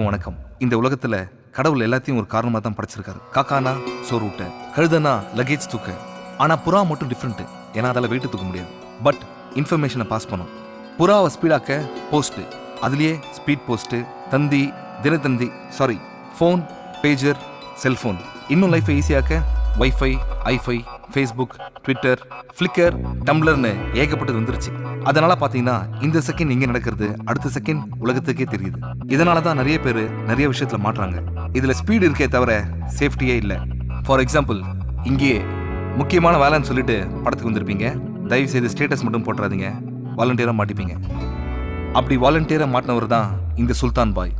எல்லாருக்கும் வணக்கம். இந்த உலகத்துல கடவுள் எல்லாத்தையும் ஒரு காரணமா தான் படைச்சிருக்காரு. காக்கானா சோறு ஊட்ட, கழுதனா லக்கேஜ் தூக்க. ஆனா புறா மட்டும் டிஃப்ரெண்ட். ஏன்னா அதால வெயிட் தூக்க முடியாது. பட் இன்ஃபர்மேஷனை பாஸ் பண்ணும். புறாவை ஸ்பீடாக்க போஸ்ட், அதுலயே ஸ்பீட் போஸ்ட், தந்தி, தினத்தந்தி, ஃபோன், பேஜர், செல்போன். இன்னும் லைஃபை ஈஸியாக்க வைஃபை, ஐஃபை, ஃபேஸ்புக், ட்விட்டர், ஃப்ளிக்கர், டம்ளர்னு ஏகப்பட்டது வந்துருச்சு. அதனால பாத்தீங்கன்னா இந்த செகண்ட் இங்க நடக்கிறது அடுத்த செகண்ட் உலகத்துக்கே தெரியுது. இதனால தான் நிறைய பேர் நிறைய விஷயத்துல மாட்டுறாங்க. இதுல ஸ்பீடு இருக்கே தவிர சேஃப்டியே இல்லை. ஃபார் எக்ஸாம்பிள், இங்கேயே முக்கியமான வேலைன்னு சொல்லிட்டு படத்துக்கு வந்திருப்பீங்க. தயவு செய்து ஸ்டேட்டஸ் மட்டும் போட்டுறாதீங்க, வாலண்டியரா மாட்டிப்பீங்க. அப்படி வாலண்டியரா மாட்டினவர் தான் இந்த சுல்தான் பாய்,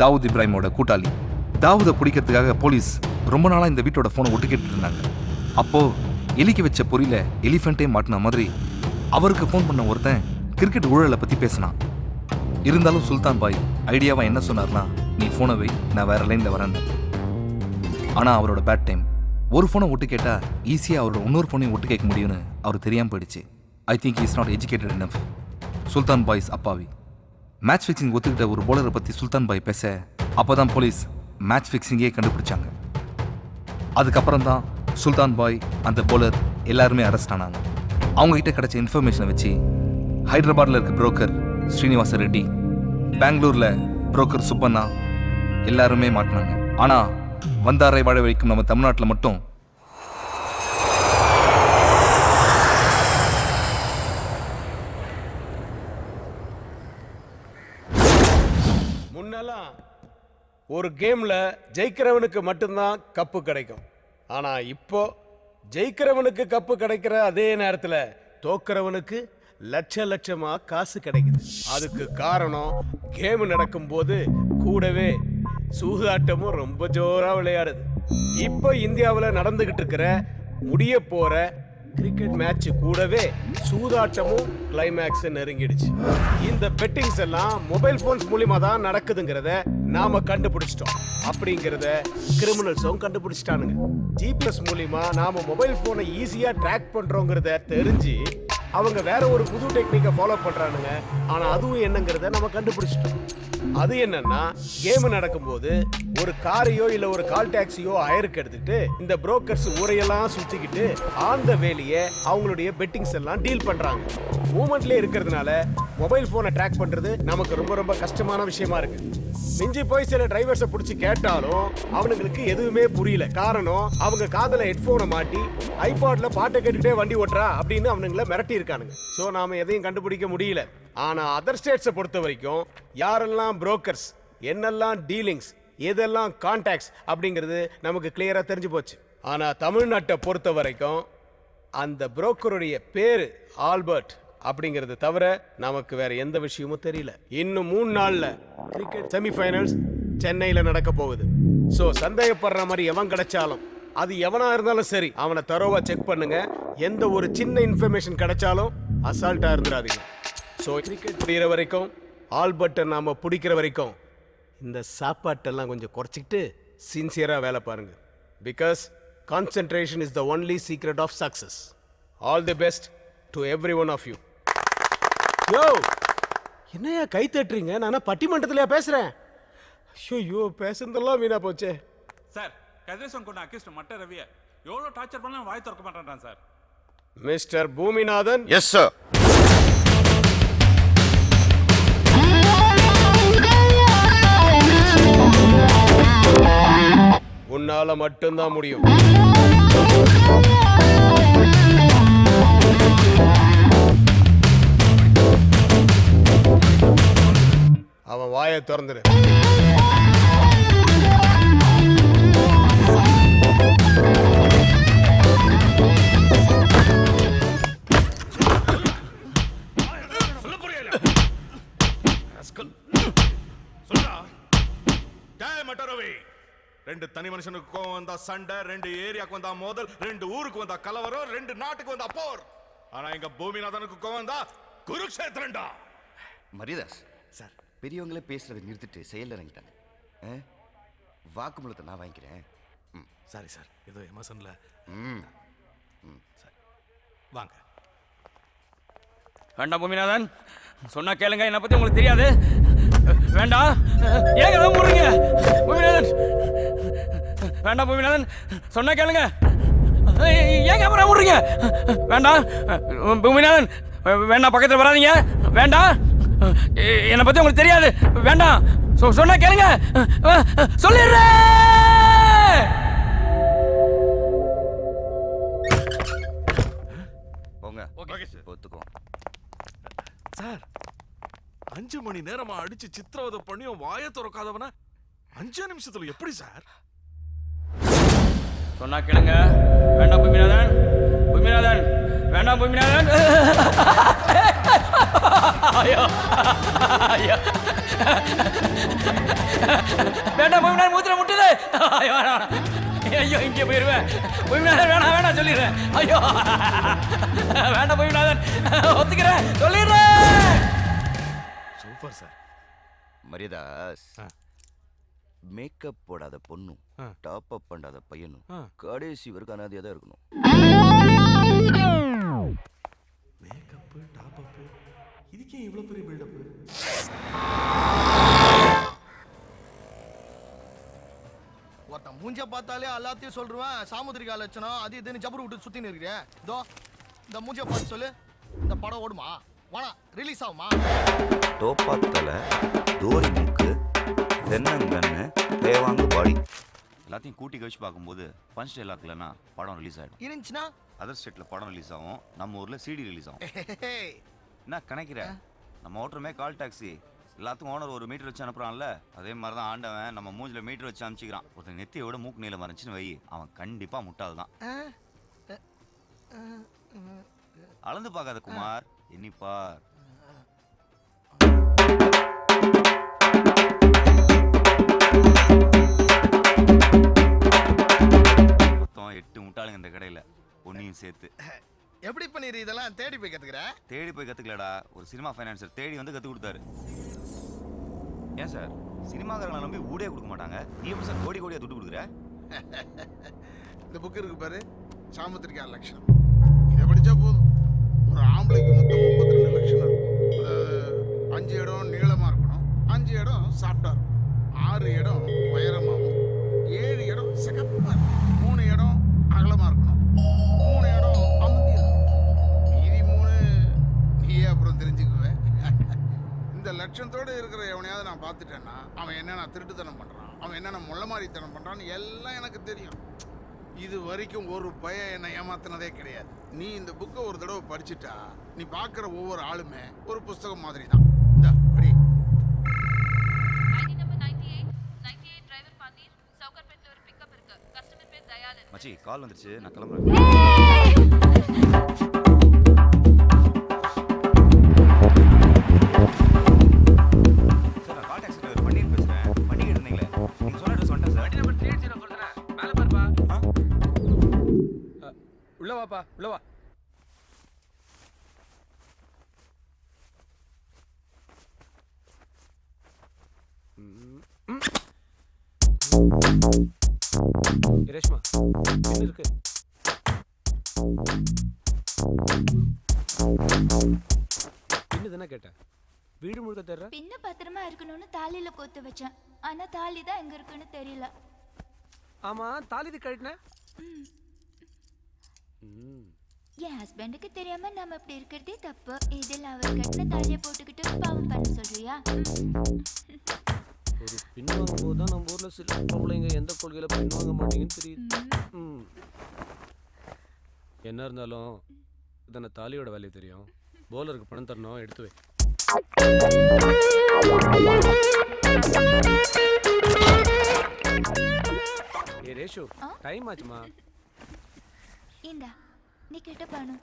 தாவூத் இப்ராஹிமோட கூட்டாளி. தாவூதை பிடிக்கிறதுக்காக போலீஸ் ரொம்ப நாளா இந்த வீட்டோட போனை ஒட்டு கேட்டு இருந்தாங்க. அப்போ எலிக்கு வச்ச பொறியில எலிஃபென்ட்டே மாட்டின மாதிரி அவருக்கு ஃபோன் பண்ண ஒருத்தன் கிரிக்கெட் ஊழலை பத்தி பேசினான். இருந்தாலும் சுல்தான் பாய் ஐடியாவா என்ன சொன்னார்னா, நீ போனை வை, நான் வேற லைன்ல வரேன். ஆனா அவரோட பேட் டைம். ஒரு போனை ஒட்டு கேட்டா ஈஸியா அவரோட இன்னொரு போனையும் ஒட்டு கேட்க முடியும்னு அவர் தெரியாம போயிடுச்சு. I think is not educated enough. Sultan boys அப்பாவி. மேட்ச் ஃபிக்சிங் ஒத்துக்கிட்ட ஒரு போலரை பத்தி சுல்தான் பாய் பேச அப்பதான் போலீஸ் மேட்ச் ஃபிக்சிங்கே கண்டுபிடிச்சாங்க. அதுக்கப்புறம் தான் சுல்தான் பாய், அந்த போலர் எல்லாருமே அரெஸ்ட் ஆனாங்க. அவங்க கிட்ட கிடைச்ச இன்ஃபர்மேஷனை வச்சு ஹைதராபாத்ல இருக்க புரோக்கர் ஸ்ரீனிவாச ரெட்டி, பெங்களூர்ல புரோக்கர் சுப்பண்ணா எல்லாருமே மாட்டினாங்க. ஆனா வந்தாரை வாழ வைக்கும் நம்ம தமிழ்நாட்டில் மட்டும் முன்னெல்லாம் ஒரு கேம்ல ஜெயிக்கிறவனுக்கு மட்டும்தான் கப்பு கிடைக்கும். ஆனா இப்போ ஜெயிக்கிறவனுக்கு கப்பு கிடைக்கிற அதே நேரத்துல தோக்கிறவனுக்கு லட்சமா காசு கிடைக்குது. அதுக்கு காரணம் கேம் நடக்கும்போது கூடவே சூதாட்டமும் ரொம்ப ஜோரா விளையாடுது. இப்போ இந்தியாவில் நடந்துகிட்டு இருக்கிற முடிய போற கிரிக்கெட் மேட்ச் கூடவே சூதாட்டமும் கிளைமேக்ஸ் நெருங்கிடுச்சு. இந்த பெட்டிங்ஸ் எல்லாம் மொபைல் போன்ஸ் மூலியமா தான் நடக்குதுங்கிறத நாம கண்டுபிடிச்சிட்டோம். அப்படிங்கிறத கிரிமினல்ஸும் கண்டுபிடிச்சிட்டானுங்க. ஜிபிஎஸ் மூலியமா நாம மொபைல் போனை ஈஸியா ட்ராக் பண்றோங்கிறத தெரிஞ்சு அவங்க வேற ஒரு புது டெக்னிக்கை ஃபாலோ பண்றானுங்க. ஆனா அதுவும் என்னங்கிறத நம்ம கண்டுபிடிச்சிட்டோம். அது என்னன்னா, கேம் நடக்கும்போது ஒரு காரையோ இல்ல ஒரு கால் டாக்ஸியோ ஹயருக்கு எடுத்துட்டு இந்த புரோக்கர்ஸ் ஊரையெல்லாம் சுத்திக்கிட்டு ஆந்த வேலையை அவங்களுடைய பெட்டிங்ஸ் எல்லாம் டீல் பண்றாங்க. மூமெண்ட்லயே இருக்கிறதுனால மொபைல் போனை ட்ராக் பண்றது நமக்கு ரொம்ப கஷ்டமான விஷயமா இருக்கு. மிஞ்சி போய் சில டிரைவர்ஸை பிடிச்சி கேட்டாலும் அவனுங்களுக்கு எதுவுமே புரியல. காரணம், அவங்க காதல ஹெட்போனை மாட்டி ஐபாட்ல பாட்டை கேட்டுட்டே வண்டி ஓட்டுறா அப்படின்னு அவனுங்களை மிரட்டி இருக்கானுங்க. சோ நாம எதையும் கண்டுபிடிக்க முடியல. ஆனா அதர் ஸ்டேட்ஸை பொறுத்த வரைக்கும் யாரெல்லாம் புரோக்கர்ஸ், என்னெல்லாம் டீலிங்ஸ், எதெல்லாம் கான்டாக்ட்ஸ் அப்படிங்கிறது நமக்கு கிளியரா தெரிஞ்சு போச்சு. ஆனா தமிழ்நாட்டை பொறுத்த வரைக்கும் அந்த புரோக்கருடைய பேரு ஆல்பர்ட் அப்படிங்கிறது தவிர நமக்கு வேற எந்த விஷயமும் தெரியல. இன்னும் 3 நாள்ல கிரிக்கெட் செமிஃபைனல்ஸ் சென்னையில நடக்க போகுது. சோ சந்தேகப்படுற மாதிரி எவன் கிடைச்சாலும், அது எவனா இருந்தாலும் சரி, அவனை தரோவா செக் பண்ணுங்க. எந்த ஒரு சின்ன இன்ஃபர்மேஷன் கிடைச்சாலும் அசால்ட்டா இருந்துடாதீங்க. ஸோ கிரிக்கெட் முடிகிற வரைக்கும், ஆல்பர்ட்டை நாம பிடிக்கிற வரைக்கும் இந்த சாப்பாட்டெல்லாம் கொஞ்சம் குறைச்சிக்கிட்டு சின்சியராக வேலை பாருங்க. Because concentration is the only secret of success. All the best to every one of you. யோ, என்னையா கை தட்டுறீங்க? நான் பட்டிமன்றத்திலையா பேசுறேன்? ஐயோ, பேசுறதெல்லாம் வீணா போச்சே. சார், கதிரேசன் கொண்ட அக்யூஸ்ட் மட்ட ரவியை எவ்வளோ டார்ச்சர் பண்ணாலும் வாய் திறக்க மாட்டேன்றான் sir. Mister Bhuminathan. Yes sir. உன்னால மட்டும்தான் முடியும். அவன் வாயை திறந்துரு. ரெண்டு தனி மனுஷனுக்கு கோவம் வந்தா சண்டை, 2 ஏரியாக்கு வந்தா மோதல், 2 ஊருக்கு வந்தா கலவரம், 2 நாட்டுக்கு வந்தா போர். ஆனா எங்க பூமிநாதனுக்கு கோவம் வந்தா குருக்ஷேத்திரண்டா. மரியதாஸ் சார், பெரியவங்களே பேசுறதை நிறுத்திட்டு செயல் இறங்கிட்டாங்க. வாக்குமூலத்தை நான் வாங்கிக்கிறேன். சாரி சார், ஏதோ எமோஷன்ல. வாங்க. வேண்டாம் பூமிநாதன், சொன்னா கேளுங்க. என்னை பத்தி உங்களுக்கு தெரியாது. வேண்டாம். ஏங்க தான் மூடுறீங்க? பூமிநாதன் வேண்டாம். பூமிநாதன் சொன்னா கேளுங்க. ஏங்க அப்புறம் மூடுறீங்க? வேண்டாம் பூமிநாதன் வேண்டாம். பக்கத்தில் வராதீங்க. வேண்டாம். என்னை பத்தி உங்களுக்கு தெரியாது. வேண்டாம். சொன்னா கேளுங்க. சொல்லிடுறேன். போங்க. ஓகே ஒத்துக்கோ. சார் 5 மணி நேரமா அடிச்சு சித்திரவதை பண்ணியும் வாயை திறக்காதவன 5 நிமிஷத்துல எப்படி சார்? சொன்னா கேளுங்க. வேண்டாம் பூமிநாதன். பூமிநாதன் வேண்டாம். பூமிநாதன் ஐயோ ஐயோ வேண்டாம். பூமிநாதன் மூத்திர முட்டுது. ஐயோ ஐயோ இங்கே போயிருவேன். பூமிநாதன் வேணாம் வேணாம் சொல்லிடுறேன். ஐயோ வேண்டாம் பூமிநாதன். ஒத்துக்கிறேன் சொல்லிடுறேன். Super sir. மரியதாஸ், மேக்கப் போடாத பொண்ணும் டாப் அப் பண்ணாத பையனும் கடைசி வரைக்கும் அனாதையா தான் இருக்கணும். மேக்கப் டாப் அப் இதுக்கே இவ்வளவு பெரிய பில்டப்? ஒருத்தன் மூஞ்ச பார்த்தாலே எல்லாத்தையும் சொல்றேன். சாமுத்திரிகா லட்சணம் அது இதுன்னு ஜபர் விட்டு சுத்தி நிற்கிறேன். இதோ இந்த மூஞ்ச பார்த்து சொல்லு, இந்த படம் ஓடுமா? வாடா ரிலீஸ் ஆகுமா? தோப்பாத்தல தோரி மூக்கு தென்னங்கண்ணு தேவாங்க பாடி எல்லாத்தையும் கூட்டி கழிச்சு பார்க்கும்போது பஞ்ச் டைலாக் இல்லைன்னா படம் ரிலீஸ் ஆகிடும். இருந்துச்சுன்னா அதர் ஸ்டேட்டில் படம் ரிலீஸ் ஆகும், நம்ம ஊரில் சிடி ரிலீஸ் ஆகும். என்ன கணக்கிற? நம்ம ஓட்டுறமே கால் டாக்ஸி, எல்லாத்துக்கும் ஓனர் ஒரு மீட்டர் வச்சு அனுப்புறான்ல, அதே மாதிரி தான் ஆண்டவன் நம்ம மூஞ்சில் மீட்டர் வச்சு அனுப்பிச்சிக்கிறான். ஒருத்தன் நெத்தியை விட மூக்கு நீளம் இருந்துச்சுன்னு வை, அவன் கண்டிப்பாக முட்டாள் தான். அளந்து பார்க்காத குமார், எண்ணிப்பார். மொத்தம் 8 முட்டாளுங்க இந்த கடையில், பொன்னியும் சேர்த்து. எப்படி பண்ணிரு இதெல்லாம் தேடி போய் கத்துக்கிற? தேடி போய் கத்துக்கலடா, ஒரு சினிமா ஃபைனான்சர் தேடி வந்து கத்து கொடுத்தாரு. ஏன் சார் சினிமாக்காரங்களை நம்பி ஊடே கொடுக்க மாட்டாங்க, நீ எப்படி சார் கோடி கோடியா துட்டு கொடுக்குற? இந்த புக் இருக்கு பாரு, சாமுத்திரிகா லட்சணம். இதை படிச்சா போதும், ஒரு ஆம்பளைக்கு மொத்தம் 32 லட்சணம் இருக்கும். அதாவது 5 இடம் நீளமா இருக்கணும், 5 இடம் சாஃப்டா இருக்கணும், 6 இடம் உயரமாகவும், 7 இடம் சிகப்பா இருக்கணும், 3 இடம் அகலமா இருக்கணும், 3 இடம் அமுதி இருக்கணும், மீதி 3 நீயே அப்புறம் தெரிஞ்சுக்குவேன். இந்த லட்சணத்தோடு இருக்கிற எவனையாவது நான் பார்த்துட்டேன்னா அவன் என்னென்ன திருட்டுத்தனம் பண்ணுறான், அவன் என்னென்ன முள்ளமாரித்தனம் பண்ணுறான்னு எல்லாம் எனக்கு தெரியும். இது வரைக்கும் ஒரு பையன் என்னை ஏமாத்தினதே கிடையாது. நீ இந்த புக்கை ஒரு தடவை படிச்சுட்டா நீ பார்க்குற ஒவ்வொரு ஆளுமே ஒரு புஸ்தகம் மாதிரி தான். இந்த படி. மச்சி கால் வந்துருச்சு, நான் கிளம்புறேன். உள்ள வாப்பா உள்ள வா. ரேஷ்மா என்ன இருக்கு? பின்னு கேட்டேன், வீடு முழுக்க தேடுற. பின்ன பத்திரமா இருக்கணும்னு தாலியில கோத்து வச்சேன், ஆனா தாலி தான் எங்க இருக்குன்னு தெரியல. ஆமா தாலி கழட்டின? என் ஹஸ்பண்டுக்கு தெரியாம நம்ம இப்படி இருக்கிறதே தப்பு. இதில் அவர் கட்டின தாலியை போட்டுக்கிட்டு பாவம் பண்ண சொல்றியா? ஒரு பின் வாங்கும் போது தான் நம்ம ஊர்ல சில பொம்பளைங்க எந்த கொள்கையில பின் வாங்க மாட்டீங்கன்னு தெரியுது. என்ன இருந்தாலும் இதான தாலியோட வேலையை தெரியும். போலருக்கு பணம் தரணும், எடுத்து வை. ஏ ரேஷு, டைம் ஆச்சுமா. இந்தா நீ கேட்ட பணம்.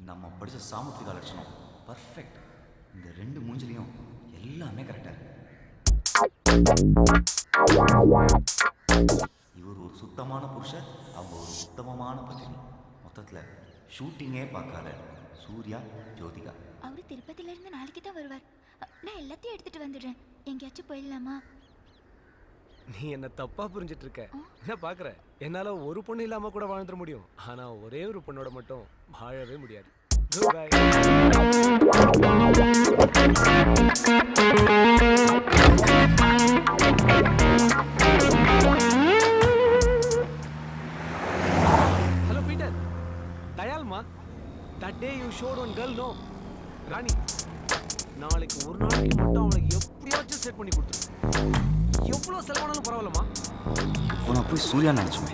நம்ம படிச்ச சாமுத்திரிகா லட்சணம் பர்ஃபெக்ட். இந்த 2 மூஞ்சிலையும் எல்லாமே கரெக்டா இருக்கு. இவர் ஒரு சுத்தமான புருஷன், அவங்க ஒரு உத்தமமான பத்தினி. மொத்தத்துல ஷூட்டிங்கே பார்க்காத சூர்யா ஜோதிகா. அவரு திருப்பதில இருந்து நாளைக்கு தான் வருவார். நான் எல்லாத்தையும் எடுத்துட்டு வந்துடுறேன். எங்கேயாச்சும் போயிடலாமா? நீ என்ன தப்பா புரிஞ்சிட்டு இருக்க. என்ன பாக்குற, என்னால ஒரு பொண்ணு இல்லாம கூட வாழ்ந்துட முடியும், ஆனா ஒரே ஒரு பொண்ணோட மட்டும் வாழவே முடியாது. Hello, Peter. Dayalma, that day you showed one girl, no? Rani, நாளைக்கு ஒரு நாளைக்கு மட்டும் அவளுக்கு எப்படியாச்சும் செட் பண்ணி கொடுத்துரு. எவ்வளோ செலவானாலும் பரவாயில்லம்மா. உன போய் சூர்யா நினச்சுமே.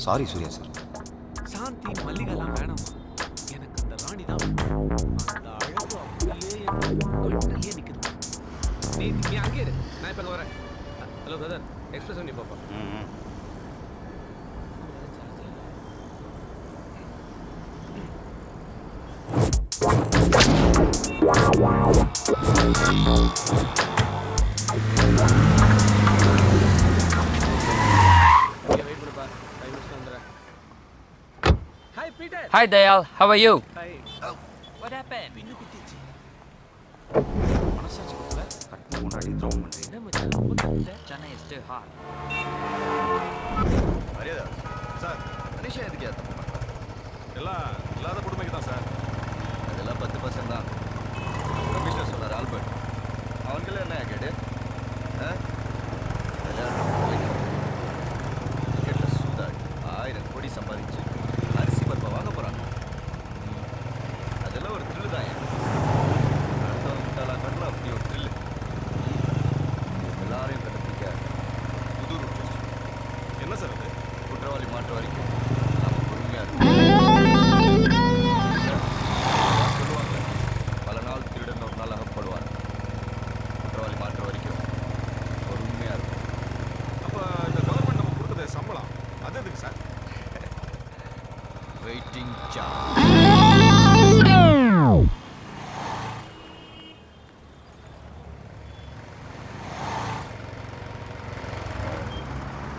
Sorry Surya sir. சாந்தி மல்லிகைலாம் வேணாமா. எனக்கு அந்த ராணி தான் வேணும். அந்த அழகு அப்படியே கண்ணிலே நிற்குது. நீ அங்கே இரு, நான் இப்போ அங்கே வரேன். ஹலோ பிரதர், எக்ஸ்பிரஸ் பண்ணி பாப்பா. ம். வெயிட் பண்ணுப்பா, 5 நிமிஷம் வந்துடுறேன். Hi Peter. Hi Dayal, how are you? Hi. What happened? பின்னு குத்திச்சு. மனசாட்சி கொடுக்கல கட்டின முன்னாடி த்ரோம் பண்ணுறீங்க. என்ன மச்சான் ரொம்ப கஷ்டம். Chennai is too hot. மரியாதை சார் மனுஷன் எதுக்கு ஏற்ற எல்லாம் இல்லாத கொடுமைக்கு தான் சார். அதெல்லாம் 10% தான். கமிஷனர் சொன்னார் ஆல்பர்ட். அவங்கள என்ன கேடு கிரிக்கெட்டில் சூதாடி 1000 கோடி சம்பாதிச்சு அரிசி பருப்பை வாங்க போகிறாங்க. அதெல்லாம் ஒரு த்ரில்லு தான். கட்டலாம் அப்படி ஒரு த்ரில்லு. எல்லாரையும் கண்டுபிடிக்க புது ரூட். என்ன சார் அது? குற்றவாளி மாற்ற வரைக்கும் நம்ம பொறுமையாக இருக்கும். சொல்லுவாங்க பல நாள் திருடன் ஒரு நாள் அகப்படுவார். குற்றவாளி மாற்ற வரைக்கும் பொறுமையாக இருக்கும். அப்போ இந்த கவர்மெண்ட் நம்ம கொடுக்குற சம்பளம் அது எதுக்கு சார்? Waiting charge.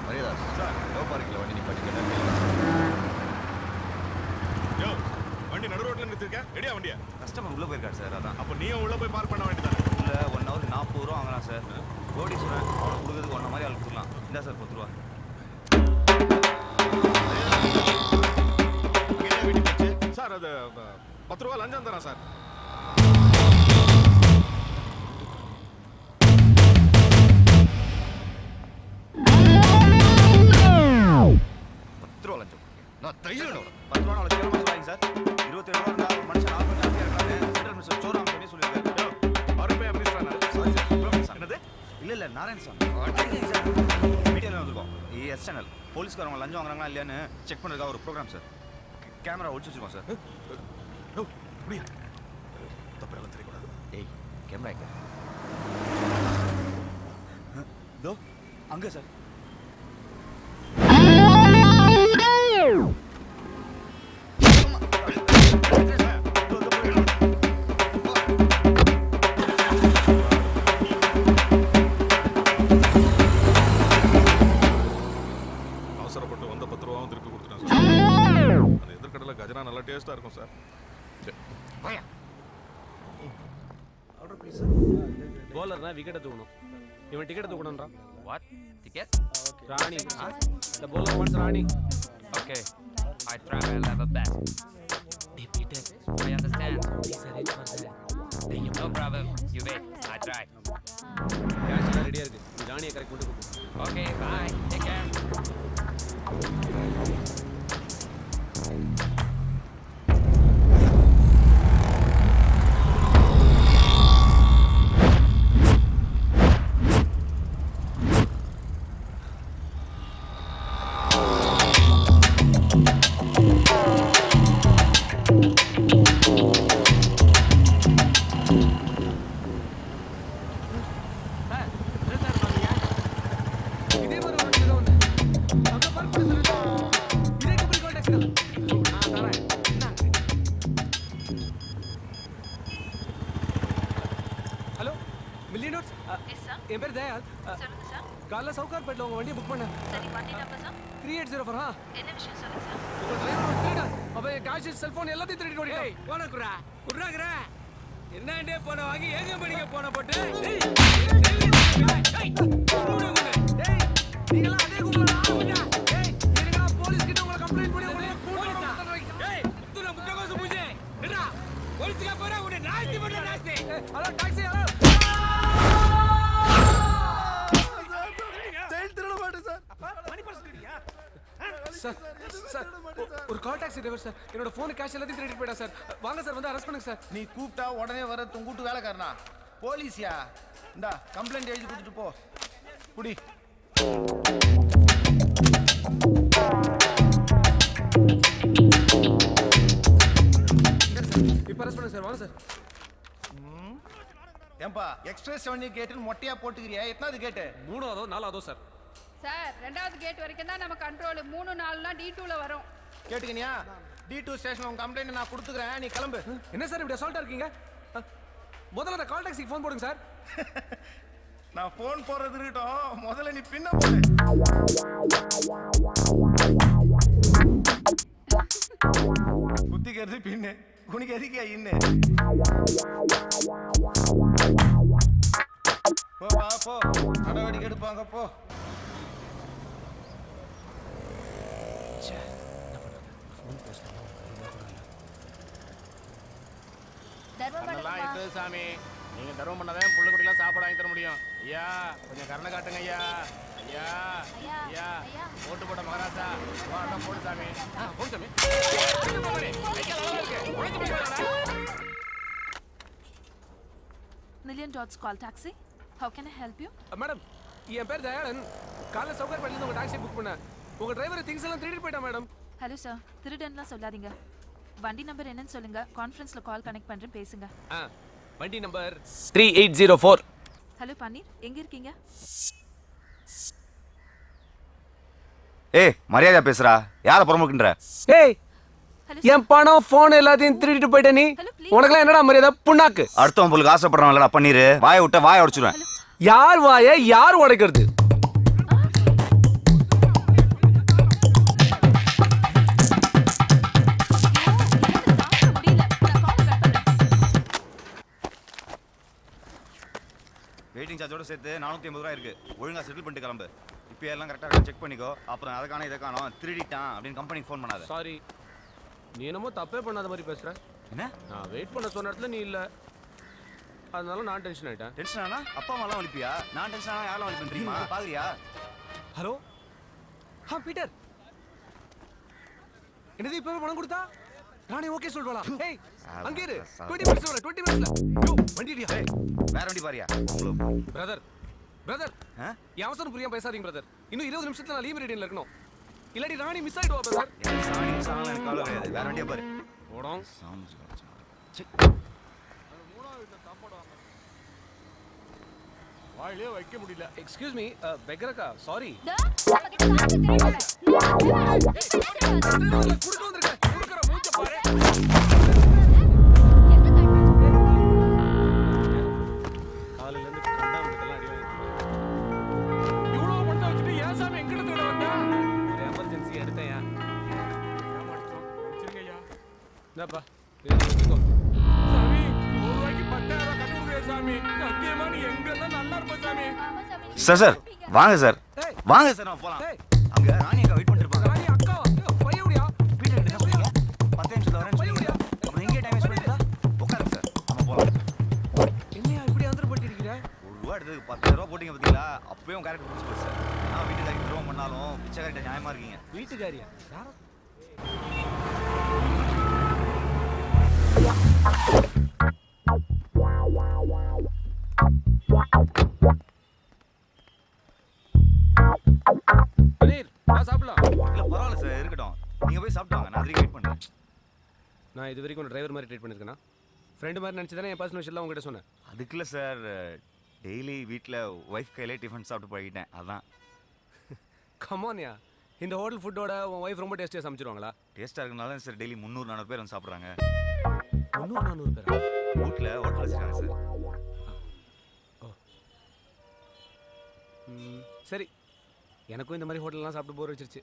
மரியாதை சார், லோ பார்க்கில் வண்டி நிப்பாட்டிக்க. யோ வண்டி நடு ரோட்ல நிறுத்திருக்கேன். ரெடியா வண்டியா? கஸ்டமர் உள்ளே போயிருக்காரு சார். அதான் அப்போ நீயும் உள்ள போய் பார்க் பண்ண வேண்டியதான். இல்லை 1 ஹவர் 40 ரூபா வாங்கலாம் சார். ஓடி சொல்கிறேன் அவனை கொடுக்குறதுக்கு ஒன்றை மாதிரி ஆள் கொடுக்கலாம். இந்த சார் 10 ரூபா. சார் அது 10 ரூபா லஞ்சம் தரேன் சார். நான் தைரியணும். 10 ரூபா அவ்வளோ கேவலமாக சொல்லாங்க சார். 27 ரூபா இருந்தால் ஒரு மனுஷன் 4 மணி நேரம் இருக்காங்க. சென்ட்ரல் மினிஸ்டர் சோராம் சொல்லி சொல்லியிருக்காரு. அவரு போய் minister sorry sir, Subramanian sir. என்னது? இல்லை நாராயணசாமி மீடியாவில் வந்திருக்கோம். எஸ் சேனல் போலீஸ்காரங்க லஞ்சம் வாங்குறாங்களா இல்லையான்னு செக் பண்ணுறதுக்காக ஒரு ப்ரோக்ராம் சார். கேமரா ஒழிச்சு வச்சிருக்கோம் சார். ஓ முடியா தப்பெல்லாம் தெரியக்கூடாது. ஏய் கேமரா எங்க? இதோ அங்கே சார். அவசரப்பட்டு வந்த 10 ரூபாவும் திருப்பி கொடுத்துட்டேன் சார். அந்த எதிர்கடலை கஜனா நல்லா டேஸ்டா இருக்கும் சார். bowler-னா விக்கெட்டை தூக்கணும். இவன் டிக்கெட்டை தூக்கணும்ன்றா. What? Ticket? Rani. The bowler wants Rani. Okay. I try my level best. Hey Peter, I understand. Please arrange for that. No problem. You wait. I try. Cash எல்லாம் ரெடியா இருக்கு. நீ ராணியை கரெக்ட் கொண்டு போ. Okay, bye. Take care. இதே மாதிரி ஒரு இடம் ஒன்று. அங்க பார்க் பண்ணுறது. இதே கம்பெனி கான்டாக்ட் நான் தரேன். என்ன? Hello million notes. என் பேர் தயால். சொல்லுங்க சார். காலைல சவுகார்பேட்டில் உங்கள் வண்டியை புக் பண்ணேன். சரி, வண்டி நம்பர் சார். 3804. என்ன விஷயம் சொல்லுங்க சார். உங்கள் டிரைவர் திருடன். அவன் என் கேஷ் செல்ஃபோன் எல்லாத்தையும் திருடிட்டு ஓடிட்டான். ஏய், போன குறா. குறாக்குற. என்னண்டே போன வாங்கி ஏங்க மணிக்கு போன போட்டு. ஏய். டேய் நீங்களா அதே கும்பலா ஆவுடா. டேய் நீங்களா போலீஸ் கிட்ட உங்களை கம்ப்ளைன்ட் பண்ணி உங்களை ஏய், முத்துன முட்டகோசு பூஜை. ஹலோ டாக்ஸி ஹலோ செயின் திருட மாட்டேன் சார். சார் சார் ஒரு கால் டாக்ஸி டிரைவர் சார் என்னோட ஃபோன் கேஷ் எல்லாத்தையும் திருடிட்டு போயிட்டா சார் வாங்க சார் வந்து அரெஸ்ட் பண்ணுங்க சார் நீ கூப்பிட்டா உடனே வர துங்கூட்டு வேலைக்காரனா போலீஸியா? இந்தா கம்ப்ளைண்ட் எழுதி கொடுத்துட்டு போ. புடி. இப்போ அரெஸ்ட் பண்ணுங்க சார் வாங்க சார் ஏம்பா எக்ஸ்பிரஸ் செவன்யூ கேட்டுன்னு மொட்டையா போட்டுக்கிறியா? எத்தனாவது கேட்டு? 3ஆவதோ 4ஆவதோ சார் சார் 2வது கேட் வரைக்கும் தான் நம்ம கண்ட்ரோல் 3 4னா D2ல வரும் கேட்டுக்கினியா? D2 ஸ்டேஷன் உன் கம்ப்ளைண்ட் நான் கொடுத்துக்கிறேன், நீ கிளம்பு. என்ன சார் இப்படி அசால்ட்டா இருக்கீங்க முதல்ல அந்த கால் டாக்ஸிக்கு ஃபோன் போடுங்க சார் நான் போன் போறது இருக்கட்டும், முதல்ல நீ பின்ன போடு. குத்திக்கிறது பின்னு, குனிக்கிறதுக்கு இன்னு. போ வா போ, நடவடிக்கை எடுப்பாங்க போ. தர்மம் இது சாமி நீங்க தர்மம் பண்ணாதான் புள்ள குட்டிலாம் சாப்பாடு வாங்கி தர முடியும். ஐயா கொஞ்சம் கருணை காட்டுங்க ஐயா. ஐயா ஐயா ஓட்டு போட்ட மகாராஜா வாடா போடு சாமி. போடு சாமி. Million dots call taxi. How can I help you? Madam என் பேர் தயாளன் காலைல சவுகர்பேட்டிலேருந்து உங்கள் டாக்ஸி புக் பண்ணேன் உங்கள் டிரைவர் திங்ஸ் எல்லாம் திருடிட்டு போயிட்டா மேடம் ஹலோ சார், திருடன்லாம் சொல்லாதீங்க. வண்டி நம்பர் என்னன்னு சொல்லுங்க, கான்ஃபரன்ஸ்ல கால் கனெக்ட் பண்றேன், பேசுங்க. வண்டி நம்பர் 3804 ஹலோ பன்னீர், எங்க இருக்கீங்க? ஏய் மரியாதையா பேசுறா, யார புறமுக்கின்ற? ஏய் என் பணம் போன் எல்லாத்தையும் திருடிட்டு போயிட்ட நீ. உனக்குலாம் என்னடா மரியாதை புண்ணாக்கு? அடுத்தவன் பொருளுக்கு ஆசைப்படுறான் இல்லடா பன்னீர், வாயை விட்ட வாயை உடைச்சிடுவேன். யார் வாயை யார் உடைக்கிறது? வெயிட்டிங் சார்ஜோட சேர்த்து 450 ரூபா இருக்கு. ஒழுங்கா செட்டில் பண்ணிட்டு கிளம்பு. இப்போ எல்லாம் கரெக்டாக செக் பண்ணிக்கோ. அப்புறம் அதை காணோம் இதை காணோம் திருடிட்டான் அப்படின்னு கம்பெனிக்கு ஃபோன் பண்ணாத. சாரி, நீ என்னமோ தப்பே பண்ணாத மாதிரி பேசுற. என்ன? நான் வெயிட் பண்ண சொன்ன இடத்துல நீ இல்ல, அதனால நான் டென்ஷன் ஆயிட்டேன். டென்ஷன் ஆனா அப்பா அம்மாலாம் வலிப்பியா? நான் டென்ஷன் ஆனா யாரெல்லாம் வலிப்பேன் தெரியுமா? பாக்குறியா? ஹலோ பீட்டர், என்னது இப்பவே பணம் கொடுத்தா நானே ஓகே சொல்றேன். ஏய் அங்க இரு, 20 மினிட்ஸ் வர 20 மினிட்ஸ்ல யோ வண்டிடியா. ஏய் வேற வண்டி பாரியா? பிரதர் என் அவசரம் புரியாம பேசாதீங்க பிரதர். இன்னும் 20 நிமிஷத்துல நான் லீவ் ரீடிங்ல இருக்கணும், இல்லாட்டி ராணி மிஸ் ஆயிடுவா பிரதர். சாணி சாணம் எனக்கு கவலை கிடையாது, வேற வண்டியை பாரு. ஓடம் வாயிலே வைக்க முடியல. எக்ஸ்கியூஸ் மீ பெக்கரக்கா, சாரி. குடுக்க வந்திருக்கேன், குடுக்கற மூஞ்ச பாரு. காலையில இருந்து கண்டாமட்டெல்லாம் அடி வாங்கிட்டு இவ்வளவு பணத்தை வச்சுட்டு ஏன் சாமி எங்கிட்ட தேட வந்தா? ஒரு எமர்ஜென்சி எடுத்தேயா. ஏமாற்றோம் வச்சிருங்க ஐயா. என்னப்பா இது வச்சுக்கோ சாமி 100 ரூபாய்க்கு 10,000 ரூபாய் கட்டி கொடுங்க சாமி. சத்தியமா நீ எங்க இருந்தா நல்லா இருப்ப சாமி. சார் வாங்க சார், வாங்க சார் நம்ம போலாம். அங்க ராணி அக்கா வெயிட் பண்ணிட்டு இருப்பாங்க. ராணி அக்கா பையவுடியா வீட்டுல என்ன சொன்னீங்க? 10 நிமிஷத்துல வரேன்னு சொன்னீங்க. அப்புறம் எங்கே டைம் வேஸ்ட் பண்ணிட்டா? உட்காருங்க சார், நம்ம போலாம். என்னையா இப்படி அந்தர போட்டு இருக்கீங்க? 1 ரூபா எடுத்து 10,000 ரூபா போட்டீங்க பாத்தீங்களா? அப்பயும் கேரக்டர் பிடிச்சி போச்சு சார். நான் வீட்டுக்காரி துரோகம் பண்ணாலும் பிச்சைக்காரிட்ட நியாயமா இருக்கீங்க. வீட்டுக்காரியா? யாரா? பனீர் வா சாப்பிடலாம். இல்ல பரவாயில்ல சார், இருக்கட்டும். நீங்க போய் சாப்பிட்டு வாங்க, நான் அதுக்கு வெயிட் பண்றேன். நான் இது வரைக்கும் டிரைவர் மாதிரி ட்ரீட் பண்ணிருக்கேனா? ஃப்ரெண்டு மாதிரி நினச்சி தானே என் பர்சனல் விஷயம்லாம் உங்ககிட்ட சொன்னேன். அதுக்குள்ள சார் டெய்லி வீட்டில் ஒய்ஃப் கையிலே டிஃபன் சாப்பிட்டு பழகிட்டேன், அதான். கமான்யா, இந்த ஹோட்டல் ஃபுட்டோட உன் ஒய்ஃப் ரொம்ப டேஸ்டியாக சமைச்சிருவாங்களா? டேஸ்ட்டாக இருக்கனால சார் டெய்லி 300-400 பேர் வந்து சாப்பிட்றாங்க. 300-400 பேரா? வீட்டில் ஹோட்டல் வச்சுருக்காங்க சார். சரி, எனக்கும் இந்த மாதிரி ஹோட்டல்லாம் சாப்பிட்டு போர் வச்சிருச்சு.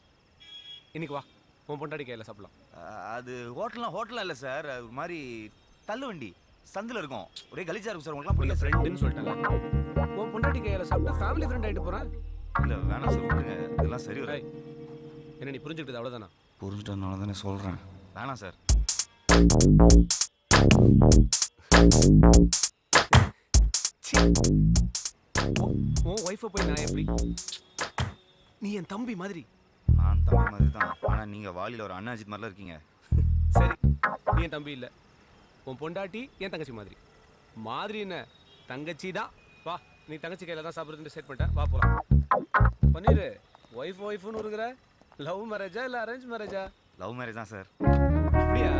இன்னைக்கு வா, உன் பொண்டாடி கையில் சாப்பிடலாம். அது ஹோட்டல்லாம் இல்லை சார், அது ஒரு மாதிரி தள்ளு வண்டி சந்தில் இருக்கும், ஒரே கலிஜா இருக்கும் சார். உங்களுக்குலாம் புரியல ஃப்ரெண்டுன்னு சொல்லிட்டேன். உன் பொண்டாட்டி கையில் சாப்பிட்டு ஃபேமிலி ஃப்ரெண்ட் ஆகிட்டு போகிறேன். இல்லை வேணாம் சார், விட்டுருங்க, இதெல்லாம் சரி வரும். என்ன நீ புரிஞ்சுக்கிட்டது அவ்வளோதானா? புரிஞ்சுட்டனால தானே சொல்கிறேன், வேணாம் சார். உன் ஒய்ஃபை போய் நான் எப்படி? நீ என் தம்பி மாதிரி. நான் தம்பி மாதிரி தான், ஆனா நீங்க வாலியில் ஒரு அண்ணாஜித் மாதிரிலாம் இருக்கீங்க. சரி, நீ என் தம்பி இல்லை. உன் பொண்டாட்டி என் தங்கச்சி மாதிரி. மாதிரி என்ன, தங்கச்சி தான். வா, நீ தங்கச்சி கையில் தான் சாப்பிட்றதுன்னு செட் பண்ணிட்டேன். வா போலாம். பண்ணிரு. ஒய்ஃப்னு இருக்கிற. லவ் மேரேஜா இல்லை அரேஞ்ச் மேரேஜா? லவ் மேரேஜ் தான் சார். அப்படியா?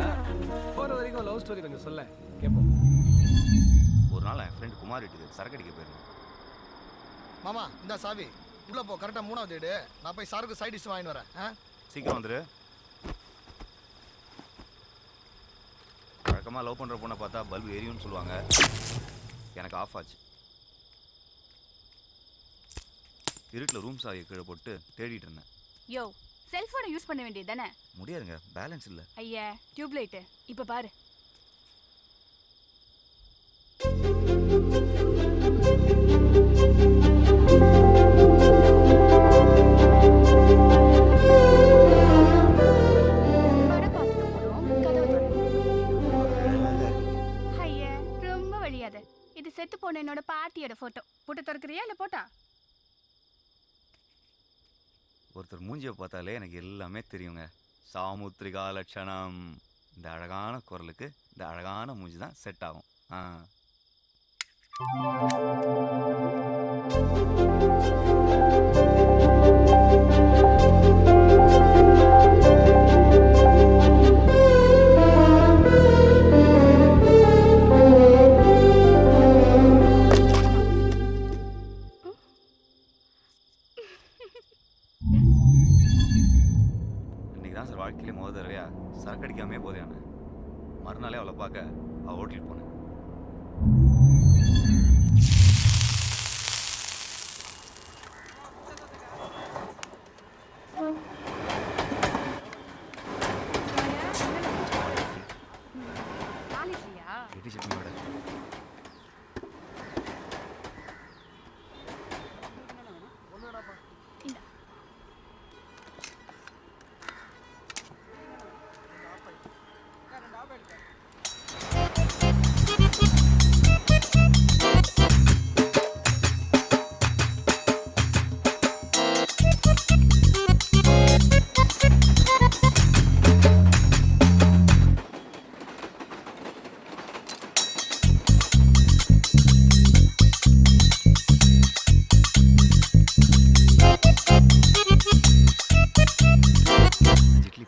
போகிற வரைக்கும் லவ் ஸ்டோரி கொஞ்சம் சொல்ல கேட்போம். ஒரு நாள் என் ஃப்ரெண்ட் குமார் வீட்டுக்கு சரக்கு அடிக்க போயிருந்தேன். மாமா இந்த சாவி உள்ள போ, கரெக்டாக 3வது வீடு. நான் போய் சாருக்கு சைட் டிஷ் வாங்கிட்டு வரேன். சீக்கிரம் வந்துரு. வழக்கமாக லவ் பண்ணுற பொண்ணை பார்த்தா பல்பு எரியும்னு சொல்லுவாங்க. எனக்கு ஆஃப் ஆச்சு. இருட்டில் ரூம் சாவியை கீழே போட்டு தேடிட்டு இருந்தேன். யோ, செல்போனை யூஸ் பண்ண வேண்டியது தானே? முடியாதுங்க, பேலன்ஸ் இல்லை. ஐயா, டியூப் லைட்டு இப்போ பாரு. ஐயா, ரொம்ப வழியாத. இது செத்து போன என்னோட பாட்டியோட போட்டோ. போட்டோ திறக்கிறியா இல்லை போட்டா? ஒருத்தர் மூஞ்சியை பார்த்தாலே எனக்கு எல்லாமே தெரியுங்க. சாமுத்திரிகா லட்சணம். இந்த அழகான குரலுக்கு இந்த அழகான மூஞ்சி தான் செட் ஆகும். இன்னைக்கு தான் சார் வாழ்க்கையிலே முதல் தடவையா சரக்கு அடிக்காமே போதேன். மறுநாளே அவளை பார்க்க அவள் ஹோட்டலுக்கு போனேன். இட்லி சட்னியோட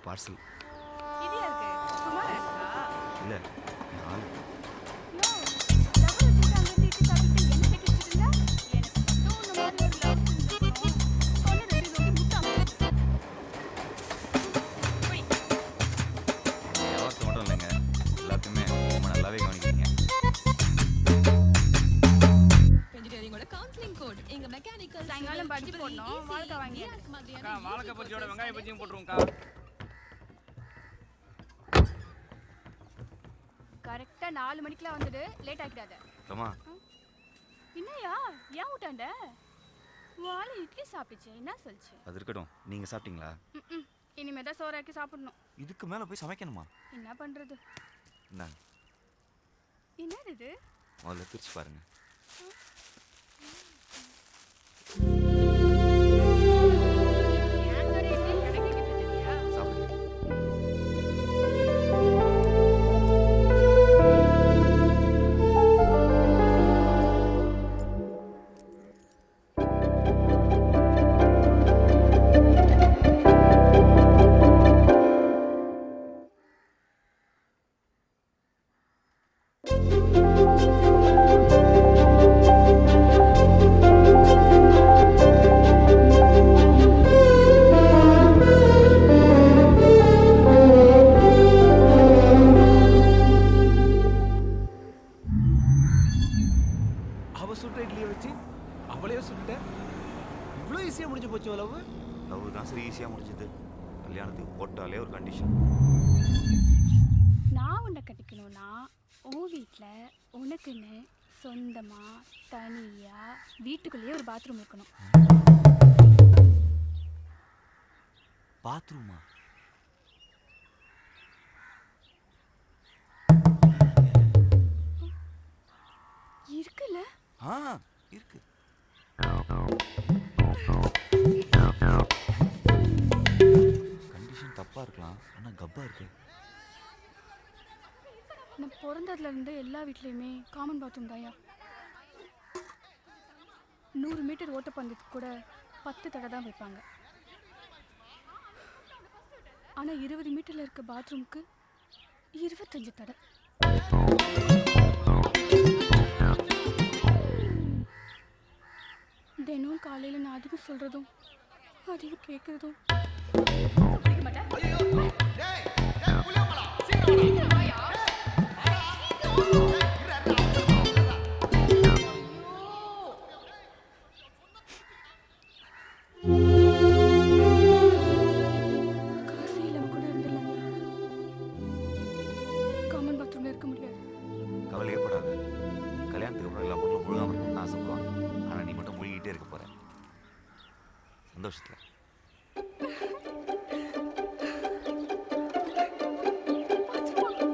பார்சல் இல்லை. வியாபாரத்தை மட்டும் இல்லைங்க, எல்லாத்தையுமே ரொம்ப நல்லாவே கவனிக்கிறீங்க. சாயங்காலம் பஜ்ஜி போடணும். வாழ்க்கை வாங்கி வாழைக்காய் பஜ்ஜியோட வெங்காய பஜ்ஜியும் போட்டுருவோம்க்கா. கரெக்டா 4 மணிக்கெல்லாம் வந்துடு. லேட் ஆக்கிடாத. அம்மா என்னையா ஏன் விட்டாண்ட? வாழை இட்லி சாப்பிடுச்சு, என்ன சொல்லுச்சு? அது இருக்கட்டும், நீங்கள் சாப்பிட்டீங்களா? இனிமே தான் சோறாக்கி சாப்பிடணும். இதுக்கு மேலே போய் சமைக்கணுமா? என்ன பண்றது? இந்தாங்க, என்னது இது? முதல்ல பிரிச்சு பாருங்க. சாப்பிடுங்க. அவ சுட்ட இட்லியை வச்சு அவளையே சுட்ட. இவ்வளோ ஈஸியாக முடிஞ்சு போச்சு லவ். லவ் தான் சரி ஈஸியாக முடிஞ்சது. கல்யாணத்துக்கு போட்டாலே ஒரு கண்டிஷன். நான் உன்னை கட்டிக்கணும்னா உன் வீட்டில் உனக்குன்னு சொந்தமா தனியா வீட்டுக்குள்ளேயே ஒரு பாத்ரூம் இருக்கணும். பாத்ரூமா? இருக்குல்ல? ஆ இருக்கு. கண்டிஷன் தப்பா இருக்கலாம், ஆனா கப்பா இருக்கு. நான் பிறந்ததுல இருந்து எல்லா வீட்லயுமே காமன் பாத்ரூம் தாயா. 100 மீட்டர் ஓட்டப்பந்தயத்துக்கு கூட 10 தடை தான் வைப்பாங்க. ஆனா 20 மீட்டர்ல இருக்க பாத்ரூமுக்கு 25 தடை. தினம் காலையில நான் அதிகம் சொல்றதும் அதிகம் கேட்கறதும். காசு இல்லாம கூட இருந்துடலாம். காமன் பாத்ரூம்ல இருக்க முடியாது. கவலையே படாத. கல்யாணத்துக்கு அப்புறம் எல்லா பொண்ணும் முழுகாம இருக்கணும்னு ஆசைப்படுவாங்க. ஆனா நீ மட்டும் முழுகிட்டே இருக்க போற சந்தோஷத்துல. பாத்ரூமா?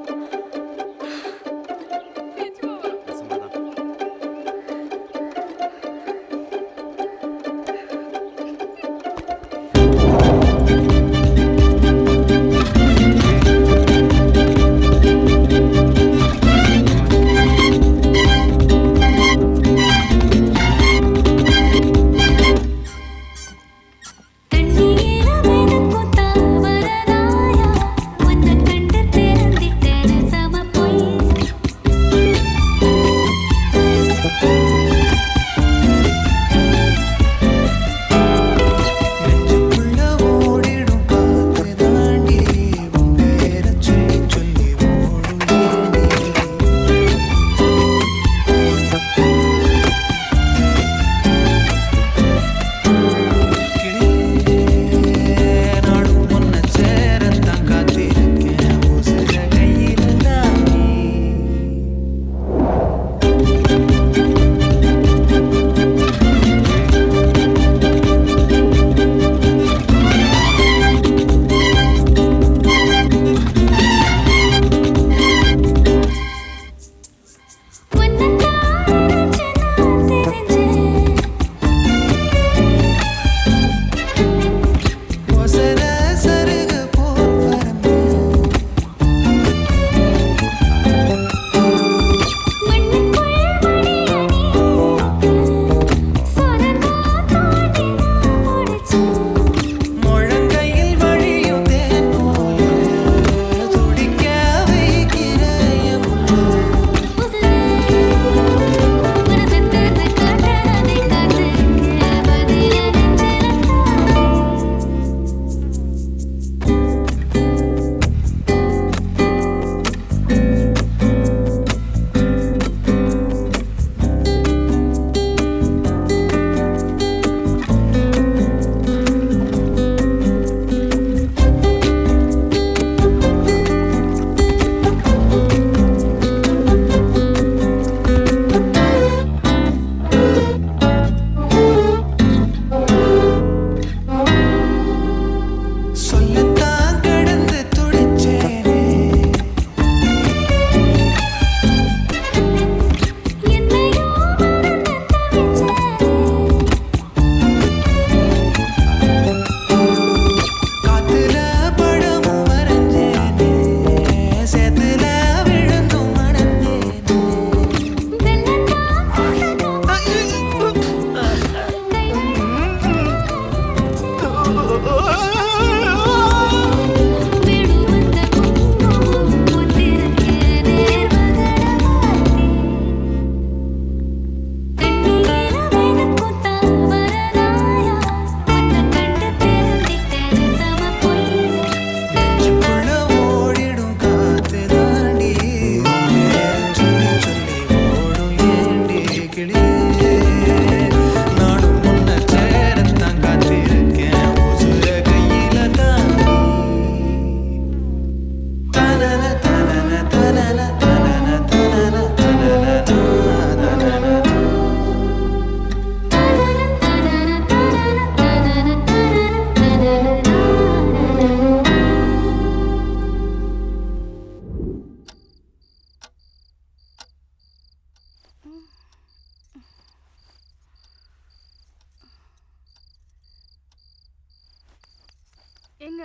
எங்க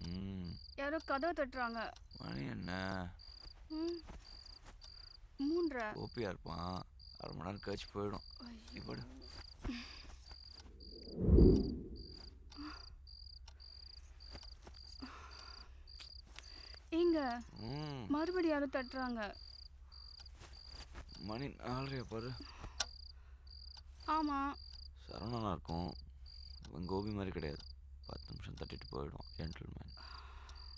ம் யாரோ கதவை தட்டுறாங்க. மணி என்ன 3:30. ஓபியா இருப்பான், 1/2 மணி நேரம் கழிச்சு போயிடும். நீ படு. எங்க மறுபடியும் யாரோ தட்டுறாங்க. மணி 4:30 பாரு. ஆமா. சரவணனா இருக்கும். இவன் கோபி மாதிரி கிடையாது. 10 நிமிஷம் தட்டிட்டு போயிடும். ஜென்டில்மேன்.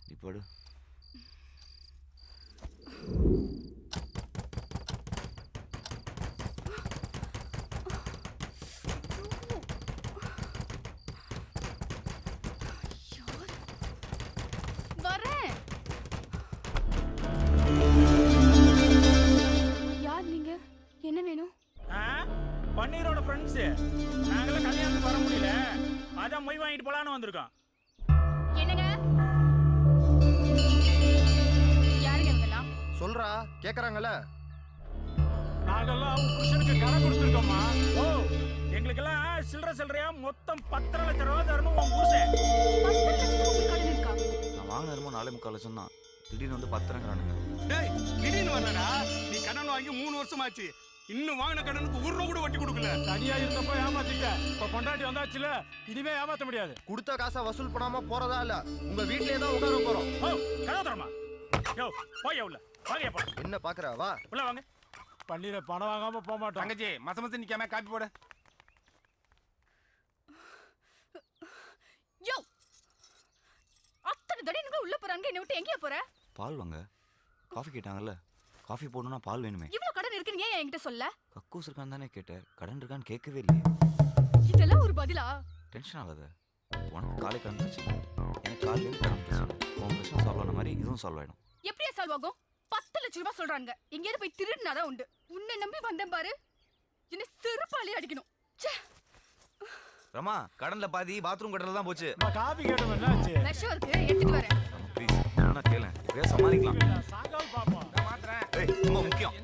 நீ படு. வரேன். யார் நீங்க? என்ன வேணும்? பன்னீரோட ஃப்ரெண்ட்ஸ். நாங்களாம் கல்யாணத்துக்கு வர முடியல, அதான் மொய் வாங்கிட்டு போலான்னு வந்திருக்கோம். என்னங்க? யாருங்க இவங்கெல்லாம்? சொல்றா, கேக்குறாங்கல்ல. நாங்கெல்லாம் அவங்க புருஷனுக்கு கடை கொடுத்துருக்கோம்மா. ஓ, எங்களுக்கெல்லாம் சில்லறையா மொத்தம் 10 லட்சம் ரூபா தரணும் உன் புருஷன். 10 லட்சத்துக்கு உங்களுக்கு கடன் இருக்கா? நான் வாங்கினதுமோ 4.25 லட்சம் தான். திடீர்னு வந்து 10ங்கிறானுங்க. டேய், திடீர்னு வரலடா. நீ கடன் வாங்கி 3 வருஷமாச்சு. இன்னும் வாங்கின கடனுக்கு 1 ரூபா கூட வட்டி கொடுக்கல. தனியா இருந்தப்ப ஏமாத்திட்ட, இப்ப பொண்டாட்டி வந்தாச்சுல, இனிமே ஏமாத்த முடியாது. கொடுத்த காசை வசூல் பண்ணாம போறதா இல்ல, உங்க வீட்லயே தான் உட்கார போறோம். ஓ, கதவு தரமா. யோ, போய் உள்ள. வாங்க போ. என்ன பாக்குற? வா உள்ள வாங்க. பள்ளியில பணம் வாங்காம போக மாட்டோம். தங்கச்சி, மசமசம் நிக்காம காப்பி போடு. யோ, அத்தனை தடவை உள்ள போறாங்க, என்ன விட்டு எங்கேயா போற? பால் வாங்க. காஃபி கேட்டாங்கல்ல, காஃபி போடணும்னா பால் வேணுமே. இவ்வளவு கடன் இருக்குன்னு ஏன் என்கிட்ட சொல்ல? கக்கூஸ் இருக்கான்னு தானே கேட்டேன். கடன் இருக்கான்னு கேட்கவே இல்லையே. இதெல்லாம் ஒரு பதிலா? டென்ஷன் ஆகாத. உனக்கு காலை கடன் பிரச்சனை, எனக்கு காலையிலேருந்து கடன் பிரச்சனை. உன் பிரச்சனை சால்வ் ஆன மாதிரி இதுவும் சால்வ் ஆகிடும். எப்படியா சால்வ் ஆகும்? 10 லட்சம் ரூபாய் சொல்றாங்க. எங்கேயாவது போய் திருடினாதான் உண்டு. உன்னை நம்பி வந்தேன் பாரு, என்ன செருப்பாலே அடிக்கணும். ரமா, கடன்ல பாதி பாத்ரூம் கடன்ல தான் போச்சு. காபி கேட்டோம், என்னாச்சு? விஷம் இருக்கு, எடுத்துட்டு வரேன். ப்ளீஸ் என்ன கேளு, இப்பவே சமாளிக்கலாம். சாகால் பாப்போம். நான் மாத்துறேன். ஏய், ரொம்ப முக்கியம்.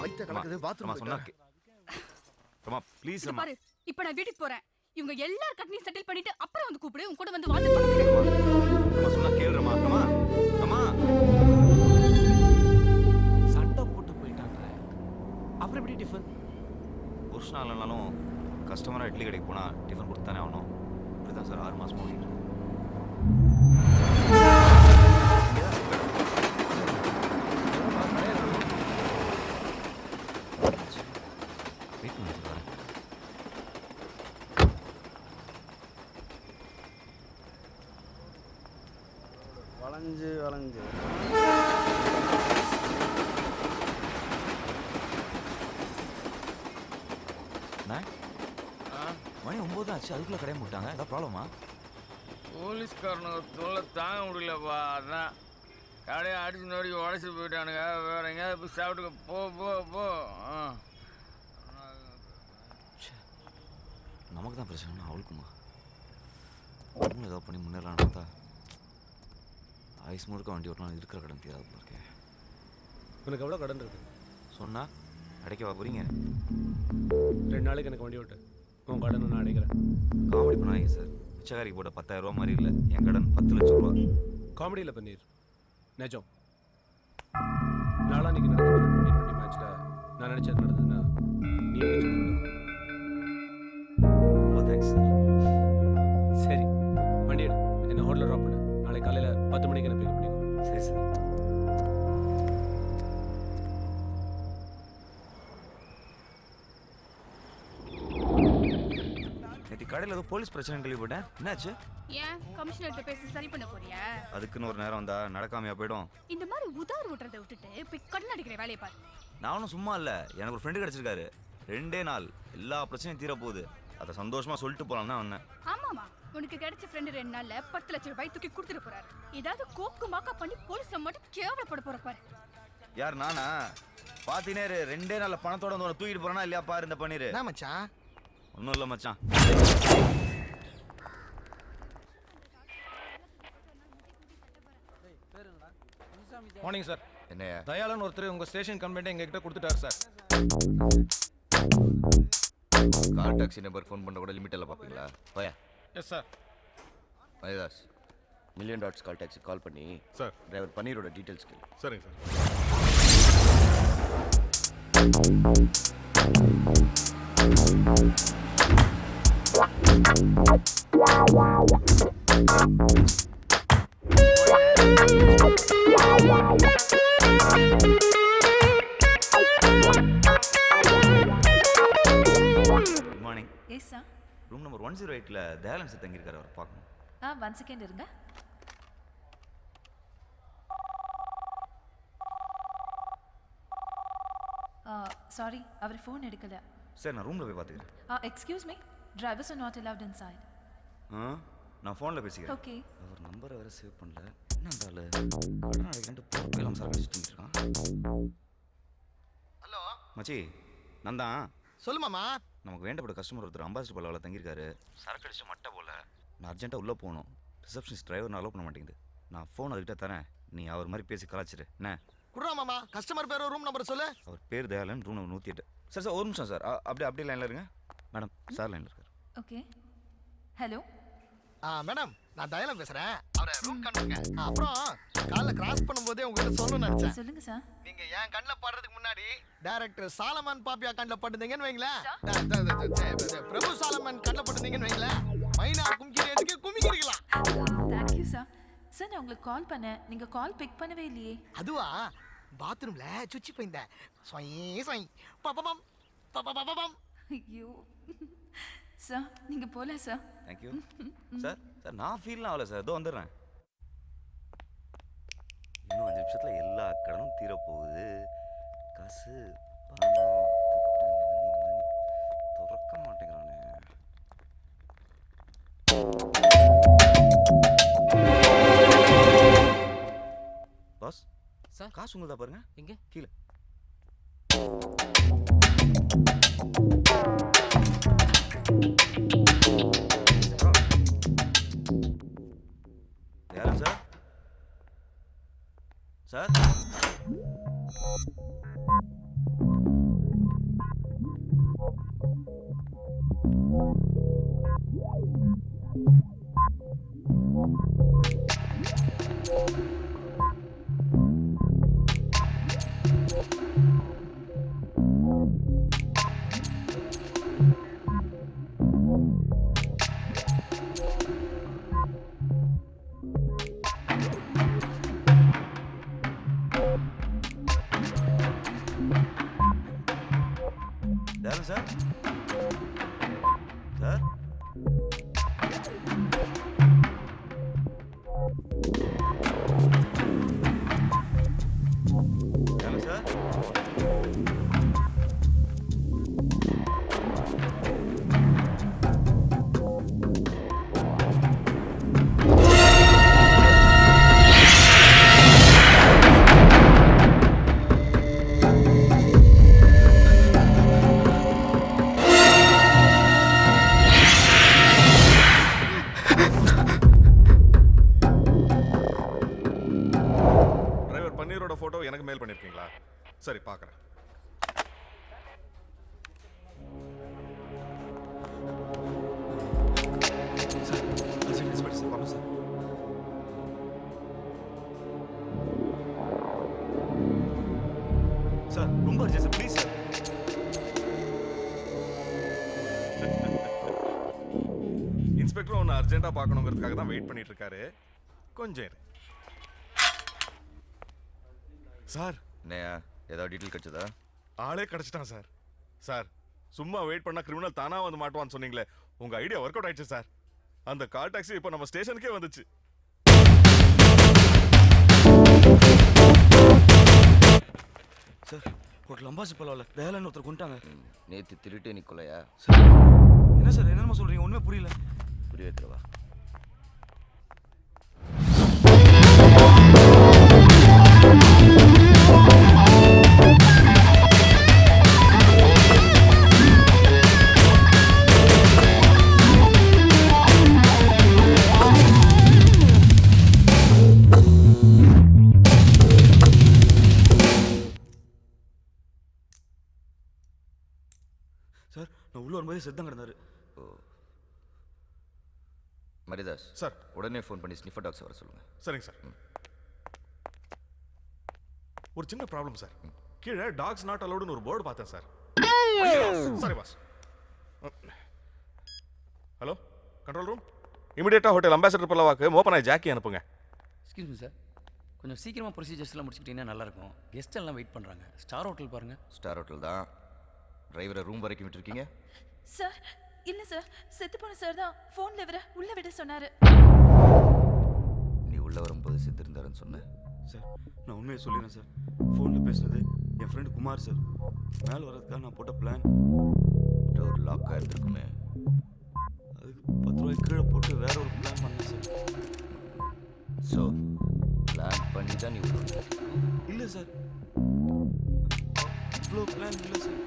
வைத்த கலக்குது, பாத்ரூம் சொன்னா ரமா ப்ளீஸ். ரமா பாரு, இப்போ நான் வீட்டுக்கு போறேன். இவங்க எல்லார் கடனையும் செட்டில் பண்ணிட்டு அப்புறம் வந்து கூப்பிடு. உன் கூட வந்து வாங்க பண்ணுறேன். ரமா சொன்னா கேளு. ரமா ரமா ரமா சண்டை போட்டு போயிட்டாங்க. அப்புறம் எப்படி டிஃபன்? புருஷனா இல்லைனாலும் கஸ்டமராக இட்லி கடைக்கு போனால் டிஃபன் கொடுத்து தானே ஆகணும். இப்படி தான் சார் 6 மாதமாக ஓடிட்டு இருக்கு. வெயிட் பண்ணிட்டு வரேன். வளைஞ்சு வளைஞ்சு மணி 9 ஆச்சு, அதுக்குள்ளே கடையை போட்டாங்க. ஏதாவது ப்ராப்ளமா? போலீஸ்காரனுங்க தொல்லை தாங்க முடியலப்பா. அதான் கடையை அடிச்சு நோடி உடச்சிட்டு போயிட்டானுங்க. வேற எங்கேயாவது போய் சாப்பிட்டுக்க. போ போ போ. நமக்கு தான் பிரச்சனை, அவளுக்குமா? அவங்களும் ஏதாவது பண்ணி முன்னேறலாம் பார்த்தா ஐஸ் முழுக்க வண்டி ஓட்டலாம். இருக்கிற கடன் தீராது இருக்கேன். உனக்கு எவ்வளோ கடன் இருக்கு? சொன்னா அடைக்க வா போறீங்க? 2 நாளைக்கு எனக்கு வண்டி ஓட்டு. உன் கடன் நான் அடைக்கிறேன். காமெடி பண்ணாங்க சார். பிச்சைக்காரிக்கு போட்ட 10,000 ரூபா மாதிரி இல்லை, என் கடன் 10 லட்சம் ரூபா. காமெடியில் பண்ணீர் நிஜம். நாளான்னைக்கு நடக்கிற T20 மேட்ச்சில் நான் நினச்சது நடந்ததுன்னா நீ நினைச்சது நடக்கும். ரொம்ப தேங்க்ஸ் சார். சரி, வண்டி எடு, என்னை ஹோட்டலில் ட்ராப் பண்ணு. நாளைக்கு காலையில் 10 மணிக்கு என்ன பிக்கப் பண்ணிக்கோ. சரி சார். நேற்று கடையில் ஏதோ போலீஸ் பிரச்சனை கேள்விப்பட்டேன். என்னாச்சு? ஏன் கமிஷனர்கிட்ட பேசி சரி பண்ண போறியா? அதுக்குன்னு ஒரு நேரம் வந்தா நடக்காமையா போயிடும். இந்த மாதிரி உதார் விட்டுறதை விட்டுட்டு போய் கடன் அடிக்கிற வேலையை பாரு. நானும் சும்மா இல்லை, எனக்கு ஒரு ஃப்ரெண்டு கிடச்சிருக்காரு. 2 நாள் எல்லா பிரச்சனையும் தீர போகுது. அதை சந்தோஷமா சொல்லிட்டு போலாம் தான் வந்தேன். ஆமாமா, உனக்கு கிடைச்ச ஃப்ரெண்டு 2 நாள்ல 10 லட்சம் ரூபாய் தூக்கி கொடுத்துட்டு போறாரு. ஏதாவது கோக்கு மாக்கா பண்ணி போலீஸ்ல மட்டும் கேவலப்பட போற பாரு. யார் நானா? பாத்தீனே 2 நாள்ல பணத்தோட வந்து தூக்கிட்டு போறானா இல்லையா பாரு இந்த பண்ணிரு. என்ன மச்சான்? ஒன்றும் இல்லை மச்சான். Morning sir. என்னையா? தயாளன் ஒருத்தர் உங்க ஸ்டேஷன் கம்ப்ளைண்ட் எங்ககிட்ட கொடுத்துட்டாரு சார். கால் டாக்ஸி நம்பர் ஃபோன் பண்ண கூட லிமிட் எல்லாம் பார்ப்பீங்களா? போயா. Yes sir. Mayadas million dots call taxi call பண்ணி சார் டிரைவர் பன்னீரோட டீட்டெயில்ஸ் கேளு. சரிங்க sir. Good morning. Yes sir. Room number 108ல தயாளன் சார் தங்கியிருக்காரு, அவர் பார்க்கணும். 1 செகண்ட் இருங்க. சாரி, அவர் ஃபோன் எடுக்கல. சார் நான் ரூமில் போய் பார்த்துக்கிறேன். Excuse me, drivers are not allowed inside. நான் ஃபோனில் பேசிக்கிறேன். ஓகே. அவர் நம்பரை வேறு சேவ் பண்ணல. என்ன இருந்தாலும் கடன் அடைக்கிட்டு பொறுப்பெல்லாம் சார் அடிச்சுட்டு இருக்கான். ஹலோ மச்சி, நான் தான். சொல்லு மாமா. நமக்கு வேண்டப்பட்ட கஸ்டமர் ஒருத்தர் அம்பாசிடர் பல்லாவில் தங்கியிருக்காரு. சரக்கு அடிச்சு மட்டை போல. நான் அர்ஜென்ட்டாக உள்ளே போகணும். ரிசப்ஷனிஸ்ட் டிரைவர் அலோவ் பண்ண மாட்டேங்குது. நான் ஃபோன் அதுக்கிட்ட தரேன், நீ அவர் மாதிரி பேசி கலாச்சிரு என்ன. குடுறா மாமா, கஸ்டமர் பேர் ரூம் நம்பர் சொல்லு. அவர் பேர் Dayalan, room number 108. Sir sir ஒரு நிமிஷம் சார், அப்படியே லைனில் இருங்க. மேடம் சார் லைனில் இருக்கார். ஓகே. ஹலோ. மேடம், நான் தயாளன் பேசுறேன். அவரை ரூம் காணுங்க. அப்புறம் காலைல கிராஸ் பண்ணும்போதே உங்ககிட்ட சொல்லணும்னு நினைச்சேன். சொல்லுங்க சார். நீங்க என் கண்ணில் படுறதுக்கு முன்னாடி டைரக்டர் சாலமன் பாப்பியா கண்ணில் பட்டுந்தீங்கன்னு வைங்களேன். பிரபு சாலமன் கண்ணில் பட்டுந்தீங்கன்னு வைங்களேன். மைனா கும்கிரியதுக்கு குமிக்கிறீங்களா? Thank you sir. சார், நான் உங்களுக்கு கால் பண்ணேன், நீங்க கால் பிக் பண்ணவே இல்லையே. அதுவா, பாத்ரூம்ல சுச்சி போயிருந்தேன். சொய் சொய் பப்பம் பப்பம். ஐயோ சார், நீங்க போல சார். Thank you sir. சார் நான் ஃபீல்லாம் ஆகல சார், இதோ வந்துடுறேன். இன்னும் 5 நிமிஷத்தில் எல்லா கடனும் தீரப்போகுது. காசு பணம் திட்டம் மணி திறக்க மாட்டேங்கிறானே. பாஸ் சார், காசு உங்களுதா பாருங்க. எங்க? கீழே. யாரும் சார்? சார் யாரும் சார்? சார் யாரும் சார்? டிரைவர் பன்னீரோட போட்டோ எனக்கு மெயில் பண்ணிருக்கீங்களா? சரி பார்க்குறேன். சார் ரொம்ப urgent sir, please sir. Inspector ஒன்று அர்ஜென்ட்டாக பார்க்கணுங்கிறதுக்காக தான் வெயிட் பண்ணிட்டு இருக்காரு. கொஞ்சம் இரு. சார் ஏதாவது டீட்டெயில் கிடைச்சதா? ஆளே கிடைச்சிட்டான் சார். சார் சும்மா வெயிட் பண்ணா கிரிமினல் தானா வந்து மாட்டுவான்னு சொன்னீங்களே, உங்க ஐடியா ஒர்க் அவுட் ஆயிடுச்சு சார். அந்த கால் டாக்ஸி இப்போ நம்ம ஸ்டேஷனுக்கே வந்துச்சு. சார் ஹோட்டல் அம்பாசி பல்லாவில் தயாளன் ஒருத்தர் கொண்டாங்க. நேற்று திருட்டு நீ கொலையா? சார் என்ன சார் என்னென்ன சொல்றீங்க? ஒன்றுமே புரியல. புரிய வைக்கிறவா? சார் நான் உள்ள வரும்போதே செத்தம் கிடந்தாரு. மரிதாஸ் சார். உடனே ஃபோன் பண்ணி ஸ்னிஃபர் டாக்ஸ் வர சொல்லுங்க. சரிங்க சார். ஒரு சின்ன ப்ராப்ளம் சார். கீழே டாக்ஸ் நாட் அலோடுன்னு ஒரு போர்டு பார்த்தேன் sir. Sorry boss. Hello control room, இமிடியேட்டாக ஹோட்டல் அம்பாசிடர் பல்லவாக்கு ஓப்பன் ஆகி ஜாக்கி அனுப்புங்க. எக்ஸ்கியூஸ் மீ சார், கொஞ்சம் சீக்கிரமாக ப்ரொசீஜர்ஸ்லாம் முடிச்சுக்கிட்டீங்கன்னா நல்லாயிருக்கும். கெஸ்ட் எல்லாம் வெயிட் பண்ணுறாங்க. ஸ்டார் ஹோட்டல் பாருங்கள். ஸ்டார் ஹோட்டல் தான். டிரைவரை ரூம் வரைக்கும் விட்டுருக்கீங்க? சார் இல்ல சார், செத்து போன சார் தான் ஃபோன்ல இவரை உள்ள விட சொன்னாரு. நீ உள்ள வரும்போது செத்து இருந்தாருன்னு சொன்ன. சார் நான் உண்மையை சொல்லிடுறேன் சார். ஃபோனில் பேசுனது என் ஃப்ரெண்டு குமார் சார். மேலே வர்றதுக்காக நான் போட்ட பிளான் டோர் லாக்காக இருந்திருக்குமே. அதுக்கு 10 ரூபாய் கீழே போட்டு வேற ஒரு பிளான் பண்ணேன் சார். ஸோ பிளான் பண்ணி தான் நீ உள்ள இல்லை சார், இவ்வளோ பிளான் இல்லை சார்.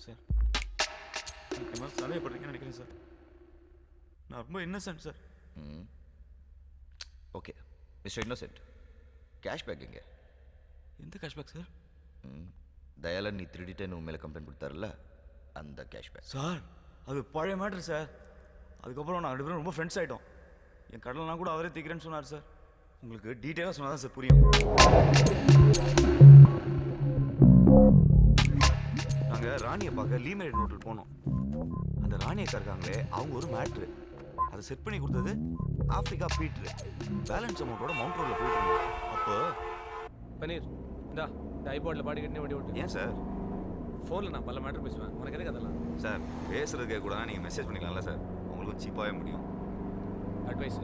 சார் என் மேலே சந்தேகப்படுறீங்கன்னு நினைக்கிறேன் சார். நான் ரொம்ப Innocent sir. Okay mister innocent, cashback எங்கே? எந்த கேஷ்பேக் சார்? தயாளன் நீ திருடிட்டேன்னு உன் மேலே கம்ப்ளைண்ட் கொடுத்தாருல்ல, அந்த கேஷ்பேக். சார் அது பழைய மேட்ரு சார். அதுக்கப்புறம் நான் 2 பேரும் ரொம்ப ஃப்ரெண்ட்ஸ் ஆகிட்டோம். என் கடலாம் கூட அவரே தீக்கிறேன்னு சொன்னார் சார். உங்களுக்கு டீட்டெயிலாக சொன்னால் தான் சார் புரியும். நாங்கள் ராணியை பார்க்க லீமேட் ஹோட்டல் போனோம். அந்த ராணியக்கா இருக்காங்களே, அவங்க ஒரு மேட்ரு அதை செட் பண்ணி கொடுத்தது ஆஃப்ரிக்கா பீட்ரு. பேலன்ஸ் அமௌண்ட்டோட மவுண்ட் ரோடில் போயிட்டு இருந்தோம். அப்போ பனீர் இந்தா இந்த ஐபாடில் பாடி கட்டினே வண்டி ஓட்டு. ஏன் சார்? ஃபோனில் நான் பல மேட்டர் பேசுவேன், உனக்கு எதுக்கு அதெல்லாம்? சார் பேசுறதுக்கே கூட நீங்கள் மெசேஜ் பண்ணிக்கலாம்ல சார், உங்களுக்கும் சீப்பாகவே முடியும். அட்வைஸு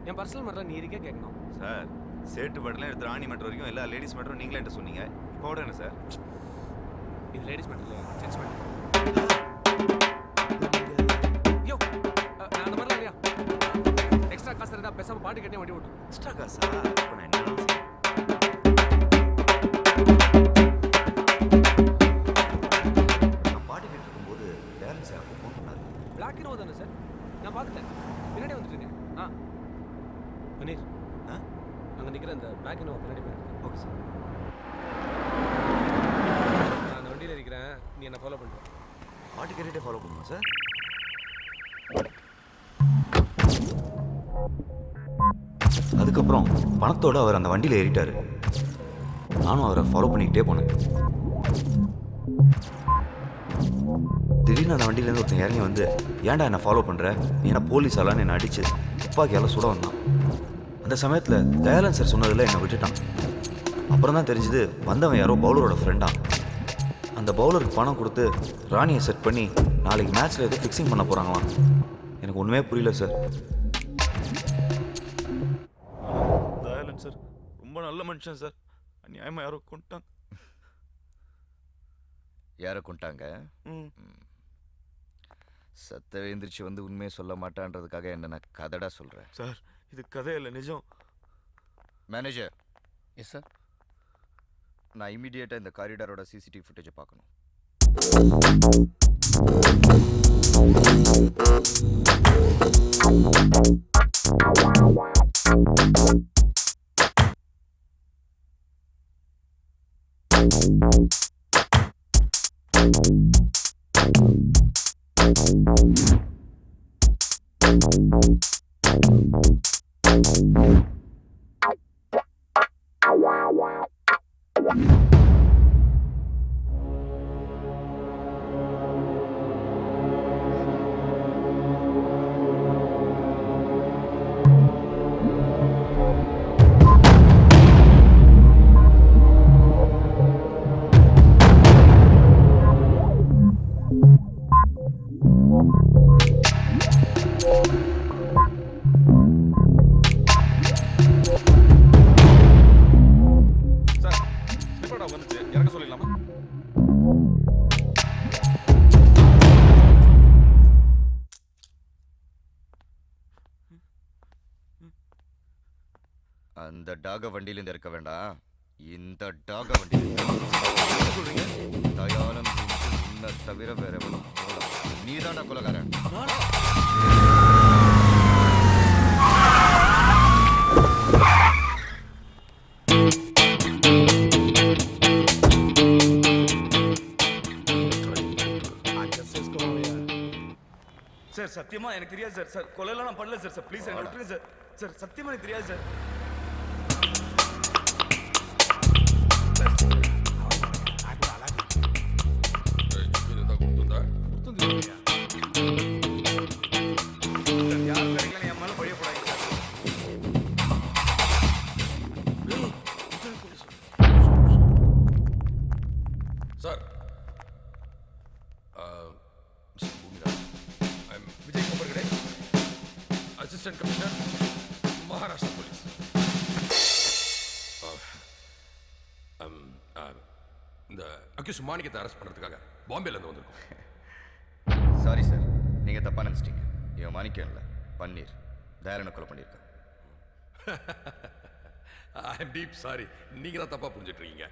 என் பர்சனல் மேட்டரில் நீ இருக்கே கேட்கணும் சார். சேட்டு மேட்டர்லாம் எடுத்து ராணி மேட்டர் வரைக்கும் எல்லா லேடிஸ் மேட்டரும் நீங்களே என்கிட்ட சொன்னீங்க. இப்போ விட என்ன சார்? இது லேடிஸ் மேட்டர் இல்லையா, ஜென்ஸ் மேட்டர். யோ நான் அந்த மாதிரிலாம் இல்லையா. எக்ஸ்ட்ரா காசு இருந்தால் பேசாமல் பாட்டு கட்டினே வண்டி ஓட்டு. எக்ஸ்ட்ரா காசா? இப்போ நான் என்ன பாட்டு கேட்டு இருக்கும்போது பேலன்ஸ் எனக்கு ஃபோன் பண்ணாரு. பிளாக் இனோ தானே சார்? நான் பார்த்துட்டேன், பின்னாடி வந்துட்டுருங்க. ஆ பனீர் அங்கே நிற்கிற அந்த பிளாக் இனோ பின்னாடி போயிருக்கேன். Okay sir. நான் அந்த வண்டியில் இருக்கிறேன், நீ என்னை ஃபாலோ பண்ணுறேன். பாட்டு கேட்டுகிட்டே ஃபாலோ பண்ணுமா சார்? அதுக்கப்புறம் பணத்தோடு அவர் அந்த வண்டியில் ஏறிட்டார். நானும் அவரை ஃபாலோ பண்ணிக்கிட்டே போனேன். திடீர்னு அந்த வண்டியிலேருந்து ஒருத்தன் இறங்கி வந்து, ஏன்டா என்னை ஃபாலோ பண்ணுற, நீ என்ன போலீஸ் ஆளான்னு என்னை அடித்து துப்பாக்கியால் சுட வந்தான். அந்த சமயத்தில் தயாளன் சார் சொன்னதில் என்னை விட்டுட்டான். அப்புறம் தான் தெரிஞ்சுது வந்தவன் யாரோ பவுலரோட ஃப்ரெண்டா. அந்த பவுலருக்கு பணம் கொடுத்து ராணியை செட் பண்ணி நாளைக்கு மேட்ச்சில் ஏதோ ஃபிக்ஸிங் பண்ண போகிறாங்களாம். எனக்கு ஒன்றுமே புரியல சார். தயாளன் சார் ரொம்ப நல்ல மனுஷன் சார். அநியாயமாக யாரோ கொண்டாங்க. யாரை கொண்டாங்க? சத்தவே எந்திரிச்சு வந்து உண்மையை சொல்ல மாட்டான்றதுக்காக என்ன நான் கதடா சொல்கிறேன் சார். இது கதை இல்லை, நிஜம். மேனேஜர். Yes sir. நான் இமீடியட்டாக இந்த காரிடாரோட சிசிடிவி ஃபுட்டேஜை பார்க்கணும். அந்த டாக வண்டியிலேருந்து இருக்க வேண்டாம், இந்த டாக வண்டியிலேருந்து தயாளன் உன்னை தவிர வேற எவனும் போகலாம். நீதான்டா கொலகாரன். சத்தியமா எனக்கு தெரியாது சார். சார் கொலையெல்லாம் நான் பண்ணல சார். சார் ப்ளீஸ் என்ன விட்டுருங்க சார். சார் சத்தியமா எனக்கு தெரியாது சார். யாரும் கிடைக்கல, என் மேல பழிய போடாதீங்க sir. Vijay Kopargade, assistant commissioner, Maharashtra police. இந்த அக்யூஸ் மாணிக்கத்தை அரெஸ்ட் பண்ணுறதுக்காக பாம்பேல இருந்து வந்திருக்கோம். சாரி சார், நீங்கள் தப்பாக நினச்சிட்டீங்க. இவன் மாணிக்கம் இல்லை, பன்னீர். தயாளனை கொலை பண்ணியிருக்கான். ஐ எம் டீப் சாரி, நீங்கள் தான் தப்பாக புரிஞ்சுட்டு இருக்கீங்க.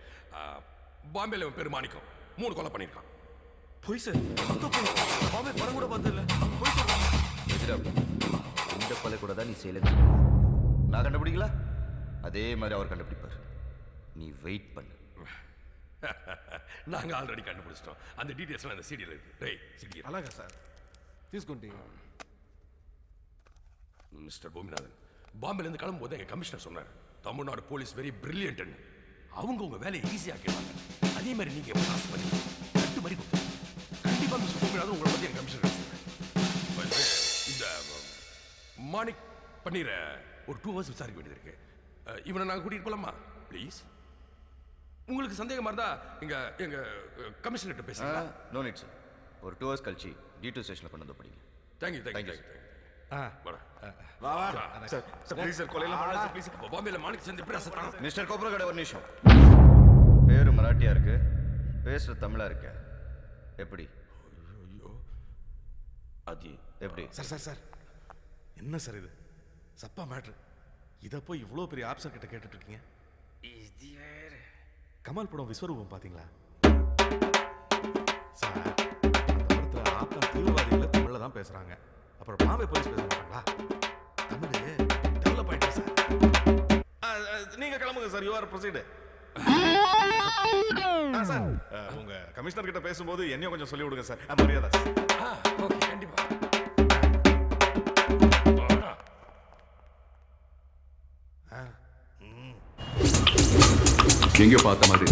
பாம்பேல இவன் பேர் மாணிக்கம் 3 கொலை பண்ணியிருக்கான். போய் சார். பாம்பே படம் கூட பார்த்ததில்ல. போய் சார். இந்த கொலை கூட தான் நீ செய்யலன்னு நான் கண்டுபிடிக்கல, அதே மாதிரி அவர் கண்டுபிடிப்பார். நீ வெயிட் பண்ணு. நாங்கள் ஆல்ரெடி கண்டுபிடிச்சிட்டோம். அந்த டீட்டெயில்ஸ்லாம் அந்த சீடியில் இருக்கு. ரை சீடி అలాగా సార్ తీసుకోండి. மிஸ்டர் பூமிநாதன், பாம்பேலேருந்து கிளம்பும்போது எங்கள் கமிஷனர் சொன்னார், தமிழ்நாடு போலீஸ் வெரி பிரில்லியன்ட்னு. அவங்க உங்கள் வேலையை ஈஸியாக்கிடுவாங்க. அதே மாதிரி நீங்கள் பாஸ் பண்ணி கட்டு மாதிரி கொடுத்து கண்டிப்பாக மிஸ்டர் பூமிநாதன் உங்களை பற்றி என் கமிஷனர் இந்த மாணிக் பண்ணிற ஒரு 2 hours விசாரிக்க வேண்டியது இருக்கு. இவனை நாங்கள் கூட்டிகிட்டு போகலாமா ப்ளீஸ்? உங்களுக்கு சந்தேகமா இருந்தா எங்க கமிஷனர்கிட்ட பேசுங்க. No need sir. ஒரு 2 hours கழிச்சு D2 ஸ்டேஷனில் கொண்டு வந்து படிங்க. தேங்க்யூ. சார் ப்ளீஸ் சார், கொலையெல்லாம் பண்ணாத சார் ப்ளீஸ். பாம்பேல மாணிக் சந்தி எப்படி அசத்தாங்க? மிஸ்டர் கோபர்கடே, ஒரு நிமிஷம். பேரு மராட்டியா இருக்கு, பேசுற தமிழா இருக்க. எப்படி? ஐயோ அது எப்படி? சார் என்ன சார் இது? சப்பா மேட்ரு. இதை போய் இவ்வளோ பெரிய ஆப்சர் கிட்ட கேட்டுட்டு இருக்கீங்க. இது வேற. கமல் படம் விஸ்வரூபம் பாத்தீங்களா சார்? அந்த படத்துல ஆப்கன் தீவிரவாதிகளை தமிழ்ல தான் பேசுறாங்க. அப்புறம் பாம்பே போலீஸ் பேச மாட்டாங்களா? தமிழ் டெவலப் ஆயிடுச்சு சார். நீங்க கிளம்புங்க sir. You are proceed. Sir உங்க கமிஷனர் கிட்ட பேசும்போது என்னையும் கொஞ்சம் சொல்லி விடுங்க சார். மரியாதை. ஓகே, கண்டிப்பா. எங்கே பார்த்த மாதிரி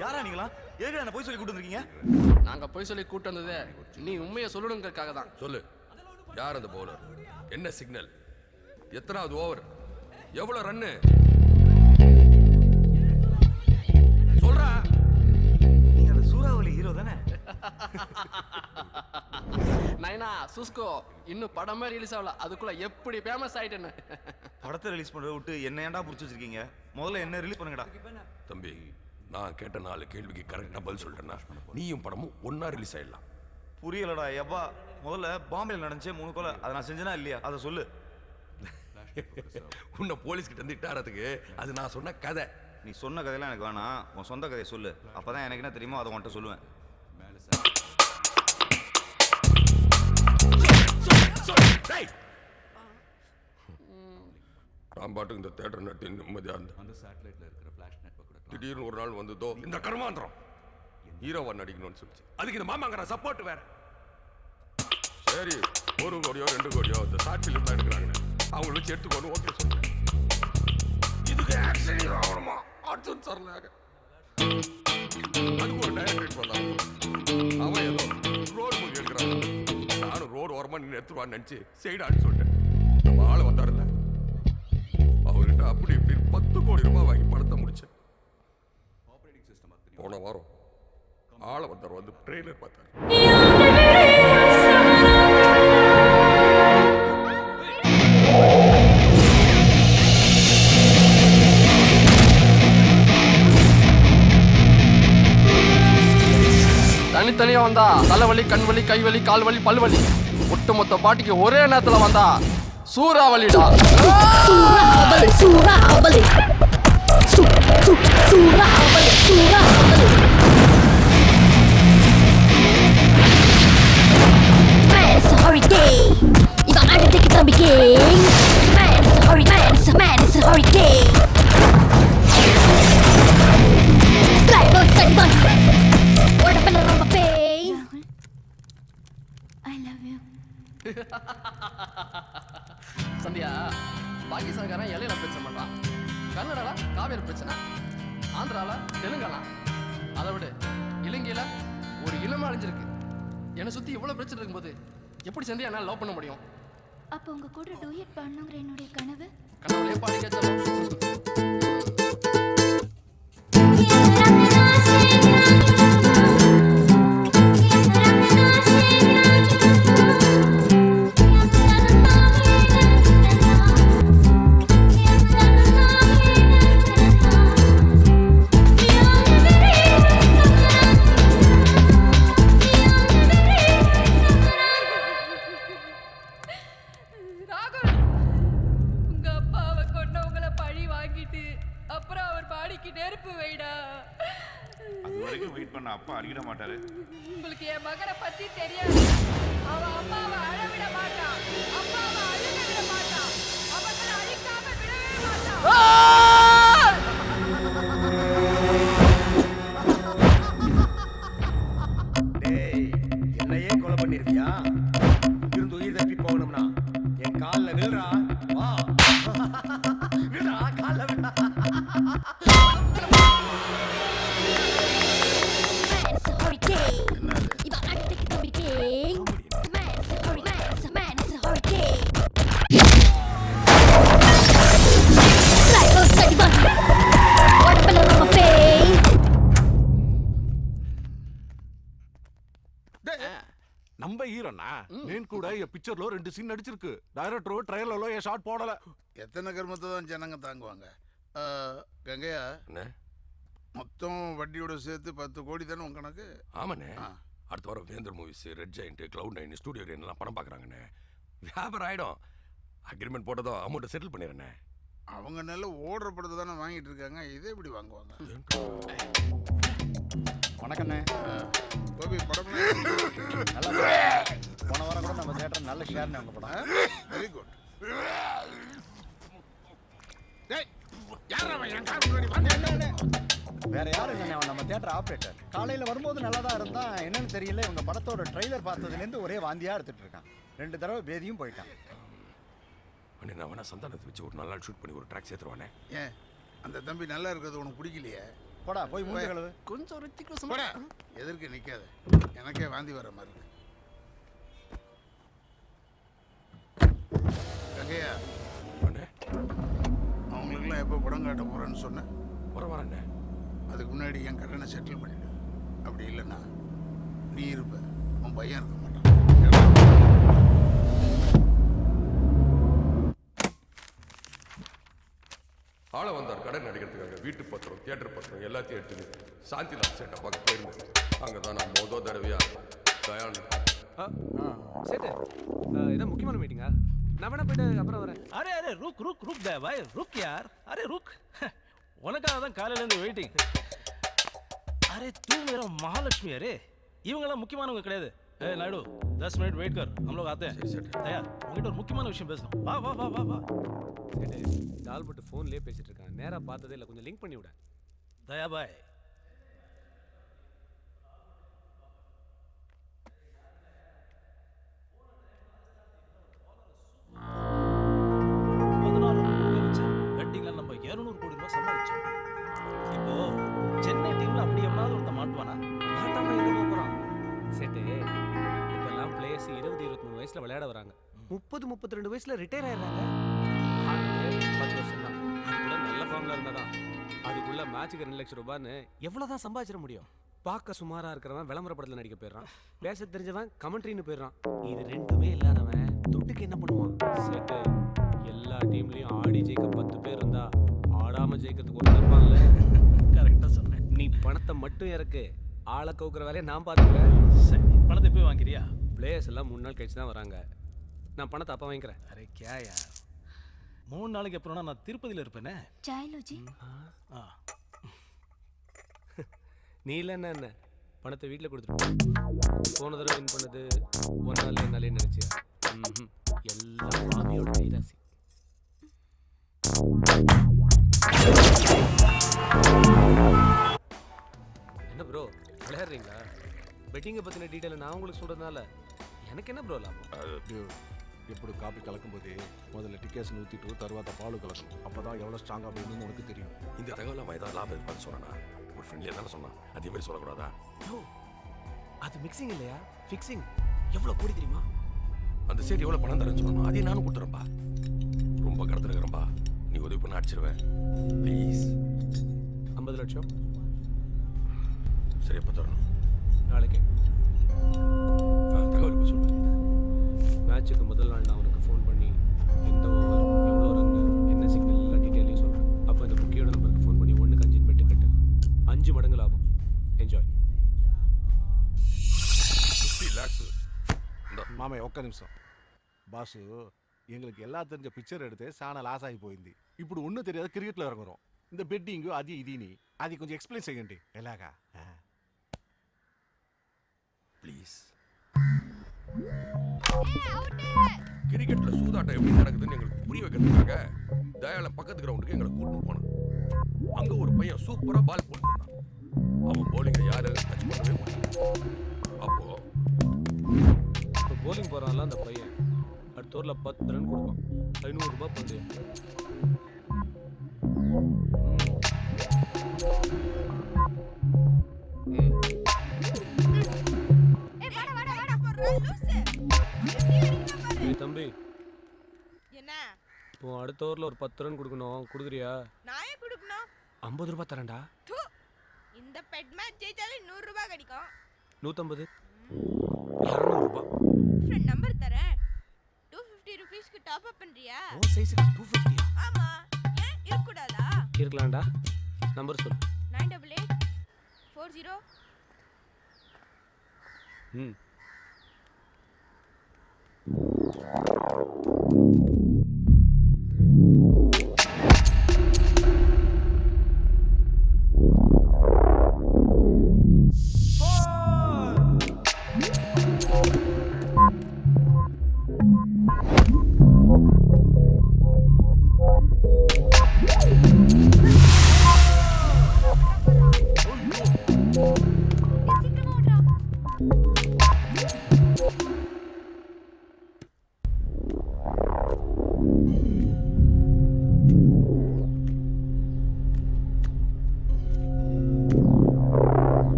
யாரா நீங்களா? ஏங்க என்ன போய் சொல்லி கூட்டு வந்திருக்கீங்க? நாங்க போய் சொல்லி கூட்டு வந்ததே நீ உண்மையை சொல்லணுங்கிறதுக்காக தான். சொல்லு, யார் அந்த பவுலர்? என்ன சிக்னல்? எத்தனாவது ஓவர்? எவ்வளவு ரன்னு? சொல்றா. நீங்க அந்த சூறாவளி ஹீரோ தானே? நைனா சுஸ்கோ இன்னும் படமே ரிலீஸ் ஆகல, அதுக்குள்ள எப்படி ஃபேமஸ் ஆயிட்டேன்னு. படத்தை ரிலீஸ் பண்றத விட்டு என்ன ஏன்டா புடிச்சு வச்சிருக்கீங்க? முதல்ல என்ன ரிலீஸ் பண்ணுங்கடா. தம்பி, நான் கேட்ட 4 கேள்விக்கு கரெக்டா பதில் சொல்லிட்டேன்னா நீயும் படமும் ஒன்னா ரிலீஸ் ஆயிடலாம். புரியலடா. எவ்வா முதல்ல பாம்பேல நடந்துச்சே 3 கொலை, அதை நான் செஞ்சேனா இல்லையா? அதை சொல்லு. உன்னை போலீஸ் கிட்ட இருந்து இட்டாரத்துக்கு அது நான் சொன்ன கதை. நீ சொன்ன கதையெல்லாம் எனக்கு வேணாம், உன் சொந்த கதையை சொல்லு. அப்பதான் எனக்கு என்ன தெரியுமோ அதை உன்கிட்ட சொல்லுவேன். நான் பாட்டுக்கு இந்த தேட்டர் நட்டு நிம்மதியா அந்த சேட்டலைட்ல இருக்கிற ஃபிளாஷ் நெட்வொர்க் திடீர்னு ஒரு நாள் வந்ததோ இந்த கர்மாந்திரம் ஹீரோவா நடிக்கணும்னு சொல்லிச்சு. அதுக்கு இந்த மாமாங்கிற சப்போர்ட் வேற. சரி, 1 கோடியோ 2 கோடியோ இந்த ஷார்ட் ஃபிலிம் தான் எடுக்கிறாங்க, அவங்கள வச்சு எடுத்துக்கொண்டு ஓகே சொல்றேன். இதுக்கு ஆக்ஷன் ஹீரோ ஆகணுமா? அர்ஜுன் சர்லாக அதுக்கு ஒரு டைரக்டர் வந்தாங்க. அவன் ஏதோ ரோடு மூவி எடுக்கிறாங்க. நானும் ரோடு ஓரமா நின்று எடுத்துருவான்னு நினைச்சு செய்டான்னு சொல்லிட்டேன். நம்ம ஆளை வந்தாருல்ல, அவர்கிட்ட அப்படி இப்படி 10 கோடி ரூபாய் வாங்கி படத்தை முடிச்சேன். போன வாரம் ஆளை வந்தார், வந்து ட்ரெய்லர் பார்த்தார். தனித்தனியா வந்தா தலைவலி, கண்வலி, கைவலி, கால்வலி, பல்வலி. ஒட்டுமொத்த பாட்டிக்கு ஒரே நேரத்துல வந்தா சூறாவளிடா. சூறாவளி, சூறாவளி, சூறாவளி, சூறாவளி. It's a hurricane. சந்தியா பாகிஸ்தான்காரன் இலையில பிரச்சனை பண்றான், கன்னடால காவேரி பிரச்சனை, ஆந்திரால தெலுங்கானா, அதை விட இலங்கையில ஒரு இளம அழிஞ்சிருக்கு. என்னை சுத்தி இவ்வளவு பிரச்சனை இருக்கும்போது எப்படி சந்தியா என்னால் லவ் பண்ண முடியும்? அப்போ உங்க கூட டூயட் பண்ணுங்கிற என்னுடைய கனவு கனவுலயே பாடி கேட்கணும். ராகுல், உங்க அப்பாவை கொண்டவங்கள பழி வாங்கிட்டு அப்புறம் அவர் பாடிக்கு நெருப்பு வைடா. அது வரைக்கும் வெயிட் பண்ண அப்பா அடிக்கிட மாட்டாரு. உங்களுக்கு என் மகனை பத்தி தெரியாது. அவன் அப்பாவை அழவிட மாட்டான், அப்பாவை அழுக விட மாட்டான், அவங்களை அழிக்காம விடவே மாட்டான். டேய், என்னையே கொலை பண்ணிருக்கியா? இருந்து உயிர் தப்பி போகணும்னா என் கால்ல விழுறா. வா விழா, கால்ல விழா. நம்ம ஹீரோனா నేను కూడా ఈ పిక్చర్ లో 2 సీన్ నడిచిருக்கு. డైరెక్టర్ ట్రైలర్ లో ఏ షాట్ పోడல. எத்தனை கர்மத்தை தான் ஜனங்க தாங்குவாங்க? கங்கையா, மொத்தம் வட்டியோட சேர்த்து 10 கோடி தானே உங்க கணக்கு? ஆமாண்ணே. அடுத்த வாரம் வேந்தர் movies, red giant, cloud 9, studio எல்லாம் படம் பார்க்குறாங்கண்ணே. வியாபாரம் ஆயிடும். அக்ரிமெண்ட் போட்டதும் அமௌண்ட்டை செட்டில் பண்ணிடுறேண்ணே. அவங்க நல்ல ஓடுற படத்தை தானே வாங்கிட்டு இருக்காங்க, இதே எப்படி வாங்குவாங்க? வணக்கண்ணே. கோபி படம் நல்லா போன வாரம் கூட நம்ம தியேட்டர் நல்ல ஷேர்னு உங்க படம். Very good. வேற யாரும் இல்லைண்ணே, அவன் நம்ம தியேட்டர் ஆப்ரேட்டர். காலையில் வரும்போது நல்லா தான் இருந்தான். என்னன்னு தெரியல, இவங்க படத்தோட ட்ரெய்லர் பார்த்ததுலேருந்து ஒரே வாந்தியாக எடுத்துட்டு இருக்கான். 2 தடவை பேதியும் போயிட்டான். அண்ணே, நான் வேணா சந்தானத்தை வச்சு ஒரு நல்லா ஷூட் பண்ணி ஒரு ட்ராக் சேர்த்துருவானே. ஏன் அந்த தம்பி நல்லா இருக்கிறது உனக்கு பிடிக்கலையே? போடா போய் மூஞ்சி கழுவு. கொஞ்சம் ரித்திக் போடா, எதற்கு நிற்காத, எனக்கே வாந்தி வர மாதிரி இருக்கு. கங்கையா, அண்ணே, அவங்களுக்குலாம் எப்போ படம் காட்ட போகிறேன்னு சொன்னேன்? வரவாரண்ணே. அதுக்கு முன்னாடி என் கடனை செட்டில் பண்ணிவிடு. அப்படி இல்லைன்னா நீ இருப்ப, உன் பையன் இருக்க மாட்டான். ஆள வந்தார் கடன் நடிக்கிறதுக்காக. வீட்டு பத்திரம், தியேட்டர் பத்திரம் எல்லாத்தையும் எடுத்துட்டு சாந்திலால் சேட்டை பார்க்க போயிருந்தேன். அங்கே தான் நான் மொதல் தடவையா தயான். சேட்டு, இதான் முக்கியமான மீட்டிங்கா? நான் வேணா போயிட்டு அப்புறம் வரேன். அரே அரே ருக் ருக் ருக் தே பாய், ருக் யார். அரே ருக், உனக்காக தான் காலையிலேருந்து வெயிட்டிங். அரே தூ மேரா महालक्ष्मी. அரே இவங்கெல்லாம் முக்கியமானவங்க கிடையாது. ஏ நாயுடு, 10 मिनट वेट कर, हम लोग आते हैं. தயா, உங்ககிட்ட ஒரு முக்கியமான விஷயம் பேசணும். வா வா வா வா வா. சேட்டு, டால்பர்ட் ஃபோன்லயே பேசிட்டு இருக்கான். நேரா பார்த்ததே இல்லை, கொஞ்சம் லிங்க் பண்ணி விட. தயா பாய், பெட்டிங்ல நம்ம 200 கோடி ரூபாய் சம்பாதிச்சோம். இப்போ சென்னை டீம்ல அப்படி எவனாவது ஒருத்த மாட்டுவானா? மாட்டாம எங்க போறான்? செட்டு, இப்பெல்லாம் பிளேயர்ஸ் 20-23 வயசுல விளையாட வராங்க. 30-32 வயசுல ரிட்டையர் ஆயிடுறாங்க. 10 வருஷம் தான். அது கூட நல்ல ஃபார்ம்ல இருந்தாதான். அதுக்குள்ள மேட்சுக்கு 2 லட்சம் ரூபான்னு எவ்வளவுதான் சம்பாதிச்சிட முடியும்? பார்க்க சுமாரா இருக்கிறவன் விளம்பர படத்துல நடிக்க போயிடுறான். பேச தெரிஞ்சவன் கமெண்ட்ரின்னு போயிடுறான். இது ரெண்டுமே இல்லாதவன் துட்டுக்கு என்ன பண்ணுவான்? செட்டு, எல்லா டீம்லயும் ஆடி ஜெயிக்க 10 பேர் இருந்தா ஆடாம ஜெயிக்கிறதுக்கு ஒரு இருப்பான்ல. கரெக்டா சொன்னேன். நீ பணத்தை மட்டும் இறக்கு, ஆளை கவுக்குற வேலையை நான் பார்த்துக்கிறேன். சரி, பணத்தை போய் வாங்கிறியா? பிளேயர்ஸ் எல்லாம் 3 நாள் கழிச்சு தான் வராங்க. நான் பணத்தை அப்ப வாங்கிக்கிறேன். அரே கியா யார், 3 நாளைக்கு அப்புறம் நான் திருப்பதியில் இருப்பேனே. ஜாயலோஜி, நீ இல்லைன்னா என்ன, பணத்தை வீட்டில் கொடுத்துட்டு போன தடவை வின் பண்ணது 1 நாள் 2 நாளே நினைச்சியா? எல்லாம் மாமியோட கைராசி. என்ன ப்ரோ விளையாடுறீங்களா? பெட்டிங்கை பற்றின டீட்டெயிலை நான் உங்களுக்கு சொல்கிறதுனால எனக்கு என்ன ப்ரோ லாபம்? ఇప్పుడు కాఫీ కలకపోతే మొదలు టికెట్స్ ஊற்றிட்டு తర్వాత பால் கலக்கணும் அப்பதான் எவ்வளோ ஸ்ட்ராங்காக போகணும்னு உனக்கு தெரியும். இந்த தகவல் அவன் ஏதாவது லாபம் இருப்பான்னு சொன்னானா? ஒரு ஃப்ரெண்ட்லியாக தானே சொன்னான். அதே மாதிரி சொல்லக்கூடாதா? அது மிக்சிங் இல்லையா, ஃபிக்ஸிங். எவ்வளோ கோடி தெரியுமா? அந்த சைடு எவ்வளோ பணம் தரேன்னு சொல்லணும். அதே நானும் கொடுத்துறேன்பா. ரொம்ப கடத்துறேன்பா. நீ உதவி பண்ண அடிச்சிருவேன் ப்ளீஸ். 50 லட்சம் சரி, எப்போ தரணும்? நாளைக்கு. தகவல் இப்போ சொல்லு. மேட்சுக்கு முதல் நாள் நான் உனக்கு ஃபோன் பண்ணி எந்த ஓவர், எவ்வளோ ரன்னு, என்ன சிக்னல் எல்லா டீட்டெயிலையும் சொல்கிறேன். அப்போ இந்த புக்கியோட நம்பருக்கு ஃபோன் பண்ணி 1க்கு 5 பெட்டு கட்டு. 5 மடங்கு லாபம். என்ஜாய். 50 lakhs. మామయ్య ఒక్క నిమిషం. బాసు எங்களுக்கு எல்லாம் தெரிஞ்ச பிக்சர் எடுத்து சாண లాస్ అయిపోయింది. ఇప్పుడు ஒன்றும் தெரியாத கிரிக்கெட்ல இறங்குறோம். இந்த பெட்டிங்கு அது இதுன்னு అది కొంచెం ఎక్స్ప్లెయిన్ చేయండి ఎలాగా. ப்ளீஸ். கிரிக்கெட்ல சூதாட்டம் எப்படி நடக்குதுன்னு எங்களுக்கு புரிய வைக்கிறதுக்காக தயாளன் பக்கத்து கிரவுண்டுக்கு எங்களை கூட்டிட்டு போனான். அங்க ஒரு பையன் சூப்பரா பால் போட்டுருந்தான். அவன் போலிங்கை யாரும் டச் பண்ணவே முடியல. அப்போ போலிங் போகிறான்ல அந்த பையன் அடுத்த ஓவரில் 10 ரன் கொடுப்பான். 500 ரூபாய் பந்தயம். தம்பி, என்ன இப்போ அடுத்த ஓவரில் ஒரு 10 ரன் கொடுக்கணும். கொடுக்குறியா? நான் ஏன் கொடுக்கணும்? 50 ரூபாய் தரேன்டா. இந்த பெட் மேட்ச் ஜெயிச்சாலே 100 ரூபாய் கிடைக்கும். 150, 200 ரூபாய். ஃப்ரெண்ட் நம்பர் தரேன். 250 ரூபீஸ்க்கு டாப் அப் பண்றியா? ஓ சைஸுக்கு 250. ஆமா, ஏன் இருக்கக்கூடாதா? இருக்கலாம்டா. நம்பர் சொல்லு. 988 40. ம்.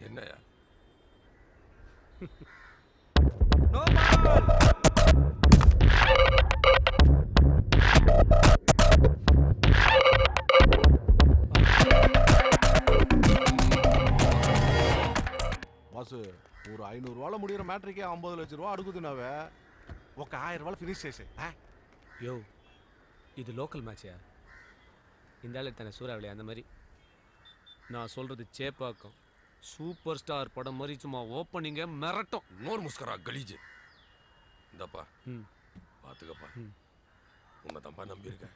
என்னையா? బాసు ஒரு 500 ரூபால முடிகிற மேட்ரிக்கே 50 லட்சம் ரூபா அడుగుతున్నావే. ఒక 1000 ரூபால ஃபினிஷ் చేసే. யோ, இது லோக்கல் மேட்சியா? இந்த ஆள் தானே சூறாவளி அந்த மாதிரி. நான் சொல்கிறது சேப்பாக்கம். சூப்பர் ஸ்டார் படம் மாதிரி சும்மா ஓப்பனிங்க மிரட்டும். நோர் முஸ்கரா கலீஜ். இந்தப்பா ம். பார்த்துக்கப்பா. ம். உன்னை தம்பா நம்பியிருக்கேன்.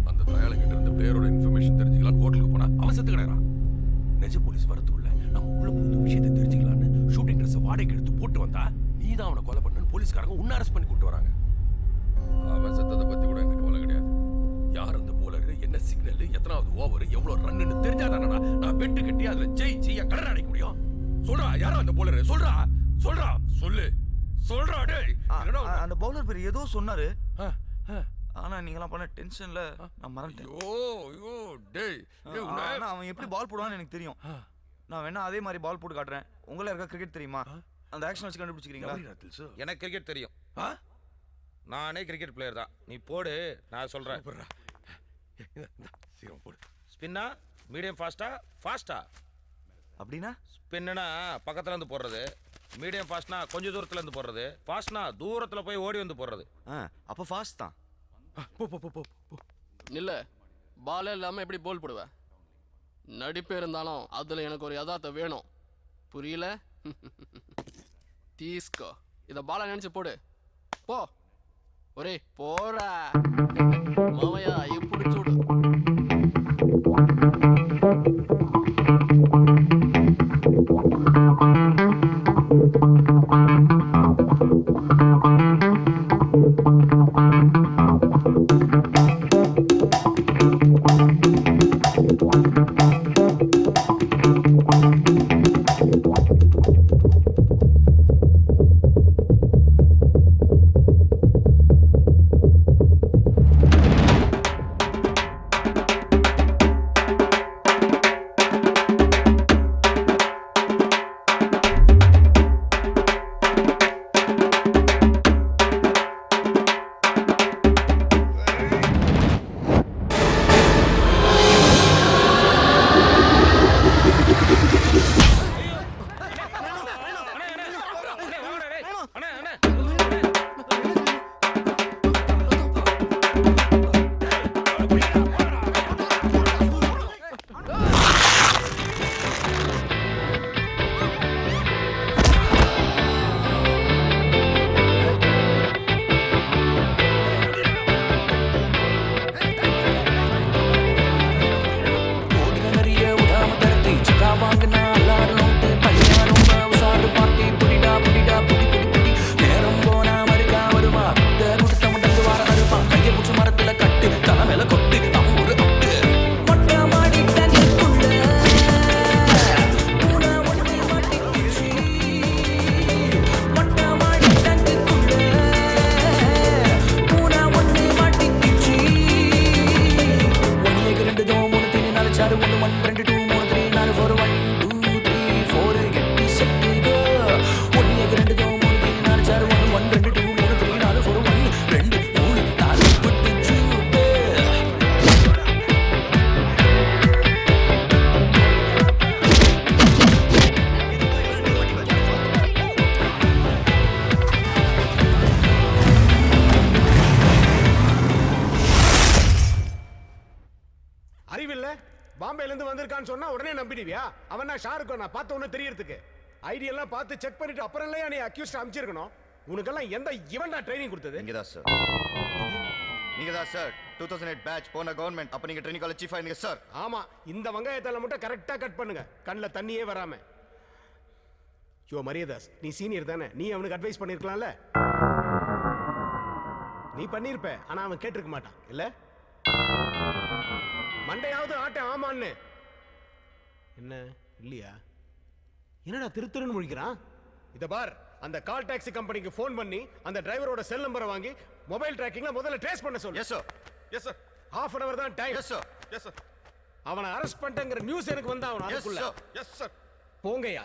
அந்த தயாளங்கிட்ட இருந்து பிளேயரோட இன்ஃபர்மேஷன் தெரிஞ்சுக்கலாம் ஹோட்டலுக்கு போனா அவன் செத்து கிடக்குறான். நெஜ போலீஸ் வரத்துக்குள்ள நம்ம உள்ள போய் விஷயத்தை தெரிஞ்சுக்கலான்னு ஷூட்டிங் ட்ரெஸ் வாடகைக்கு எடுத்து போட்டு வந்தா நீ தான் அவனை கொலை பண்ணு போலீஸ்காரங்க உன்னை அரெஸ்ட் பண்ணி கூட்டு வராங்க. அவன் செத்ததை பத்தி கூட எனக்கு கவலை கிடையாது. யார் அந்த போலர், என்ன சிக்னல், எத்தனாவது ஓவர், எவ்வளவு ரன்னு தெரிஞ்சாதானே நான் பெட்டு கட்டி அதுல ஜெயிச்சு என் கடனை அடைக்க முடியும். சொல்றா, யாரா அந்த போலர்? சொல்றா சொல்றா சொல்லு சொல்றா. டேய், அந்த பவுலர் பேர் ஏதோ சொன்னாரு. ஆனா நீங்களாம் பண்ண டென்ஷன்ல நான் மறந்துட்டேன். ஐயோ டேய், ஆனா அவன் எப்படி பால் போடுவான்னு எனக்கு தெரியும். நான் வேணா அதே மாதிரி பால் போட்டு காட்டுறேன். உங்களை இருக்க கிரிக்கெட் தெரியுமா? அந்த ஆக்ஷன் வச்சு கண்டுபிடிச்சிக்கிறீங்களா? எனக்கு கிரிக்கெட் தெரியும். நானே கிரிக்கெட் பிளேயர் தான். நீ போடு, நான் சொல்றேன். ஸ்பின்னா, மீடியம் ஃபாஸ்டா, ஃபாஸ்டா? அப்படின்னா ஸ்பின்னா பக்கத்துல இருந்து போடுறது, மீடியம் ஃபாஸ்ட்னா கொஞ்சம் தூரத்துல இருந்து போடுறது, ஃபாஸ்ட்னா தூரத்துல போய் ஓடி வந்து போடுறது. அப்ப ஃபாஸ்ட் தான். நில்ல, பாலே இல்லாம எப்படி போல் போடுவ? நடிப்பே இருந்தாலும் அதுல எனக்கு ஒரு யதார்த்தம் வேணும். புரியல? தீஸ்கோ, இத பாலா நினைச்சு போடு. போ ஒரே போற மாமையா எப்படி சூடு. 4 1 1 2 2 3 4 4 1 2 3 4 கெட்டி செட்டு கோ 1 2 2 3 4 4 1 1 2 2 3 4 4 1 2 3 4 புட்டு சூட்டு அறிவில்ல பாம்பேல இருந்து வந்திருக்கான்னு சொன்னா உடனே நம்பிடுவியா? அவன் நான் ஷாருக்கோ நான் பார்த்த உடனே தெரியறதுக்கு ஐடியெல்லாம் பார்த்து செக் பண்ணிட்டு அப்புறம் இல்லையா நீ அக்யூஸ்ட் அனுப்பிச்சிருக்கணும். உனக்கெல்லாம் எந்த இவன்டா ட்ரைனிங் கொடுத்தது? நீங்க தான் சார். நீங்க தான் சார் 2008 பேட்ச் போன கவர்மெண்ட். அப்ப நீங்க ட்ரைனிங் காலேஜ் சீஃப் ஆயிங்க சார். ஆமா, இந்த வெங்காயத்தால மட்டும் கரெக்டா கட் பண்ணுங்க, கண்ணில் தண்ணியே வராம. யோ மரியதாஸ், நீ சீனியர் தானே, நீ அவனுக்கு அட்வைஸ் பண்ணிருக்கலாம்ல. நீ பண்ணிருப்ப, ஆனா அவன் கேட்டிருக்க மாட்டான் இல்ல. மண்டையாவது ஆட்ட ஆமான்னு என்ன இல்லையா? என்னடா திருத்துருன்னு முழிக்கிறான்? இத பார், அந்த கால் டாக்ஸி கம்பெனிக்கு ஃபோன் பண்ணி அந்த டிரைவரோட செல் நம்பரை வாங்கி மொபைல் ட்ராக்கிங்ல முதல்ல ட்ரேஸ் பண்ண சொல்லு. Yes sir. Yes sir. half an hour தான் time. Yes sir. Yes sir. அவனை அரெஸ்ட் பண்ணிட்டேங்கிற நியூஸ் எனக்கு வந்தா அவன் அதுக்குள்ள. Yes sir. போங்கயா,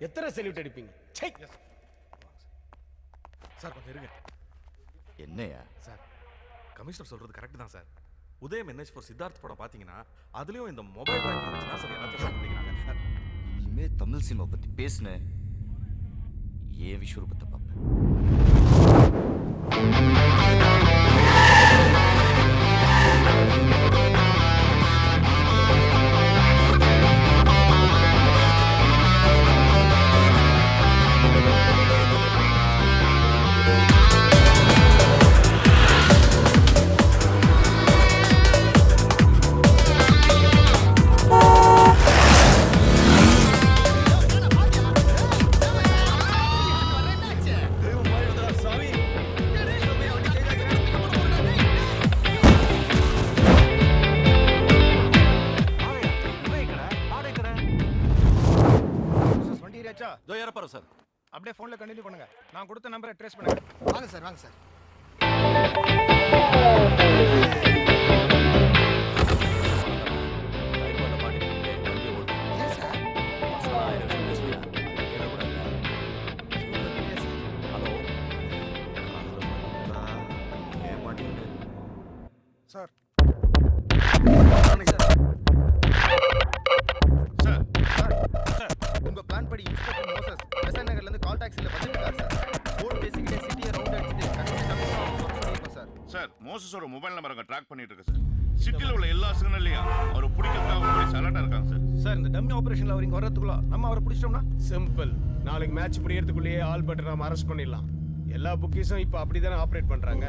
எத்தனை செல்யூட் அடிப்பீங்க? சை. சார் கொஞ்சம் இருங்க. என்னையா சார், கமிஷனர் சொல்றது கரெக்ட் தான் சார். உதயம் NH4 சித்தார்த் படம் பாத்தீங்கன்னா அதுலயும் இந்த மொபைல் ட்ராக்கிங் வச்சு தான் சார் எல்லாத்தையும் ஷூட் பண்ணிக்கிறாங்க. இனிமே தமிழ் சினிமா பத்தி பேசுனேன் ஏன் விஸ்வரூபத்தை பார்ப்பேன். சார் அப்படியே ஃபோனில் கண்டினியூ பண்ணுங்க. நான் கொடுத்த நம்பரை ட்ரேஸ் பண்ணுங்க. வாங்க சார், வாங்க சார். சார் உங்க பிளான் படி இன்ஸ்பெக்டர் மோசஸ் பெசன் நகர்ல இருந்து கால் டாக்ஸில வந்துட்டார் சார். போன் பேசிக்கிட்டே சிட்டியை ரவுண்ட் அடிச்சிட்டு கடைசி கமிஷனர் சார். சார், மோசஸோட மொபைல் நம்பர் அங்க ட்ராக் பண்ணிட்டு இருக்கு சார். சிட்டில உள்ள எல்லா சிக்னல்லையும் அவரை பிடிக்கிறதுக்காக போலீஸ் அலர்ட்டா இருக்காங்க சார். சார் இந்த டம்மி ஆபரேஷன்ல அவர் இங்க வரதுக்குள்ள நம்ம அவரை பிடிச்சிட்டோம்னா சிம்பிள். நாளைக்கு மேட்ச் முடியறதுக்குள்ளேயே ஆல் பட் நாம அரெஸ்ட் பண்ணிடலாம். எல்லா புக்கீஸும் இப்போ அப்படிதானே ஆப்ரேட் பண்றாங்க.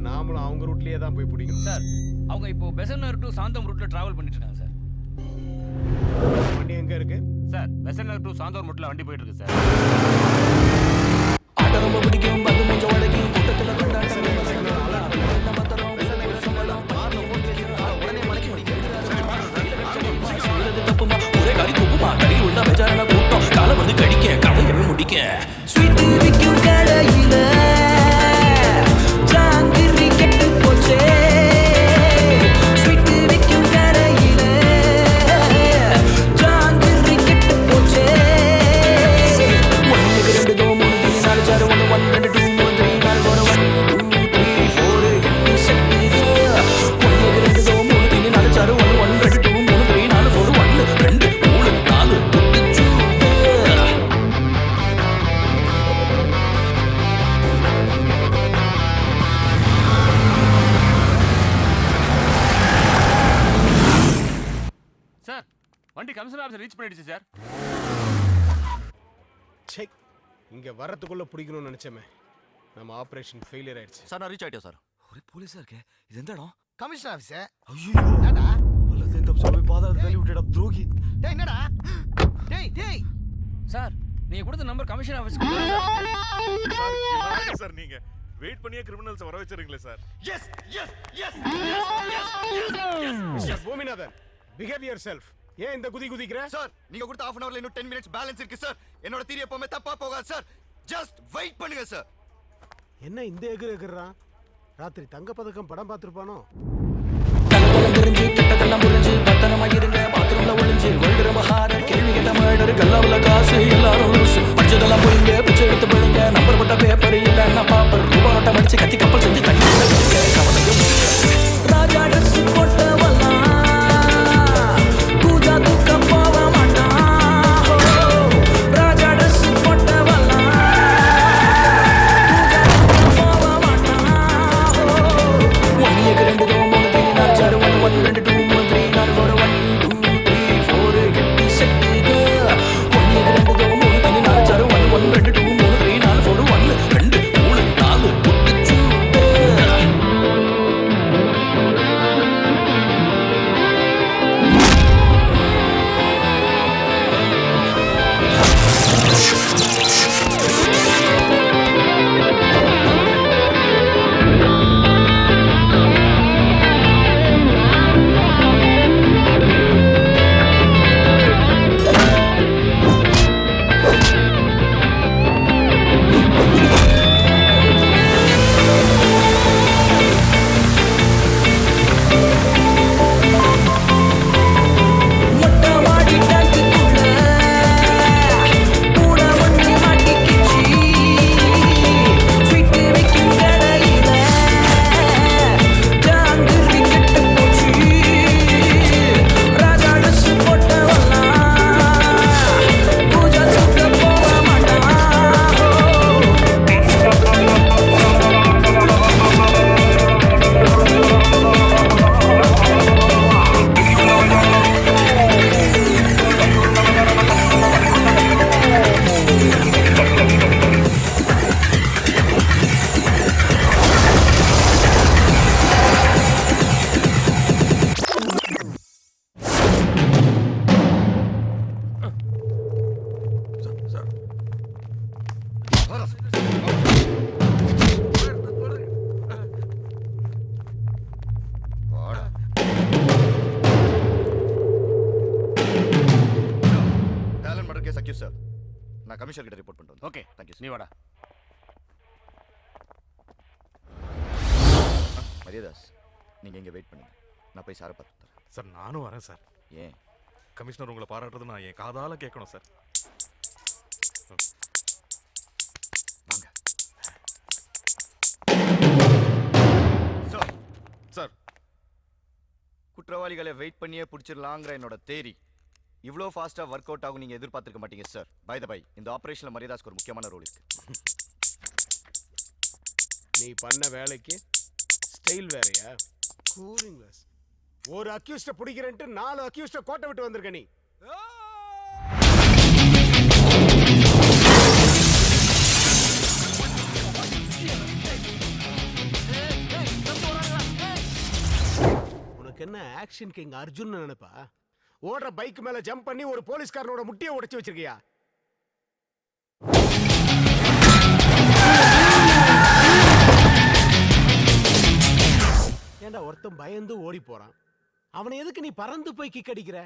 நாமளும் அவங்க ரூட்லயே தான் போய் பிடிக்கணும் சார். அவங்க இப்போ பெசன்னர் டு சாந்தம் ரூட்ல டிராவல் பண்ணிட்டு இருக்காங்க சார். வண்டி எங்க இருக்கு சார்? பெசன்னர் டு சாந்தோர் ரூட்ல வண்டி போயிட்டு இருக்கு சார். ஆட்ட ரொம்ப பிடிக்கும், வந்து கொஞ்சம் உடக்கி கூட்டத்துல கொண்டாட்டம். ஒரே கறி துப்புமா, கறி உள்ள பெஜாரான கூட்டம் காலை வந்து கடிக்க கதையவே முடிக்க. ஸ்வீட் விற்கும் கடையில ஜாங்கிரி கெட்டு போச்சே. ஸ்வீட் விற்கும் கடையில ஜாங்கிரி கெட்டு போச்சே. 1 2 3 4 4 1 1 2 2 3 4 4 1 2 3 4 கெட்டி செட்டு 1 2 3 4 4 1 1 2 2 3 3 4 4 1 2 3 4 புட்டு சூட்டு. சார், வண்டி கமிஷனர் ஆஃபீஸ் ரீச் பண்ணிடுச்சு சார். செக். இங்க வரதுக்குள்ள பிடிக்கணும்னு நினைச்சமே, நம்ம ஆபரேஷன் ஃபெயிலியர் ஆயிடுச்சு. சார் நான் ரீச் ஆயிட்டேன் சார். ஒரே போலீஸா இருக்கே. இது எந்த இடம்? Commissioner office. ஐயோ என்னடா பல்லதேன் தப்பு சொல்லி பாதாள தள்ளி விட்டுடா துரோகி. டேய் என்னடா? டேய் சார், நீங்க கொடுத்த நம்பர் கமிஷன் ஆபீஸ்க்கு சார் நீங்க வெயிட் பண்ணியே கிரிமினல்ஸ் வர வச்சிருக்கீங்களே sir. Yes yes yes mister Bhuminathan, behave yourself. ஏன் இந்த குதிக்கிற? சார் நீங்க கொடுத்த half an hourல இன்னும் 10 minutes பேலன்ஸ் இருக்கு சார். என்னோட தியரி எப்பவுமே தப்பா போகாது சார். ஜஸ்ட் வெயிட் பண்ணுங்க சார். என்ன இந்த எகுறான்? ராத்திரி தங்க பதக்கம் படம் பார்த்திருப்பானோ? தெரிஞ்சு கிட்டதெல்லாம் புரிஞ்சு பத்திரமா இருங்க. சார் நான் கமிஷனர் கிட்ட ரிப்போர்ட் பண்ணிட்டு ஓகே தேங்க்யூ நீ வாடா. மரியாதாஸ் நீங்க இங்க வெயிட் பண்ணுங்க, நான் போய் சாரை பார்த்து தரேன். சார் நானும் வரேன் சார். ஏன்? கமிஷனர் உங்களை பாராட்டுறது நான் என் காதால கேட்கணும் சார். வாங்க சார். சார் குற்றவாளிகளை வெயிட் பண்ணியே பிடிச்சிடலாங்கிற என்னோட தேரி இவ்வளோ ஃபாஸ்ட்டாக ஒர்க் அவுட் ஆகும் நீங்கள் எதிர்பார்த்துருக்க மாட்டீங்க சார். பை த பை இந்த ஆப்ரேஷனில் மரியாதாஸ்க்கு ஒரு முக்கியமான ரோல் இருக்கு. நீ பண்ண வேலைக்கு ஸ்டைல் வேறையா? Cooling glass. ஒரு அக்யூஸ்ட பிடிக்கிறேன்ட்டு 4 அக்யூஸ்ட கோட்டை விட்டு வந்திருக்க நீ. உனக்கு என்ன ஆக்ஷன் கிங் அர்ஜுன் நினைப்பா? ஓடுற பைக் மேல ஜம்ப் பண்ணி ஒரு போலீஸ்காரனோட முட்டியை உடைச்சு வச்சிருக்கியா? ஏண்டா ஒருத்தன் பயந்து ஓடி போறான், அவனை எதுக்கு நீ பறந்து போய் கிக் அடிக்கிற?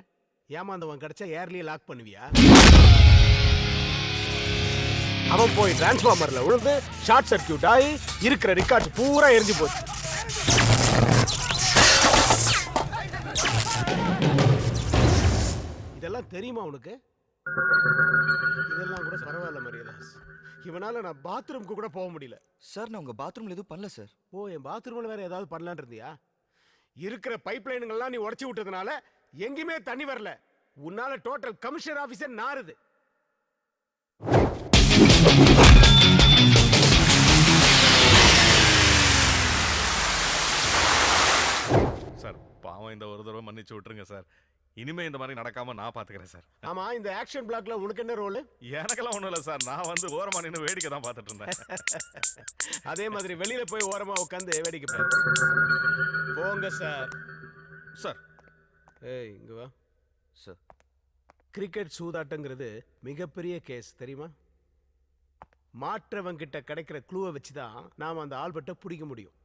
ஏமாந்தவன் கிடைச்சா ஏர்லயே லாக் பண்ணுவியா? அவன் போய் டிரான்ஸ்ஃபார்மர்ல விழுந்து ஷார்ட் சர்க்கியூட் ஆகி இருக்கிற ரெக்கார்ட்ஸ் பூரா எரிஞ்சு போச்சு. இதெல்லாம் தெரியுமா உனக்கு? இதெல்லாம் கூட பரவாயில்ல மரியாதாஸ். இவனால நான் பாத்ரூம்க்கு கூட போக முடியல. சார் நான் உங்கள் பாத்ரூமில் எதுவும் பண்ணல சார். ஓ, என் பாத்ரூமில் வேற ஏதாவது பண்ணலான் இருந்தியா? இருக்கிற பைப் லைனுங்கள்லாம் நீ உடச்சி விட்டதுனால எங்கேயுமே தண்ணி வரல. உன்னால டோட்டல் கமிஷனர் ஆபீஸே நாறுது. சார் பாவம் இந்த ஒரு தடவை மன்னிச்சு விட்டுருங்க சார். இனிமே இந்த மாதிரி நடக்காம நான் பாத்துக்கிறேன் சார். ஆமா, இந்த ஆக்ஷன் பிளாக்ல உனக்கு என்ன ரோல்? எனக்கெல்லாம் ஒண்ணும் இல்லை சார். நான் வந்து ஓரமா நின்று வேடிக்கை தான் பார்த்துட்டு இருந்தேன். அதே மாதிரி வெளியில போய் ஓரமா உட்காந்து வேடிக்கை பாரு. போங்க சார். சார் ஏய் இங்க வா சார். கிரிக்கெட் சூதாட்டங்கிறது மிகப்பெரிய கேஸ் தெரியுமா? மாற்றவன் கிட்ட கிடைக்கிற க்ளூவை வச்சு தான் நாம அந்த ஆல்பர்ட்டை பிடிக்க முடியும்.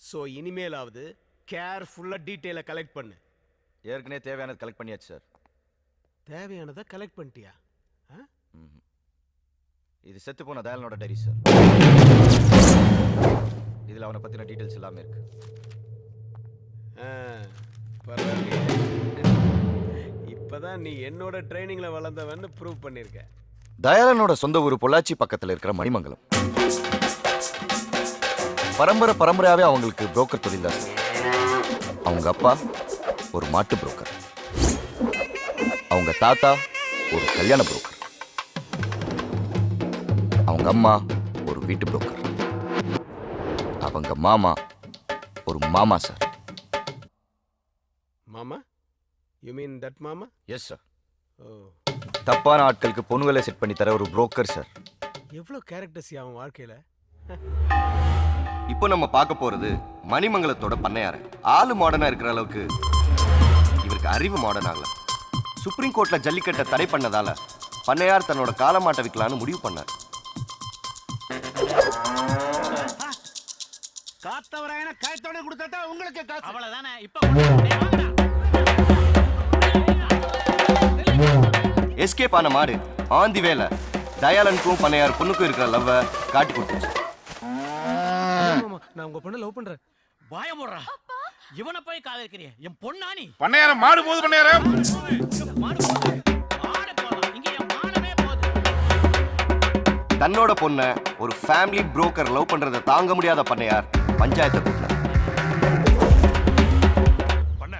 ஸோ இனிமேலாவது கேர்ஃபுல்லா டீட்டெயிலை கலெக்ட் பண்ணு. ஏற்கனவே தேவையானது கலெக்ட் பண்ணியாச்சு சார். தேவையானதை கலெக்ட் பண்ணிட்டியா? இது செத்து போன தயாலனோட டைரி சார். இதில் அவனை பற்றின டீட்டெயில்ஸ் எல்லாமே இருக்கு. பரவாயில்லையே, இப்பதான் நீ என்னோட ட்ரைனிங்ல வளர்ந்தவன்னு ப்ரூவ் பண்ணிருக்க. தயாலனோட சொந்த ஊர் பொள்ளாச்சி பக்கத்தில் இருக்கிற மணிமங்கலம். பரம்பரையாவே அவங்களுக்கு புரோக்கர் தொழில் தான் சார். அவங்க அப்பா ஒரு மாட்டு புரோக்கர், அவங்க தாத்தா ஒரு கல்யாண புரோக்கர், அவங்க அம்மா ஒரு வீட்டு புரோக்கர், அவங்க மாமா ஒரு மாமா சார். மாமா? யூ மீன் தட் மாமா? Yes sir. ஓ, தப்பான ஆட்களுக்கு பொண்ணுகளை செட் பண்ணி தர ஒரு புரோக்கர் சார். எவ்வளோ கேரக்டர்ஸ் அவன் வாழ்க்கையில. இப்போ நம்ம பார்க்க போறது மணிமங்கலத்தோட பண்ணையார. ஆளு மாடர்னா இருக்கிற அளவுக்கு இவருக்கு அறிவு மாடர்ன் ஆகல. சுப்ரீம் கோர்ட்ல ஜல்லிக்கட்டை தடை பண்ணதால பண்ணையார் தன்னோட காலமாட்டை விற்கலான்னு முடிவு பண்ணார். காத்தவராயன காயத்தோட கொடுத்தா உங்களுக்கு காசு அவ்வளவுதானே. இப்ப எஸ்கேப் ஆன மாடு ஆந்தி வேலை தயாலனுக்கும் பண்ணையார் பொண்ணுக்கும் இருக்கிற லவ்வை காட்டி கொடுத்துச்சு. நான் உங்க பொண்ணை லவ் பண்றேன். வாய மூடுறா. இவனை போய் காதலிக்கிறிய? என் பொண்ணானி பண்ணையாரம் மாடு போது பண்ணையாரம். தன்னோட பொண்ணை ஒரு ஃபேமிலி புரோக்கர் லவ் பண்றதை தாங்க முடியாத பண்ணையார் பஞ்சாயத்தை கூட்டினார். பண்ண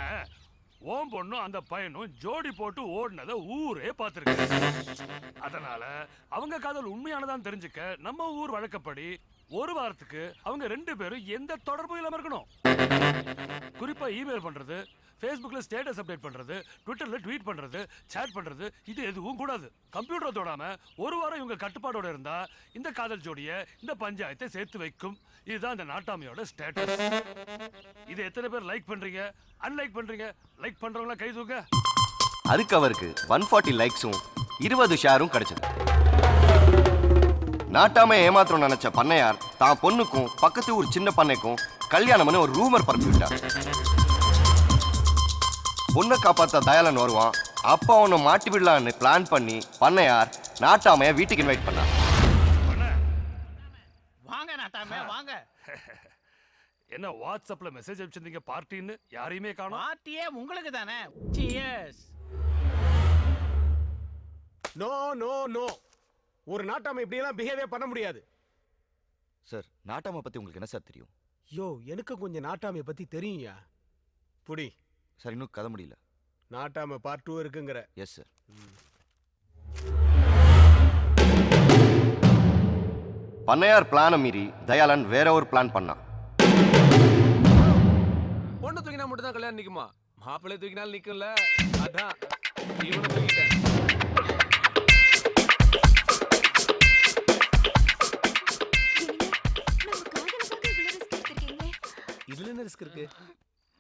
ஓம் பொண்ணும் அந்த பையனும் ஜோடி போட்டு ஓடினதை ஊரே பார்த்துருக்கு. அதனால அவங்க காதல் உண்மையானதான் தெரிஞ்சுக்க நம்ம ஊர் வழக்கப்படி ஒரு வாரத்துக்கு அவங்க 2 பேரும் எந்த தொடர்பும் இல்லாம இருக்கணும். குறிப்பா இமெயில் பண்றது, ஃபேஸ்புக்ல ஸ்டேட்டஸ் அப்டேட் பண்றது, ட்விட்டர்ல ட்வீட் பண்றது, சேட் பண்றது, இது எதுவும் கூடாது. கம்ப்யூட்டர் தொடாம ஒரு வாரம் இவங்க கட்டுப்பாடோட இருந்தா இந்த காதல் ஜோடிய இந்த பஞ்சாயத்தை சேர்த்து வைக்கும். இதுதான் இந்த நாட்டாமையோட ஸ்டேட்டஸ். இது எத்தனை பேர் லைக் பண்றீங்க, அன்லைக் பண்றீங்க? லைக் பண்றவங்கள கை தூக்க. அதுக்கு அவருக்கு 140 லைக்ஸும் 20 ஷேரும் கிடைச்சது. நாட்டாம ஏமாத்திரம் நினைச்ச பண்ணையார் தான் பொண்ணுக்கும் பக்கத்து ஊர் சின்ன பண்ணைக்கும் கல்யாணம்னு ஒரு ரூமர் பரப்பி விட்டார். பொண்ணை காப்பாத்த தயாலன் வருவான், அப்போ அவனை மாட்டி விடலான்னு பிளான் பண்ணி பண்ணையார் நாட்டாமைய வீட்டுக்கு இன்வைட் பண்ணார். வாங்க நாட்டாமே வாங்க. என்ன வாட்ஸ்அப்ல மெசேஜ் அனுப்பிச்சிருந்தீங்க பார்ட்டின்னு? யாரையுமே காணோம். பார்ட்டியே உங்களுக்கு தானே. சியர்ஸ். நோ நோ நோ, ஒரு நாட்டாமை இப்படியெல்லாம் பிஹேவியர் பண்ண முடியாது. சார் நாட்டாமை பற்றி உங்களுக்கு என்ன சார் தெரியும்? யோ, எனக்கு கொஞ்சம் நாட்டாமையை பத்தி தெரியும்யா. புடி. சார் இன்னும் கதை முடியல. நாட்டாமை பார்ட் 2 இருக்குங்கிற? Yes sir. பண்ணையார் பிளானை மீறி தயாளன் வேற ஒரு பிளான் பண்ணான். பொண்ணு தூக்கினா மட்டும் தான் கல்யாணம் நிக்குமா? மாப்பிள்ளை தூக்கினாலும் நிக்கும்ல. அதான் இவனை தூக்கிட்டேன். இதுல என்ன ரிஸ்க் இருக்கு?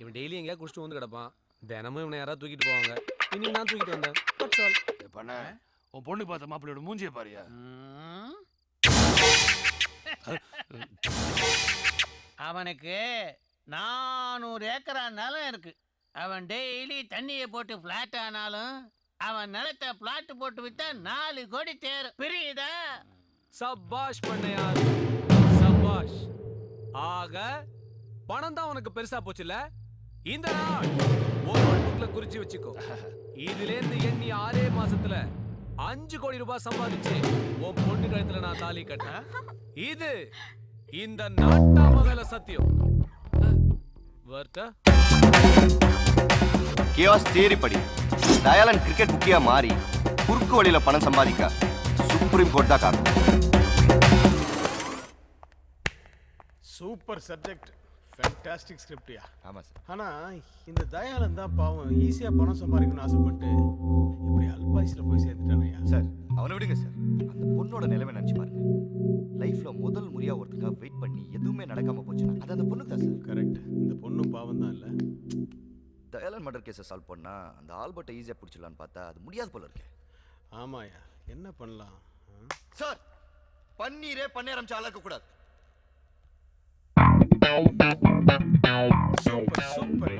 இவன் டெய்லி எங்கேயா குடிச்சிட்டு வந்து கிடப்பான். தினமும் இவனை யாராவது தூக்கிட்டு போவாங்க. இன்னைக்கு நான் தூக்கிட்டு வந்தேன். That's all. பண்ண உன் பொண்ணு பார்த்த மாப்பிள்ளையோட மூஞ்சியை பாரியா. அவனுக்கு 400 ஏக்கரா நிலம் இருக்கு. அவன் டெய்லி தண்ணியை போட்டு பிளாட் ஆனாலும் அவன் நிலத்தை பிளாட் போட்டு வித்தா 4 கோடி தேரும். புரியுதா? சபாஷ் பண்ணையார், சபாஷ். ஆக பணம் தான் உனக்கு பெருசா போச்சுல. இந்த நாள் ஒரு நோட்புக்ல குறிச்சு வச்சுக்கோ. இதுல இருந்து எண்ணி 6 மாசத்துல 5 கோடி ரூபாய் சம்பாதிச்சு உன் பொண்ணு கழுத்துல நான் தாலி கட்டேன். இது இந்த நாட்டாம வேலை சத்தியம். கியாஸ் தியரி படி தயாளன் கிரிக்கெட் புக்கியா மாறி குறுக்கு வழியில பணம் சம்பாதிக்க சுப்ரீம் கோர்ட் தான் காரணம். சூப்பர் சப்ஜெக்ட், ஃபேண்டாஸ்டிக் ஸ்கிரிப்ட்யா. ஆமா சார். ஆனா இந்த தயாளன் தான் பாவம் ஈஸியா பணம் சம்பாதிக்கணும்னு ஆசைப்பட்டு இப்படி அல்பாயுஸ்ல போய் சேர்ந்துட்டானயா. சார் அவனை விடுங்க சார். அந்த பொண்ணோட நிலைமை நினைச்சு பாருங்க. லைஃப்ல முதல் முறையா ஒருத்தருக்காக வெயிட் பண்ணி எதுவுமே நடக்காம போச்சுன்னா அது அந்த பொண்ணுக்கு தான் சார். கரெக்ட். இந்த பொண்ணு பாவம் தான் இல்ல. தயாளன் மர்டர் கேஸை சால்வ் பண்ணா அந்த ஆல்பர்ட்டை ஈஸியா பிடிச்சிடலான்னு பார்த்தா அது முடியாது போல இருக்கே. ஆமாயா, என்ன பண்ணலாம் சார்? பன்னீரே பண்ண ஆரம்பிச்ச ஆளாக்க கூடாது. சூப்பர் சூப்பர்,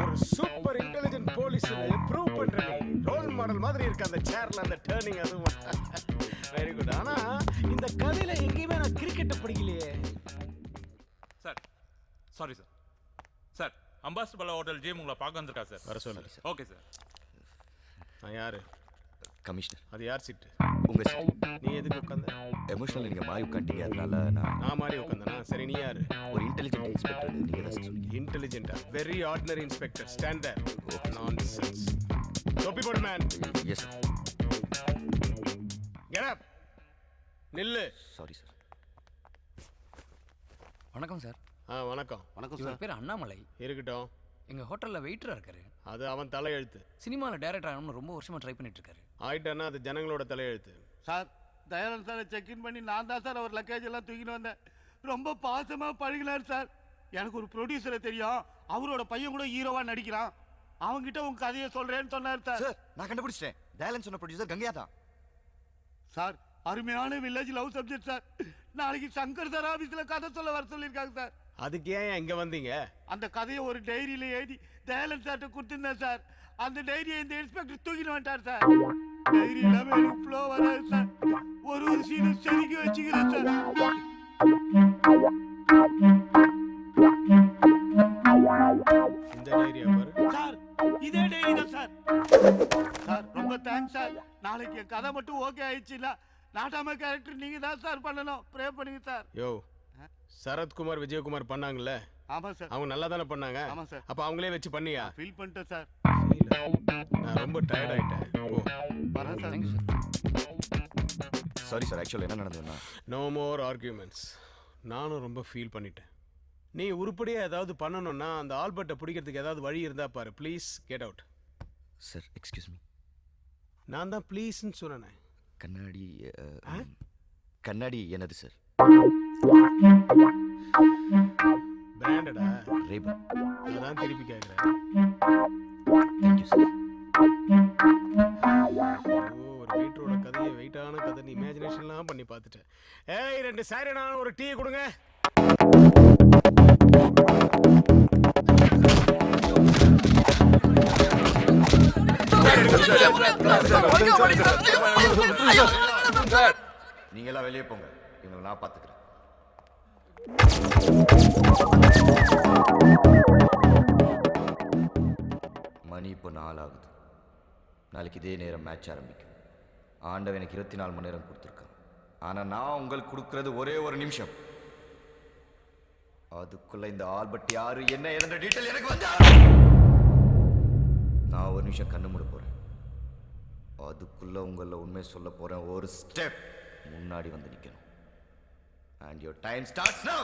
ஒரு சூப்பர் இன்டெலிஜென்ட் போலீஸ் ப்ரூவ் பண்றேன். ரோல் மாடல் மாதிரி இருக்கு அந்த சேர்ல அந்த டர்னிங். அதுவும் வெரி குட். ஆனா இந்த கதையில எங்கேயுமே நான் கிரிக்கெட்டை படிக்கலையே. Sir sorry sir. Sir ambassador hotel gym உங்களை பார்க்க வந்திருக்கா சார்? வர சொல்லுங்க. Okay sir. நான் யாரு? கமிஷனர். அது யார் சீட்டு? உங்க சீட். நீ எதுக்கு உட்கார்ந்த? எமோஷனல் நீங்க மாறி உட்கார்ந்தீங்க, அதனால நான் மாறி உட்கார்ந்தனா? சரி, நீ யாரு? ஒரு இன்டெலிஜென்ட் இன்ஸ்பெக்டர். நீங்க தான் சொன்னீங்க. இன்டெலிஜென்ட்டா? Very ordinary inspector. Standard. Nonsense. டோப்பி போடு man. Yes sir. Get up. நில்லு. Sorry sir. வணக்கம் சார். வணக்கம். வணக்கம் சார். பேர் அண்ணாமலை. இருக்கட்டும். எங்க ஹோட்டல்ல வெயிட்டரா இருக்காரு. அது அவன் தலையெழுத்து. சினிமால டைரக்டர் ஆகணும்னு ரொம்ப வருஷமா ட்ரை பண்ணிட்டு இருக்காரு. ஆயிட்டானா அது ஜனங்களோட தலையெழுத்து. சார் தயானந்த் சாரை செக்இன் பண்ணி நான் தான் சார் அவர் லக்கேஜ் எல்லாம் தூக்கிட்டு வந்தேன். ரொம்ப பாசமா பழகினார் சார். எனக்கு ஒரு ப்ரொடியூசரை தெரியும், அவரோட பையன் கூட ஹீரோவா நடிக்கிறான். அவங்கிட்ட உங்க கதையை சொல்றேன்னு சொன்னார் சார். சார் நான் கண்டுபிடிச்சிட்டேன். தயாளன் சொன்ன ப்ரொடியூசர் கங்கையா தான். சார் அருமையான வில்லேஜ் லவ் சப்ஜெக்ட் சார். நாளைக்கு சங்கர் சார் ஆபீஸ்ல கதை சொல்ல வர சொல்லியிருக்காங்க சார். அதுக்கு ஏன் இங்க வந்தீங்க? அந்த கதையை ஒரு டைரியில எழுதி தயாளன் சார்ட்ட கொடுத்திருந்தேன் சார். அந்த டைரியை இந்த இன்ஸ்பெக்டர் தூக்கிட்டு வந்துட்டார் சார். டைரி இல்லாம எனக்கு ஃப்ளோ வராது சார். ஒரு சீனை செதுக்கி வச்சுக்கிறேன் சார். இந்த டைரியா பாரு சார். இதே டைரி தான் சார். சார் ரொம்ப தேங்க்ஸ் சார். நாளைக்கு என் கதை மட்டும் ஓகே ஆயிடுச்சுன்னா நாட்டாம கேரக்டர் நீங்க தான் சார் பண்ணணும். ப்ரே பண்ணுங்க சார். யோ, சரத்குமார் விஜயகுமார் பண்ணாங்கல்ல? ஆமா சார். அவங்க நல்லா தானே பண்ணாங்க? ஆமா சார். அப்ப அவங்களே வச்சு பண்ணியா? ஃபீல் பண்ணிட்டேன் சார். நான் ரொம்ப டயர்ட் ஆயிட்டேன். ஓ வரேன் சார். Sorry sir. ஆக்சுவலி என்ன நடந்ததுன்னா நோ மோர் ஆர்கியூமெண்ட்ஸ். நானும் ரொம்ப ஃபீல் பண்ணிட்டேன். நீ உருப்படியாக ஏதாவது பண்ணணும்னா அந்த ஆல்பர்ட்டை பிடிக்கிறதுக்கு ஏதாவது வழி இருந்தா பாரு. Please get out. Sir excuse me. நான் தான் ப்ளீஸ்ன்னு சொன்னேன். கண்ணாடி கண்ணாடி என்னது சார்? பிராண்டடா? ரேபன். அதான் திருப்பி கேட்குறேன். Thank you sir. ஒரு வெயிட்டரோட கதையை வெயிட்டான கதை நீ இமேஜினேஷன்லாம் பண்ணி பார்த்துட்டேன். ஏய், 2 சாரினா ஒரு டீ கொடுங்க. எடுங்க. நீங்க எல்லாம் வெளியே போங்க, இவங்களை நான் பார்த்துக்கிறேன். மணி இப்போ 4 ஆகுது. நாளைக்கு இதே நேரம் மேட்ச் ஆரம்பிக்கும். ஆண்டவன் எனக்கு 24 மணி நேரம் கொடுத்துருக்கான். ஆனால் நான் உங்களுக்கு கொடுக்கறது ஒரே ஒரு நிமிஷம். அதுக்குள்ள இந்த ஆல்பர்ட் யாரு என்ன என்ற டீட்டெயில் எனக்கு வந்தா நான் ஒரு நிமிஷம் கண்ணு மூட போறேன். அதுக்குள்ள உங்கள உண்மை சொல்ல போறேன். ஒரு ஸ்டெப் முன்னாடி வந்து நிக்கணும். And your time starts now.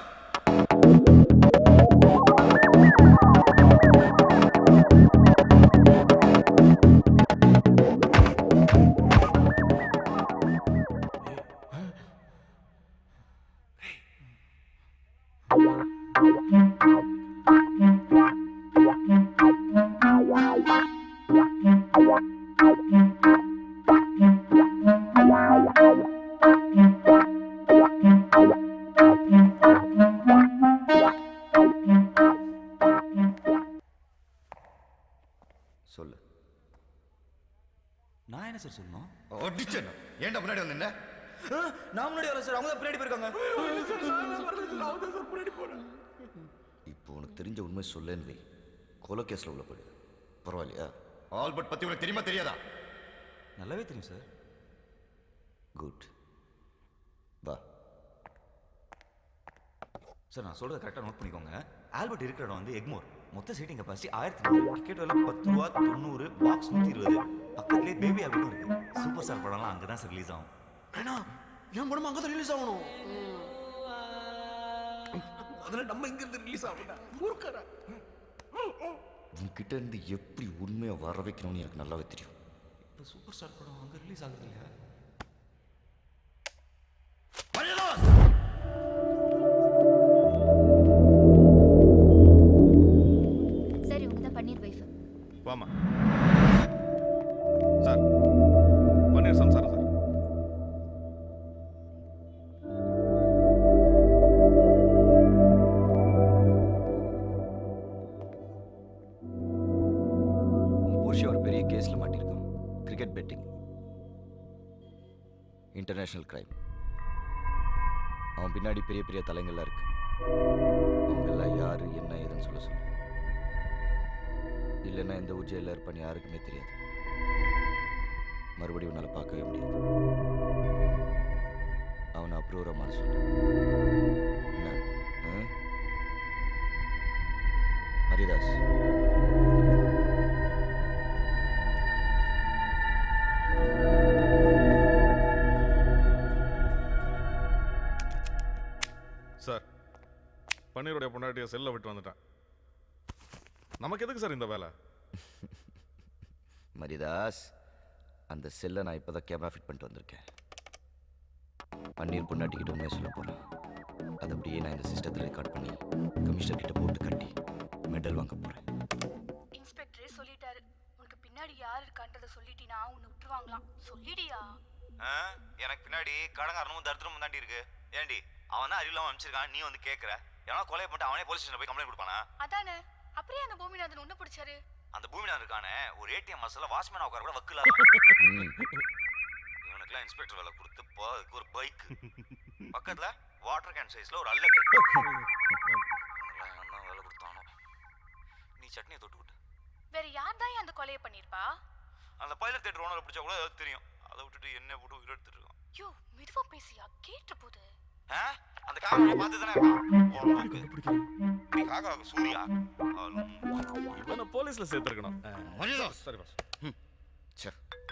சொல்லு. நான் என்ன சார் சொல்லணும்? அடிச்சேன். ஏன்டா முன்னாடி வந்து என்ன? நான் முன்னாடி வரல சார், அவங்க தான் பின்னாடி போயிருக்காங்க. இப்போ உனக்கு தெரிஞ்ச உண்மை சொல்லேன்னு வை. கொலை கேஸ்ல உள்ள போயிடு. பரவாயில்லையா? ஆல்பர்ட் பத்தி உனக்கு தெரியுமா தெரியாதா? நல்லாவே தெரியும் சார். குட். வா. சார் நான் சொல்கிறத கரெக்டாக நோட் பண்ணிக்கோங்க. ஆல்பர்ட் இருக்கிற இடம் வந்து எக்மோர். மொத்த சீட்டிங் கெப்பாசிட்டி 1000. டிக்கெட் விலை 10 ரூபா 90, பாக்ஸ் 120. பக்கத்துலேயே பேபி ஆல்பர்ட்டும் இருக்கு. சூப்பர் ஸ்டார் படம்லாம் அங்கே தான் சார் ரிலீஸ் ஆகும். ஏன்னா என் படம் அங்கே தான் ரிலீஸ் ஆகணும். அதில் நம்ம இங்கிருந்து ரிலீஸ் ஆகணும். ஊருக்கார உன்கிட்ட இருந்து எப்படி உண்மையை வர வைக்கணும்னு எனக்கு நல்லாவே தெரியும். இப்போ சூப்பர் ஸ்டார் படம் அங்கே ரிலீஸ் ஆகுது இல்லையா? சரி, உங்க தான் பன்னீர் வைஃப். வாமா சார். பன்னீர் சம்சாரம் சார். புருஷன் ஒரு பெரிய கேஸ்ல மாட்டிருக்கான். Cricket betting, international crime. அவன் பின்னாடி பெரிய பெரிய தலைங்கள்லாம் இருக்கு. அவங்க எல்லாம் யாரு என்ன ஏதுன்னு சொல்ல சொல்லு. இல்லைன்னா எந்த ஊர் ஜெயிலில் இருப்பான்னு யாருக்குமே தெரியாது. மறுபடியும் உன்னால் பார்க்கவே முடியாது. அவனை அப்ரூவராக மாற சொல்லு. என்ன ஹரிதாஸ்? சார், பன்னீருடைய பொண்டாட்டியை செல்ல விட்டு வந்துட்டேன். நமக்கு எதுக்கு சார் இந்த வேலை? மரிதாஸ், அந்த செல்லை நான் இப்போ தான் கேமரா ஃபிட் பண்ணிட்டு வந்திருக்கேன். பன்னீர் பொண்டாட்டிக்கிட்ட உண்மையை சொல்ல போகிறேன். அதை அப்படியே நான் இந்த சிஸ்டத்தில் ரெக்கார்ட் பண்ணி கமிஷனர் கிட்ட போட்டு கட்டி மெடல் வாங்க போகிறேன். இன்ஸ்பெக்டரே சொல்லிட்டாரு. உனக்கு பின்னாடி யார் இருக்கான்றத சொல்லிட்டீனா உன்னை விட்டுருவாங்களாம். சொல்லிடியா? எனக்கு பின்னாடி கடங்காரனும் தரித்திரமும் தாண்டி இருக்கு. ஏண்டி அவன் தான் அறிவில்லாம அனுப்பிச்சிருக்கான், நீ வந்து கேட்குற? ஏன்னா கொலையை பண்ணிட்டு அவனே போலீஸ் ஸ்டேஷன் போய் கம்ப்ளைண்ட் கொடுப்பானா? அதானே. அப்படியே அந்த பூமிநாதன் உன்னை பிடிச்சாரு. அந்த பூமிநாதன் இருக்கானே ஒரு ஏடிஎம் மசாலா வாட்ச்மேன் உட்கார கூட வக்கல. இவனுக்குலாம் இன்ஸ்பெக்டர் வேலை கொடுத்து அதுக்கு ஒரு பைக் பக்கத்துல வாட்டர் கேன் சைஸ்ல ஒரு அல்லக்கை. தான் வேலை கொடுத்தானோ. நீ சட்னியை தொட்டு விட்டு. வேற யார் தான் அந்த கொலையை பண்ணிருப்பா? அந்த பைலட் தியேட்டர் ஓனரை பிடிச்சா கூட அது தெரியும். அதை விட்டுட்டு என்ன போட்டு உயிர் எடுத்துட்டு இருக்கான். யோ, மெதுவா பேசியா, கேட்ட போது. அந்த காக்கா பார்த்து தானே இருக்கான். காக்கா சூர்யா இவனை போலீஸ்ல சேர்த்துருக்கணும். சரி boss.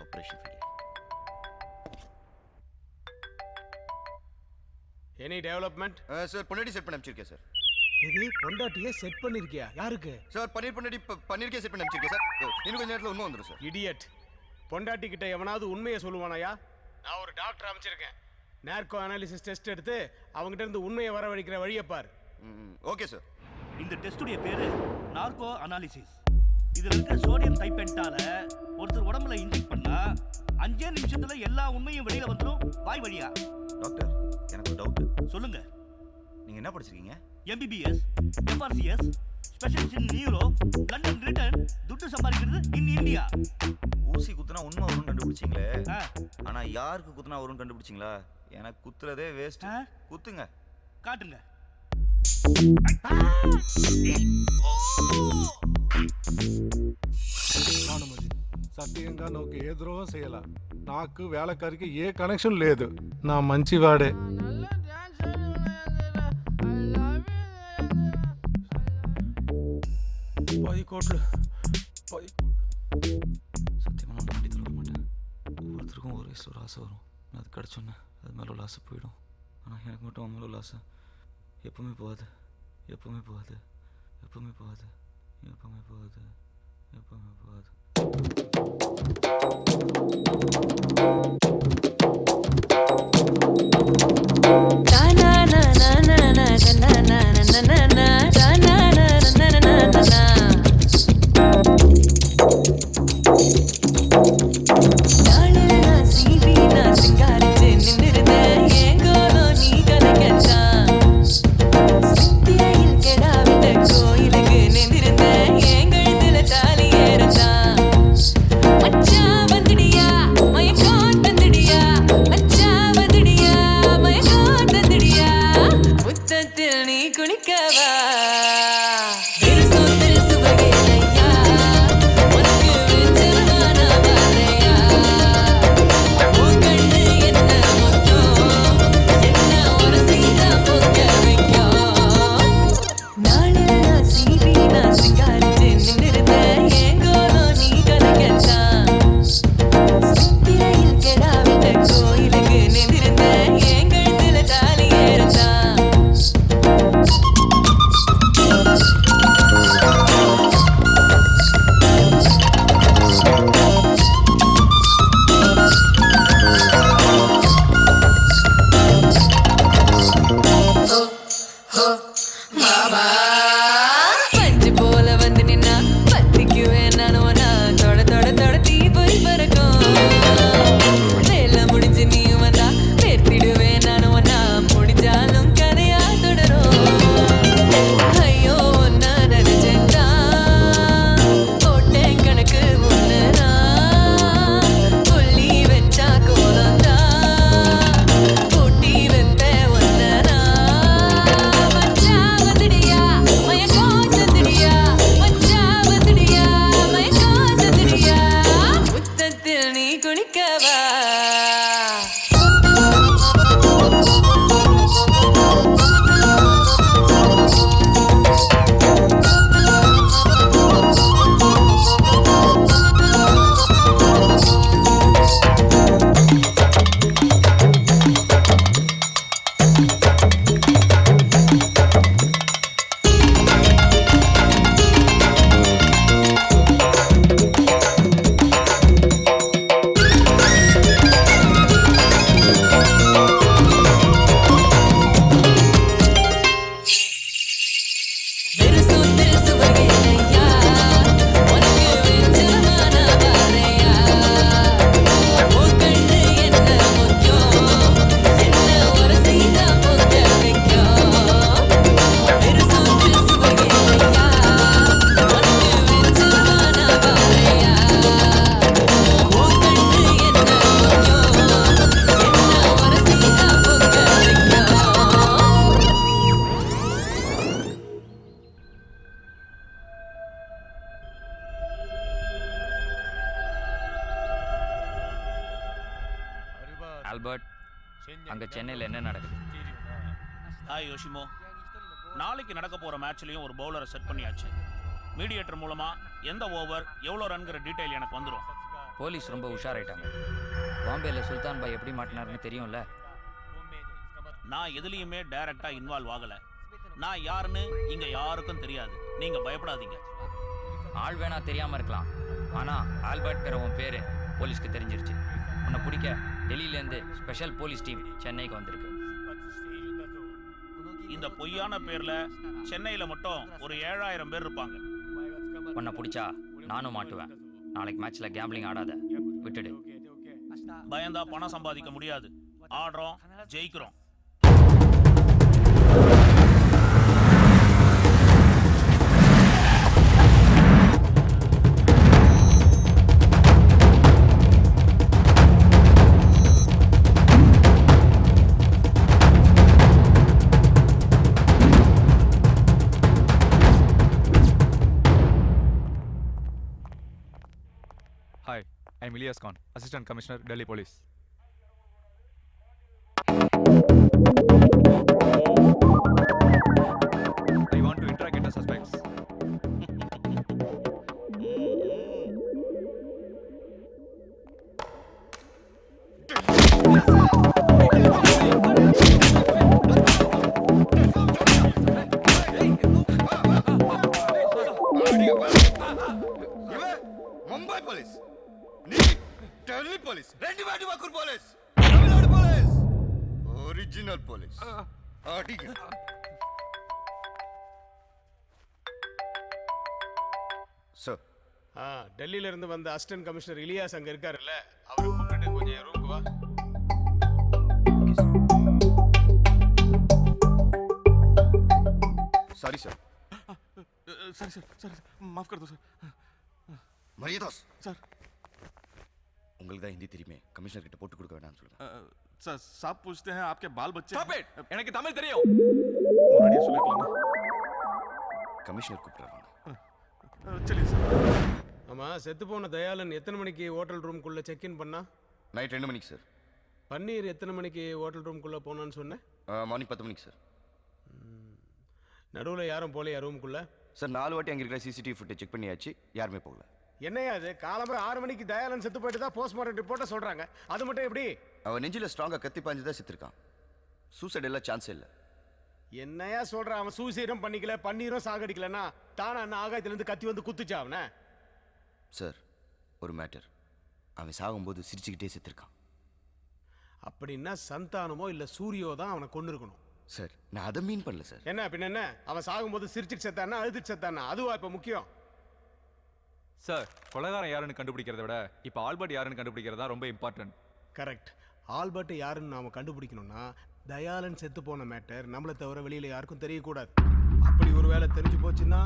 Operation failure. Any development? Sir பொண்டாட்டி செட் பண்ணி அனுப்பிச்சிருக்கேன் சார். இது பொண்டாட்டியை செட் பண்ணிருக்கியா? யாருக்கு சார்? பன்னீர் பொண்டாட்டி பன்னீருக்கே செட் பண்ணி அனுப்பிச்சிருக்கேன் சார். இன்னும் கொஞ்சம் நேரத்தில் உண்மை வந்துடும் சார். இடியட். பொண்டாட்டி கிட்ட எவனாவது உண்மையை சொல்லுவானாயா? நான் ஒரு டாக்டர் அமைச்சிருக்கேன். நேர்கோ அனாலிசிஸ் டெஸ்ட் எடுத்து அவங்ககிட்ட இருந்து உண்மையை வரவழைக்கிற வழியை பார். Okay sir. இந்த டெஸ்டுடைய பேரு நார்கோ அனாலிசிஸ். இதுல இருக்க சோடியம் டைபென்டால ஒருத்தர் உடம்புல இன்ஜெக்ட் பண்ணா 5 நிமிஷத்துல எல்லா உண்மையும் வெளியில வந்துடும் வாய் வழியா. டாக்டர், எனக்கு ஒரு டவுட். சொல்லுங்க. நீங்க என்ன படிச்சிருக்கீங்க? MBBS, FRCS, specialist in neuro, London return, துட்டு சம்பாதிக்கிறது இன் இந்தியா. ஊசி குத்துனா உண்மை வரும்னு கண்டுபிடிச்சிங்களே. ஆனா யாருக்கு குத்துனா வரும்னு கண்டுபிடிச்சிங்களா? எனக்கு குத்துறதே வேஸ்ட். குத்துங்க. காட்டுங்க. భానుమతి సత్యంగా నాకు ఏ ద్రోహం చేయాల. నాకు వేళకారికి ఏ కనెక్షన్ లేదు. నా మంచివాడే. சத்தியமாக நான் வண்டி தள்ள மாட்டேன். ஒவ்வொருத்தருக்கும் ஒரு வயசில் ஒரு ஆசை வரும். நான் அது கிடச்சோன்னே அது மேலே உள்ள ஆசை போயிடும். ஆனால் எனக்கு மட்டும் அவன் மேலே உள்ள ஆசை எப்பவுமே போகாது, எப்பவுமே போகாது, எப்பவுமே போகாது, எப்பவுமே போகாது, எப்பவுமே போகாது. ஆல்பர்ட், அங்க சென்னையில் என்ன நடக்குது? ஹாய் யோஷிமோ, நாளைக்கு நடக்க போற மேட்ச்லயும் ஒரு பவுலரை செட் பண்ணியாச்சு. மீடியேட்டர் மூலமா எந்த ஓவர் எவ்வளோ ரன்கிற டீட்டெயில் எனக்கு வந்துடும். போலீஸ் ரொம்ப உஷாராயிட்டாங்க. பாம்பேல சுல்தான் பாய் எப்படி மாட்டினாருன்னு தெரியும்ல. நான் எதுலேயுமே டைரக்டா இன்வால்வ் ஆகல. நான் யாருன்னு இங்க யாருக்கும் தெரியாது. நீங்க பயப்படாதீங்க. ஆள் வேணா தெரியாம இருக்கலாம், ஆனா ஆல்பர்ட்ங்கிற உன் பேரு போலீஸ்க்கு தெரிஞ்சிருச்சு. உன்னை பிடிக்க டெல்லியிலேருந்து ஸ்பெஷல் போலீஸ் டீம் சென்னைக்கு வந்திருக்கு. இந்த பொய்யான பேர்ல சென்னையில மட்டும் ஒரு 7000 பேர் இருப்பாங்க. உன்னை பிடிச்சா நானும் மாட்டுவேன். நாளைக்கு மேட்ச்ல கேம்பிளிங் ஆடாத, விட்டுடு. பயந்தா பணம் சம்பாதிக்க முடியாது. ஆடுறோம், ஜெயிக்கிறோம். Hi, I'm Ilyas Khan, Assistant Commissioner, Delhi Police. I want to interrogate the suspects. Mumbai police, நீ டெல்லி போலீஸ், ரெண்டு வாட்டி வக்கூர் police, Tamil Nadu police, original police. அடிங்க. சார், டெல்லியில இருந்து வந்த அசிஸ்டன்ட் கமிஷனர் இலியாஸ் அங்க இருக்காருல்ல, அவரை கூப்பிட்டு கொஞ்சம் ரூமுக்கு வா. Sorry sir. Sir sir sir माफ कर दो सर. மரியாதாஸ் सर உங்களுக்கு தான் ஹிந்தி தெரியுமே, கமிஷனர் கிட்ட போட்டு கொடுக்க வேண்டாம்னு சொல்லுங்க. सर साहब पूछते हैं आपके बाल बच्चे. Stop it! எனக்கு தமிழ் தெரியும். முன்னாடியே சொல்லிருக்கலாமே. கமிஷனர் கூப்பிடுறாங்க. चलिए सर. ஆமா, செத்து போன தயாளன் எத்தனை மணிக்கு ஹோட்டல் ரூம்குள்ள செக் இன் பண்ணா? நைட் 2 மணிக்கு சார். பன்னீர் எத்தனை மணிக்கு ஹோட்டல் ரூம்குள்ள போனான்னு சொன்னேன்? மார்னிங் 10 மணிக்கு சார். நடுவில் யாரும் போலையா ரூம்குள்ள? சார் 4 வாட்டி அங்கே இருக்கிற சிசிடிவி ஃபுட்டேஜ் செக் பண்ணியாச்சு, யாருமே போகல. என்னையா அது, காலம்பரம் 6 மணிக்கு தயாளன் செத்து போயிட்டு தான் போஸ்ட்மார்ட்டம் ரிப்போர்ட்டை சொல்றாங்க. அது மட்டும் எப்படி? அவன் நெஞ்சில் ஸ்ட்ராங்காக கத்தி பாஞ்சு தான் செத்துருக்கான். சூசைட் எல்லாம் சான்ஸே இல்லை. என்னையா சொல்றான்? அவன் சூசைடும் பண்ணிக்கல, பன்னீரும் சாகடிக்கலன்னா தானே அண்ணன் ஆகாயத்திலேருந்து கத்தி வந்து குத்துச்சா அவனை? சார், ஒரு மேட்டர், அவன் சாகும்போது சிரிச்சுக்கிட்டே செத்துருக்கான். அப்படின்னா சந்தானமோ இல்லை சூரியோ தான் அவனை கொண்டு இருக்கணும். சார், நான் அதை மீன் பண்ணல சார். என்ன பின்ன என்ன, அவன் சாகும்போது சிரிச்சுட்டு செத்தானா அழுதுட்டு செத்தானா, அதுவா இப்போ முக்கியம்? சார், கொலைகாரன் யாருன்னு கண்டுபிடிக்கிறத விட இப்போ ஆல்பர்ட் யாருன்னு கண்டுபிடிக்கிறது தான் ரொம்ப இம்பார்ட்டன்ட். கரெக்ட். ஆல்பர்ட் யாருன்னு நாம கண்டுபிடிக்கணும்னா தயாளன் செத்து போன மேட்டர் நம்மளை தவிர வெளியில யாருக்கும் தெரியக்கூடாது. அப்படி ஒரு வேலை தெரிஞ்சு போச்சுன்னா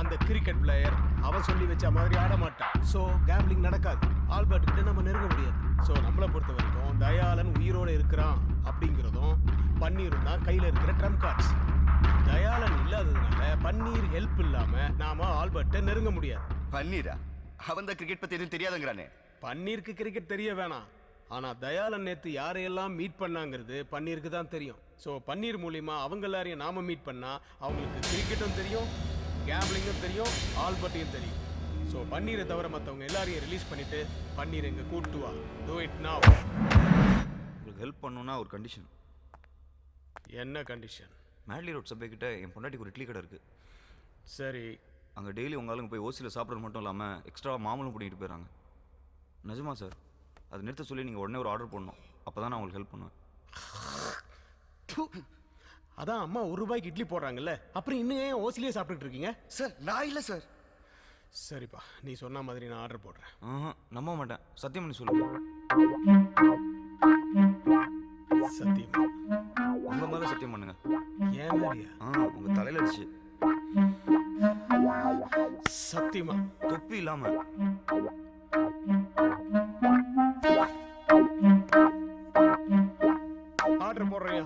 அந்த கிரிக்கெட் பிளேயர் அவன் சொல்லி வச்ச மாதிரி ஆட மாட்டான். ஸோ கேம்பிளிங் நடக்காது. ஆல்பர்ட் கிட்ட நம்ம நெருங்க முடியாது. ஸோ நம்மளை பொறுத்த வரைக்கும் தயாளன் உயிரோடு இருக்கிறான் அப்படிங்கிறதும் பன்னீரும் தான் கையில் இருக்கிற ட்ரம்ப் கார்ட்ஸ். தயாளன் இல்லாததுனால பன்னீர் ஹெல்ப் இல்லாம நாம ஆல்பர்ட்டை நெருங்க முடியாது. பன்னீரா? அவன் தான் கிரிக்கெட் பத்தி எதுவும் தெரியாதுங்கிறானே. பன்னீருக்கு கிரிக்கெட் தெரிய வேணாம், ஆனா தயாளன் நேத்து யாரையெல்லாம் மீட் பண்ணாங்கிறது பன்னீருக்கு தான் தெரியும். ஸோ பன்னீர் மூலியமா அவங்க எல்லாரையும் நாம மீட் பண்ணா அவங்களுக்கு கிரிக்கெட்டும் தெரியும், கேம்பிளிங்கும் தெரியும், ஆல்பர்ட்டையும் தெரியும். ஸோ பன்னீரை தவிர மற்றவங்க எல்லாரையும் ரிலீஸ் பண்ணிட்டு பன்னீர் எங்க கூட்டு வா. Do it now. உங்களுக்கு ஹெல்ப் பண்ணணும்னா ஒரு கண்டிஷன். என்ன கண்டிஷன்? மேட்லி ரோட் சபை கிட்ட என் பொண்டாட்டிக்கு ஒரு இட்லி கடை இருக்கு. சரி. அங்கே டெய்லி உங்க ஆளுங்க போய் ஓசியில் சாப்பிட்றது மட்டும் இல்லாமல் எக்ஸ்ட்ரா மாமூலும் பண்ணிட்டு போயிடறாங்க. நிஜமா சார், அதை நிறுத்த சொல்லி நீங்கள் உடனே ஒரு ஆர்டர் பண்ணணும். அப்போ தான் நான் உங்களுக்கு ஹெல்ப் பண்ணுவேன். அதான் அம்மா ₹1 இட்லி போடுறாங்கல்ல, அப்புறம் இன்னும் ஏன் ஓசிலேயே சாப்பிட்டுட்டு இருக்கீங்க? சார், நான் இல்லை சார். சரிப்பா, நீ சொன்ன மாதிரி நான் ஆர்டர் போடுறேன். நம்ப மாட்டேன், சத்தியம் பண்ணி சொல்லுங்க. சத்தியமா? உங்க மேல சத்தியம் பண்ணுங்க. ஏன் மேலையா? உங்க தலையில அடிச்சு. சத்தியமா? தொப்பி இல்லாம. ஆர்டர் போடுறியா?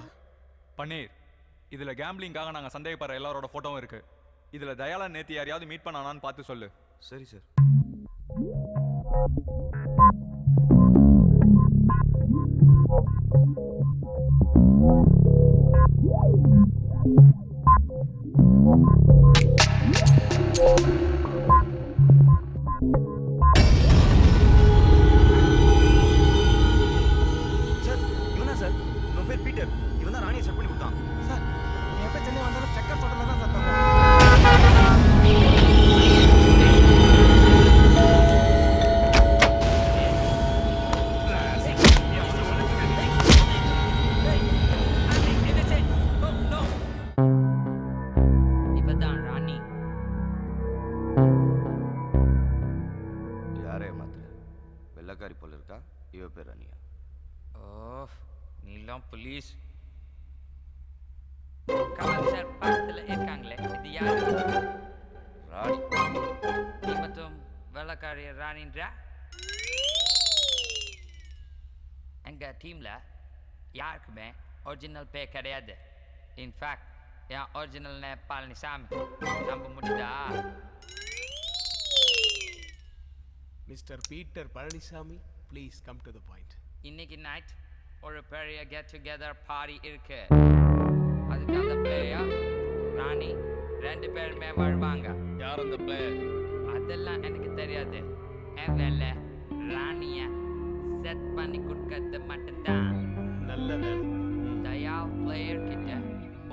பன்னீர், இதுல கேம்பிளிங்காக நாங்க சந்தேகப்படுற எல்லாரோட போட்டோவும் இருக்கு. இதுல தயாளன் நேத்து யாரையாவது மீட் பண்ணானான்னு பார்த்து சொல்லு. சரி சார். சார், இவன் தான் சார். இவன் பேர் பீட்டர். இவன் தான் ராணியை செட் பண்ணி கொடுத்தான். சார், நீ எப்போ சென்னை வந்தாலும் செக்கர் ஹோட்டலில் தான் சார் இவதான் ராணி. யாரே மாத்திர வெள்ளக்காரி போல இருக்கா? இவ பேர் ராணியா? ஓ, நீலாம் போலீஸ். கமிஷனர் பக்கத்துல இருக்காங்களே, இது யாரு? ராணி. நீ மட்டும் வெள்ளக்காரி ராணின்றா? எங்க டீம்ல யாருக்குமே ஒரிஜினல் பேர் கிடையாது. இன்ஃபேக்ட் என் ஒரிஜினல் நேம் பழனிசாமி. நம்ப முடியுதா? Mister Peter Palaniswami, please come to the point. இன்னைக்கு நைட் ஒரு பெரிய கெட் டுகெதர் பார்ட்டி இருக்கு. அதுக்கு அந்த பிளேயர் ராணி 2 பேருமே வருவாங்க. யார் அந்த பிளேயர்? அதெல்லாம் எனக்கு தெரியாது. என் வேலை ராணிய செட் பண்ணி கொடுக்கறது மட்டும்தான். நல்ல வேலை. தயா பிளேயர் கிட்ட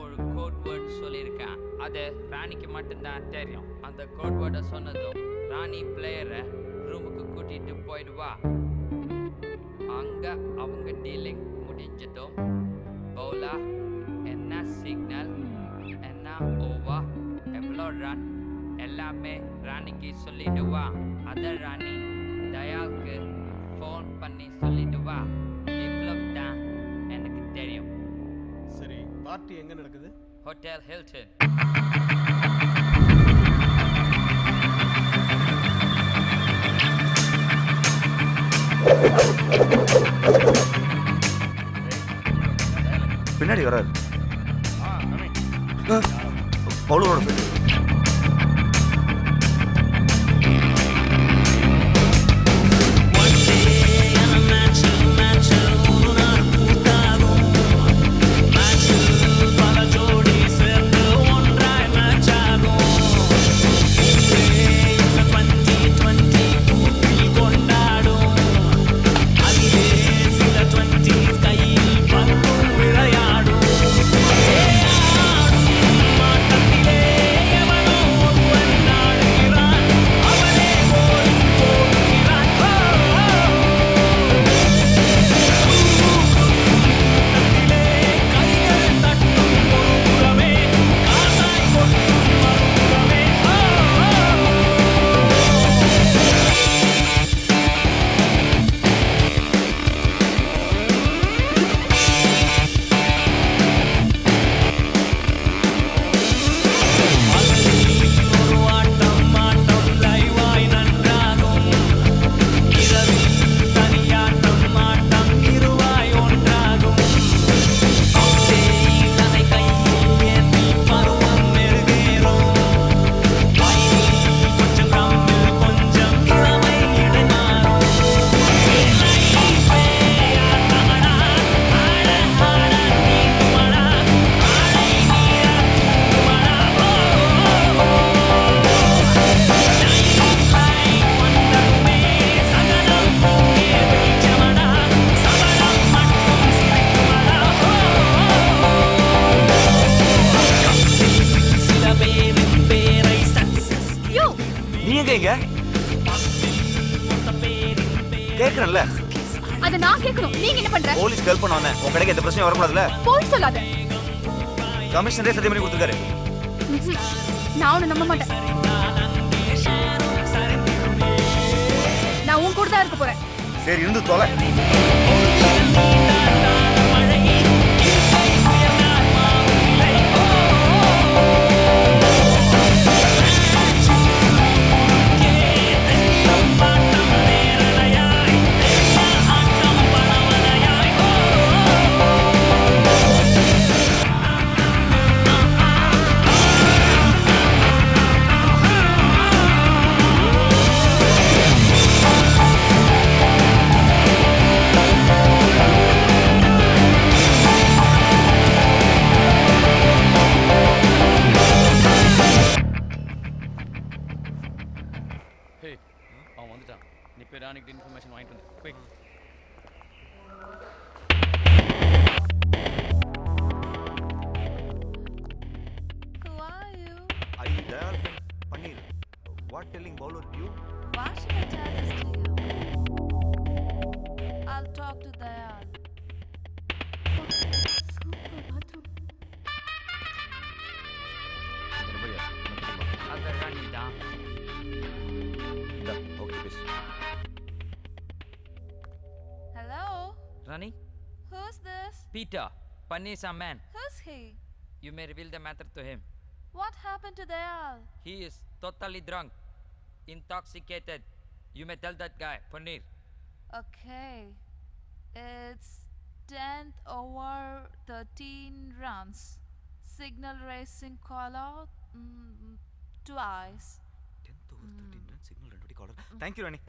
ஒரு கோட் வேர்ட் சொல்லியிருக்கான். அது ராணிக்கு மட்டும்தான் தெரியும். அந்த கோட் வேர்டை சொன்னதும் ராணி பிளேயரை ரூமுக்கு கூட்டிட்டு போயிடுவா. அங்க அவங்க டீலிங் முடிஞ்சதும் பவுலா என்ன சிக்னல், என்ன ஓவர், எவ்வளோ ரன் எல்லாமே ராணிக்கு சொல்லிடுவா. அத ராணி தயாவுக்கு ஃபோன் பண்ணி சொல்லிடுவா. இவ்வளவு தான் எனக்கு தெரியும். சரி, பார்ட்டி எங்க நடக்குது? Hotel Hilton. பின்னாடி வராரு பவுலரோட ஃப்ரெண்ட். கேக்குறேன்ல, அத நான் கேட்கணும். நீங்க என்ன பண்ற? போலீஸ் ஹெல்ப் பண்ண வந்தேன். உங்க கடைக்கு எந்த பிரச்சனையும் வரக்கூடாதுல. போய் சொல்லாத. கமிஷனரே சத்தியம் பண்ணி கொடுத்துருக்காரு. நான் உன்னை நம்ப மாட்டேன். நான் உன் கூட தான் இருக்க போறேன். சரி, இருந்து தொலை. அவன் வந்துட்டான். நீ போய் ராணிக்கிட்ட இன்ஃபர்மேஷன் வாங்கிட்டு வந்து quick. Who are you? Are you Dayal from Paneer? What telling bowler you? Why should I tell this to you? I'll talk to Dayal. அந்த ராணி தான். Okay, please. Hello? Rani? Who's this? Peter, Panisa man. Who's he? You may reveal the matter to him. What happened to Dayal? He is totally drunk, intoxicated. You may tell that guy, Paneer. Okay. It's 10th over 13 runs. Signal racing call out twice. Signal 2 வாட்டி collar. Thank you ராணி.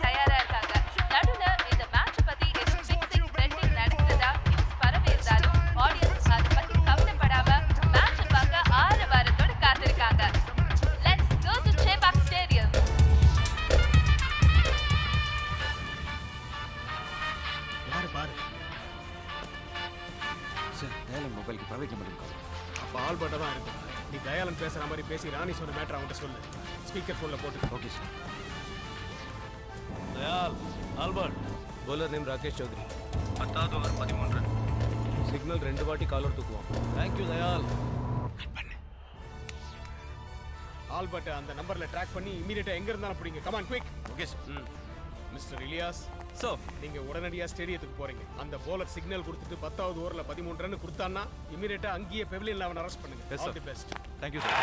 தயாரா இருக்காங்க. நடுவுல இந்த match பத்தி எதுவும் fixing trending நடக்குதா news பரவி இருந்தாலும் ஆடியன்ஸ் அதை பத்தி கவலைப்படாம மேட்ச் பார்க்க ஆரவாரத்தோட காத்திருக்காங்க. Let's go to Chepauk Stadium. யாரு பாரு. சார் தயாளன் மொபைலுக்கு பிரைவேட் நம்பர் கால். அப்ப ஆல்பர்ட்டா தான் இருக்கும். நீ தயாளன் பேசுற மாதிரி பேசி ராணி சொன்ன மேட்டர் அவன்கிட்ட சொல்லு. ஸ்பீக்கர் போன்ல போட்டு. Okay sir. Dayal Albert bowler name Rakesh Chaudhary 10வது ஓவர் 13 ரன். सिग्नल 2 வாட்டி காலர் தூக்குவான். Thank you Dayal. கட் பண்ணு. ஆல்பர்ட் அந்த நம்பர்ல ட்ராக் பண்ணி இமிடியேட்டா எங்க இருந்தாலும் பிடிங்க. Come on quick. Okay sir. Mister Ilyas sir, நீங்க உடனடியா ஸ்டேடியத்துக்கு போறீங்க. அந்த bowler சிக்னல் கொடுத்துட்டு 10வது ஓவர்ல 13 ரன் கொடுத்தான்னா இமிடியேட்டா அங்கேயே பெவிலியன்ல அவனை அரெஸ்ட் பண்ணுங்க. Yes, all sir. The best. Thank you sir.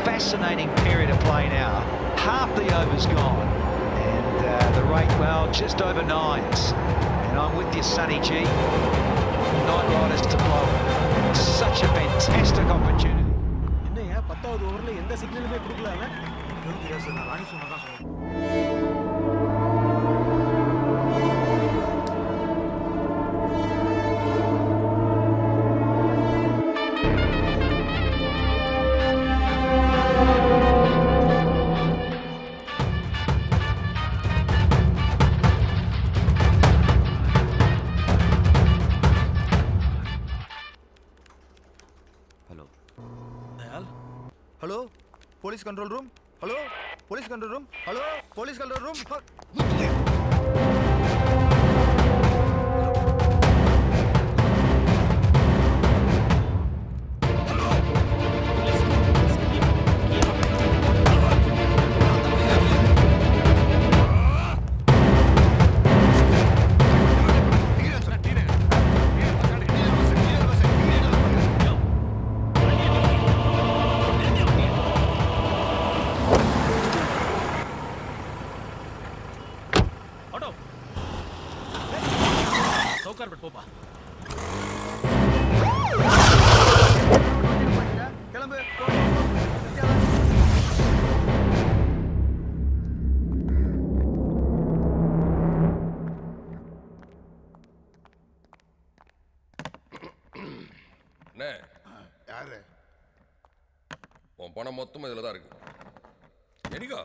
Fascinating period of play now. Half the over's gone, and the rate, well, just over 9s. And I'm with you, Sonny G. Night Riders to blow. Such a fantastic opportunity. என்னையா 10வது ஓவர்ல எந்த சிக்னலுமே கொடுக்கல அவன். நான் ராணி சொன்னதான் சொன்னேன். Hello Dayal hello police control room. Hello police control room. Hello police control room. உன் பணம் மொத்தம் இதில் தான் இருக்கு. எனிகா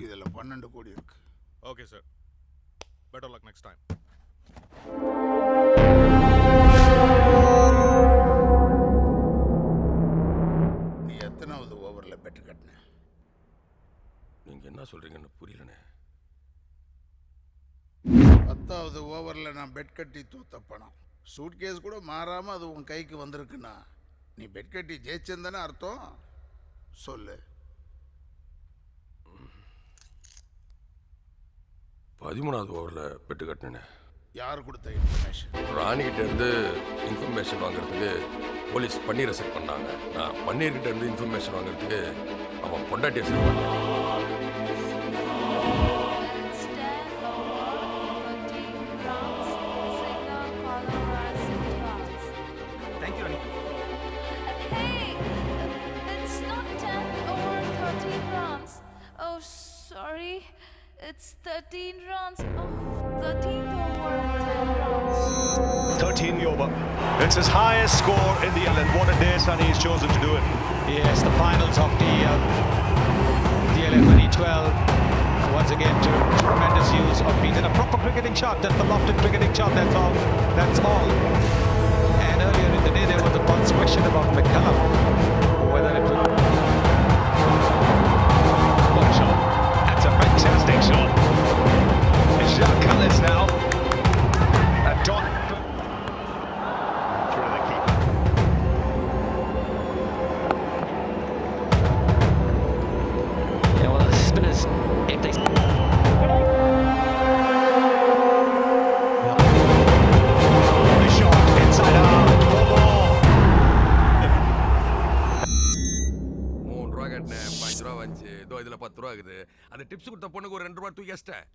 இதில் 12 கோடி இருக்கு. Okay sir, better luck next time. நீ எத்தனாவது ஓவரில் பெட் கட்டின? நீங்கள் என்ன சொல்கிறீங்கன்னு புரியலண்ணே. 10வது ஓவரில் நான் பெட் கட்டி தூத்த பணம். சூட்கேஸ் கூட மாறாமல் அது உன் கைக்கு வந்திருக்குன்னா நீ பெட் கட்டி ஜெயிச்சேன்னு அர்த்தம். சொல்லு. 13வது ஓவரில் பெட்டு கட்டினேன். யார் கொடுத்த இன்ஃபர்மேஷன்? ராணிகிட்ட இருந்து இன்ஃபர்மேஷன் வாங்குறதுக்கு போலீஸ் பன்னீரை செட் பண்ணாங்க. நான் பன்னீர்கிட்ட இருந்து இன்ஃபர்மேஷன் வாங்குறதுக்கு அவன் பொண்டாட்டியை செட் பண்ணான். Thank you Rani. Hey, it's not 10 or 13 runs. Oh, sorry. It's 13 runs. Oh, 13th over 10 runs. 13 over. It's his highest score in the Ireland. What a day Sonny has chosen to do it. Yes, the finals of the DLA 2012. Once again, tremendous use of beat and a proper cricketing shot. That's the lofted cricketing shot. That's all. That's all. And earlier in the day, there was a pulse question about McCallum, whether it would. What a shot! That's a fantastic shot. It's Jacques Callis now. A dot through the keeper. Yeah, well, the spinners, if they. The shot inside out. $3 கட்டினேன், $5 வந்துச்சு. இதோ இதில் $10 இருக்குது. அந்த tips கொடுத்த பொண்ணுக்கு ஒரு $2 தூக்கி வச்சிட்டேன்.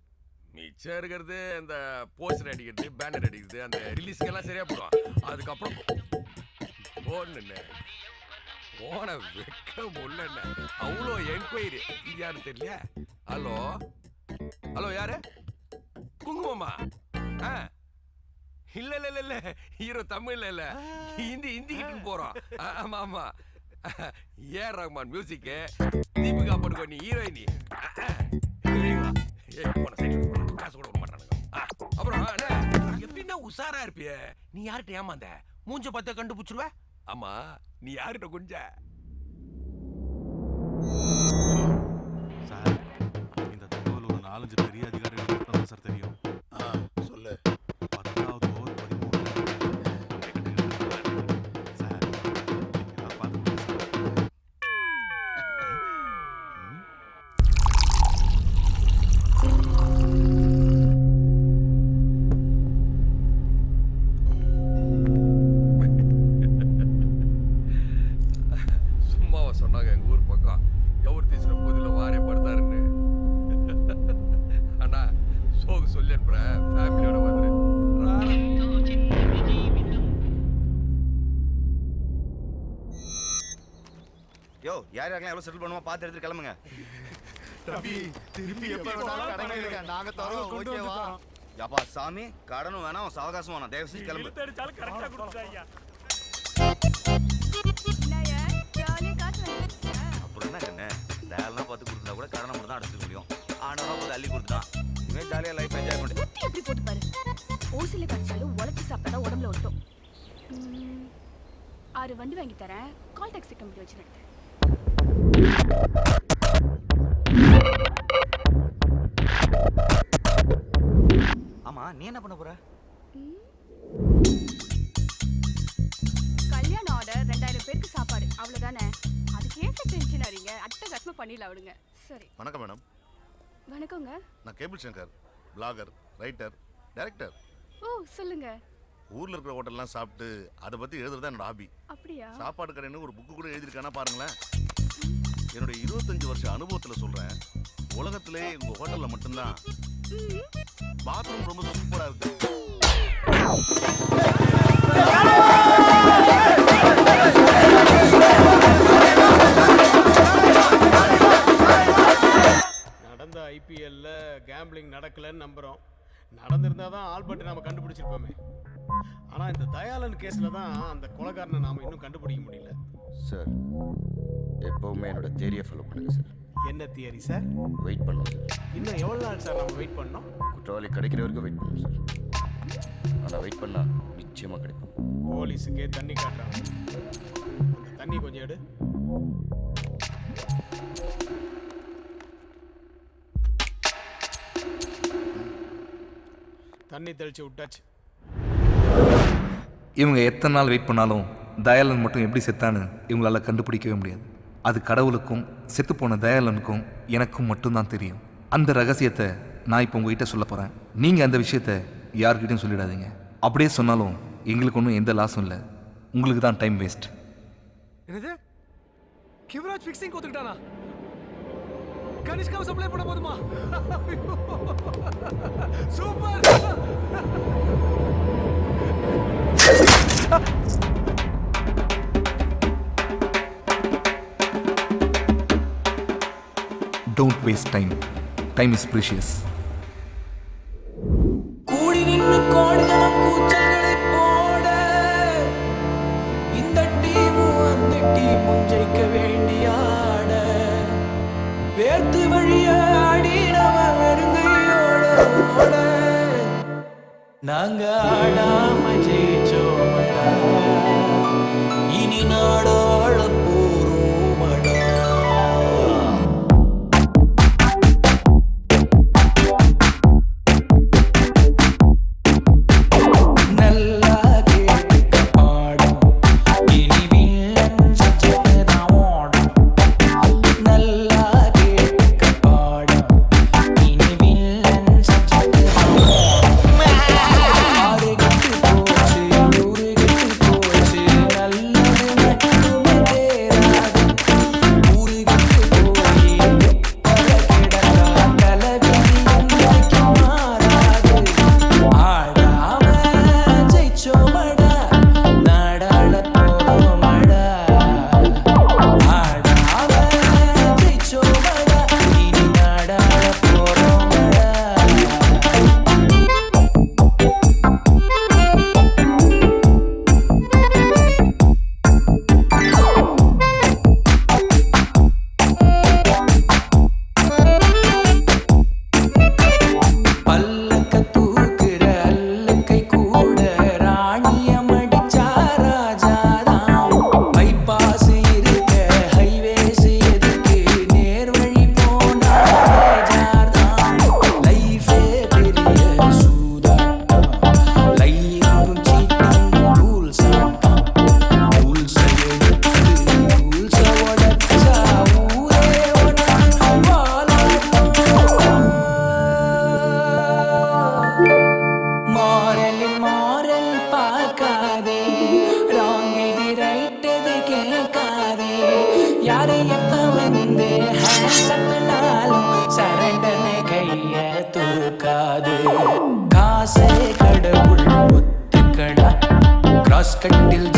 மிச்சம் இருக்கிறது அந்த போஸ்டர் அடிக்கிறது, பேனர் அடிக்கிறது, அந்த ரிலீஸ்க்கெல்லாம் சரியா போடும். அதுக்கப்புறம் போன்னு போன வெக்க முடியல. அவ்வளோ என்கொயரி. இது யாரு தெரியல? ஹலோ ஹலோ, யாரு? குங்குமம்மா? இல்ல இல்ல இல்ல, ஹீரோ தமிழ்ல இல்ல, ஹிந்தி கிட்ட போறோம். ஆமா ஆமா, ஏஆர் ரஹ்மான் மியூசிக், தீபிகா படுகோனி ஹீரோயினி. காசு கூட மாட்டானுங்க. அப்புறம் எப்படின்னா உஷாரா இருப்பிய. நீ யார்கிட்ட ஏமாந்த? மூஞ்ச பார்த்த கண்டுபிடிச்சிருவ. ஆமா, நீ யார்கிட்ட குஞ்ச? சார், இந்த தகவல் ஒரு 4-5 பெரிய அதிகாரிகளுக்கு மட்டும் தான் சார் தெரியும். சொல்லு. 10வது ஓவர் 13 சார், ஏதாவது பார்த்து சார். சும்மாவா சொன்னாங்க எங்க ஊர் பக்கம் எவர் தீசுற போதில வாரே படுத்தாருன்னு. அண்ணா சோகு சொல்லி அனுப்புறேன், ஃபேமிலியோட வந்துரு. யோ, யார் யாரெல்லாம் எவ்வளோ செட்டில் பண்ணுவோம் பார்த்து எடுத்துட்டு கிளம்புங்க. தம்பி, திருப்பி எப்ப வேணாலும் கடனை எடுங்க. நாங்க தரோம், ஓகேவா? யப்பா சாமி, கடனும் வேணாம், சாவகாசம் வேணாம். தயவு செஞ்சு கிளம்பு. அப்புறம் என்ன கண்ணு, தேவலாம் பார்த்து கொடுத்தா கூட கடனை மட்டும் தான் அடைச்சிக்க முடியும். ஆண்டவனா போது அள்ளி கொடுத்தான். இனிமேல் ஜாலியாக லைஃப் என்ஜாய் பண்ணி. எப்படி போட்டு பாரு. ஓசில கடிச்சாலும் உழைச்சி சாப்பிட்டா உடம்புல ஒட்டும். 6 வண்டி வாங்கி தரேன். கால் டாக்ஸி கம்பெனி வச்சு நடத்து. ஆமா, நீ என்ன பண்ண போற? கல்யாண ஆர்டர் 2000 பேருக்கு சாப்பாடு, அவ்வளவுதானே? அதுக்கு ஏன் டென்ஷன் ஆறீங்க? அட்டகாசமா பண்ணிடலாம் விடுங்க. சரி. வணக்கம் மேடம். வணக்கங்க. நான் cable Sankar, blogger, writer, director. ஓ, சொல்லுங்க. ஊர்ல இருக்கிற ஹோட்டல்லாம் சாப்பிட்டு அதை பத்தி எழுதுறது என்னோட ஹாபி. அப்படியா? சாப்பாடு கடைன்னு ஒரு புக்கு கூட எழுதியிருக்கானா பாருங்களேன். என்னோட 25 வருஷ அனுபவத்துல சொல்றேன், உலகத்திலே உங்க ஹோட்டல்ல மட்டும்தான் பாத்ரூம் ரொம்ப சூப்பரா இருக்கு. நடந்த ஐபிஎல்ல கேம்பிளிங் நடக்கலன்னு நடக்கலைன்னு நம்புகிறோம். நடந்திருந்தால் தான் ஆல்பர்ட்டை நாம் கண்டுபிடிச்சிருப்போமே. ஆனால் இந்த தயாளன் கேஸில் தான் அந்த கொலைகாரனை நாம் இன்னும் கண்டுபிடிக்க முடியல. சார் எப்போவுமே என்னோட தியரியை ஃபாலோ பண்ணுங்க சார். என்ன தியரி சார்? வெயிட் பண்ணுவோம் சார். இன்னும் எவ்வளோ நாள் சார் நம்ம வெயிட் பண்ணோம்? குற்றவாளி கிடைக்கிற வரைக்கும் வெயிட் பண்ணுவோம் சார். ஆனால் வெயிட் பண்ணால் நிச்சயமாக கிடைக்கும். போலீஸுக்கே தண்ணி காட்டுறாங்க. அந்த தண்ணி கொஞ்சம் எடு. தண்ணி தெளிச்சு விட்டாச்சு. இவங்க எத்தனை நாள் வெயிட் பண்ணாலும் தயாளன் மட்டும் எப்படி செத்தான்னு இவங்களால கண்டுபிடிக்கவே முடியாது. அது கடவுளுக்கும் செத்துப்போன தயாளனுக்கும் எனக்கும் மட்டும்தான் தெரியும். அந்த ரகசியத்தை நான் இப்போ உங்ககிட்ட சொல்ல போகிறேன். நீங்கள் அந்த விஷயத்தை யார்கிட்டையும் சொல்லிடாதீங்க. அப்படியே சொன்னாலும் எங்களுக்கு ஒன்றும் எந்த லாஸும் இல்லை. உங்களுக்கு தான் டைம் வேஸ்ட். என்னது? கிவராஜ் ஃபிக்ஸிங் கொடுத்துட்டானா? கனிஷ்காவை சப்ளை பண்ண போதுமா? Super! Don't waste time. Time is precious. கூடி நின்று கோடிகளும் கூச்சல்களை போட இந்த டீமும் அந்த டீமும் ஜெயிக்க வேண்டியாட வேர்த்து வழிய ஆடி நம்ம வெறுங்கையோட ஓட நாங்க ஆடாம ஜெயிச்சோமடா, இனி நாடாள போறோமடா. நல்லா கேட்டுக்க பாடம், இனி வில்லன் சப்ஜெக்ட் தான் ஓடும். நல்லா கேட்டுக்க பாடம், இனி வில்லன் சப்ஜெக்ட் தான் ஓடும். ஆறு கெட்டு போச்சு, ஊரு கெட்டு போச்சு, நல்லது மட்டுமே தேராது. ஊரு கெட்டு போய் பல கிடக்கா தலைவிதி என்றைக்கும் மாறாது. ஆடாம ஜெயிச்சோமடா, நாடாள போறோமடா. ஆடாம ஜெயிச்சோமடா, இனி நாடாள போறோமடா. பல்லக்க தூக்குற அல்லக்கை கூட ராணிய மடிச்சா ராஜாதான். பைபாஸ் இருக்க ஹைவேஸ் எதுக்கு, நேர்வழி போனா ஜார்தான். லைஃபே பெரிய சூதாட்டம், லைஃபும் சீட்டிங்கும் ரூல்ஸ் ஆட்டம். ரூல்ஸ் எடுத்து ரூல்ஸ் உடைச்சா ஊரே ஒன்று வாலாட்டம். மாரல் பார்க்காதே, ராங் இது ரைட் இது கேட்காதே. யாரை எப்ப வந்து ஹேண்ட்ஸ் அப்னாலும் சரண்டர்னு கைய தூக்காது. காசு கடவுள் ஒத்துக்கடா, கிராஸ் கட்டில்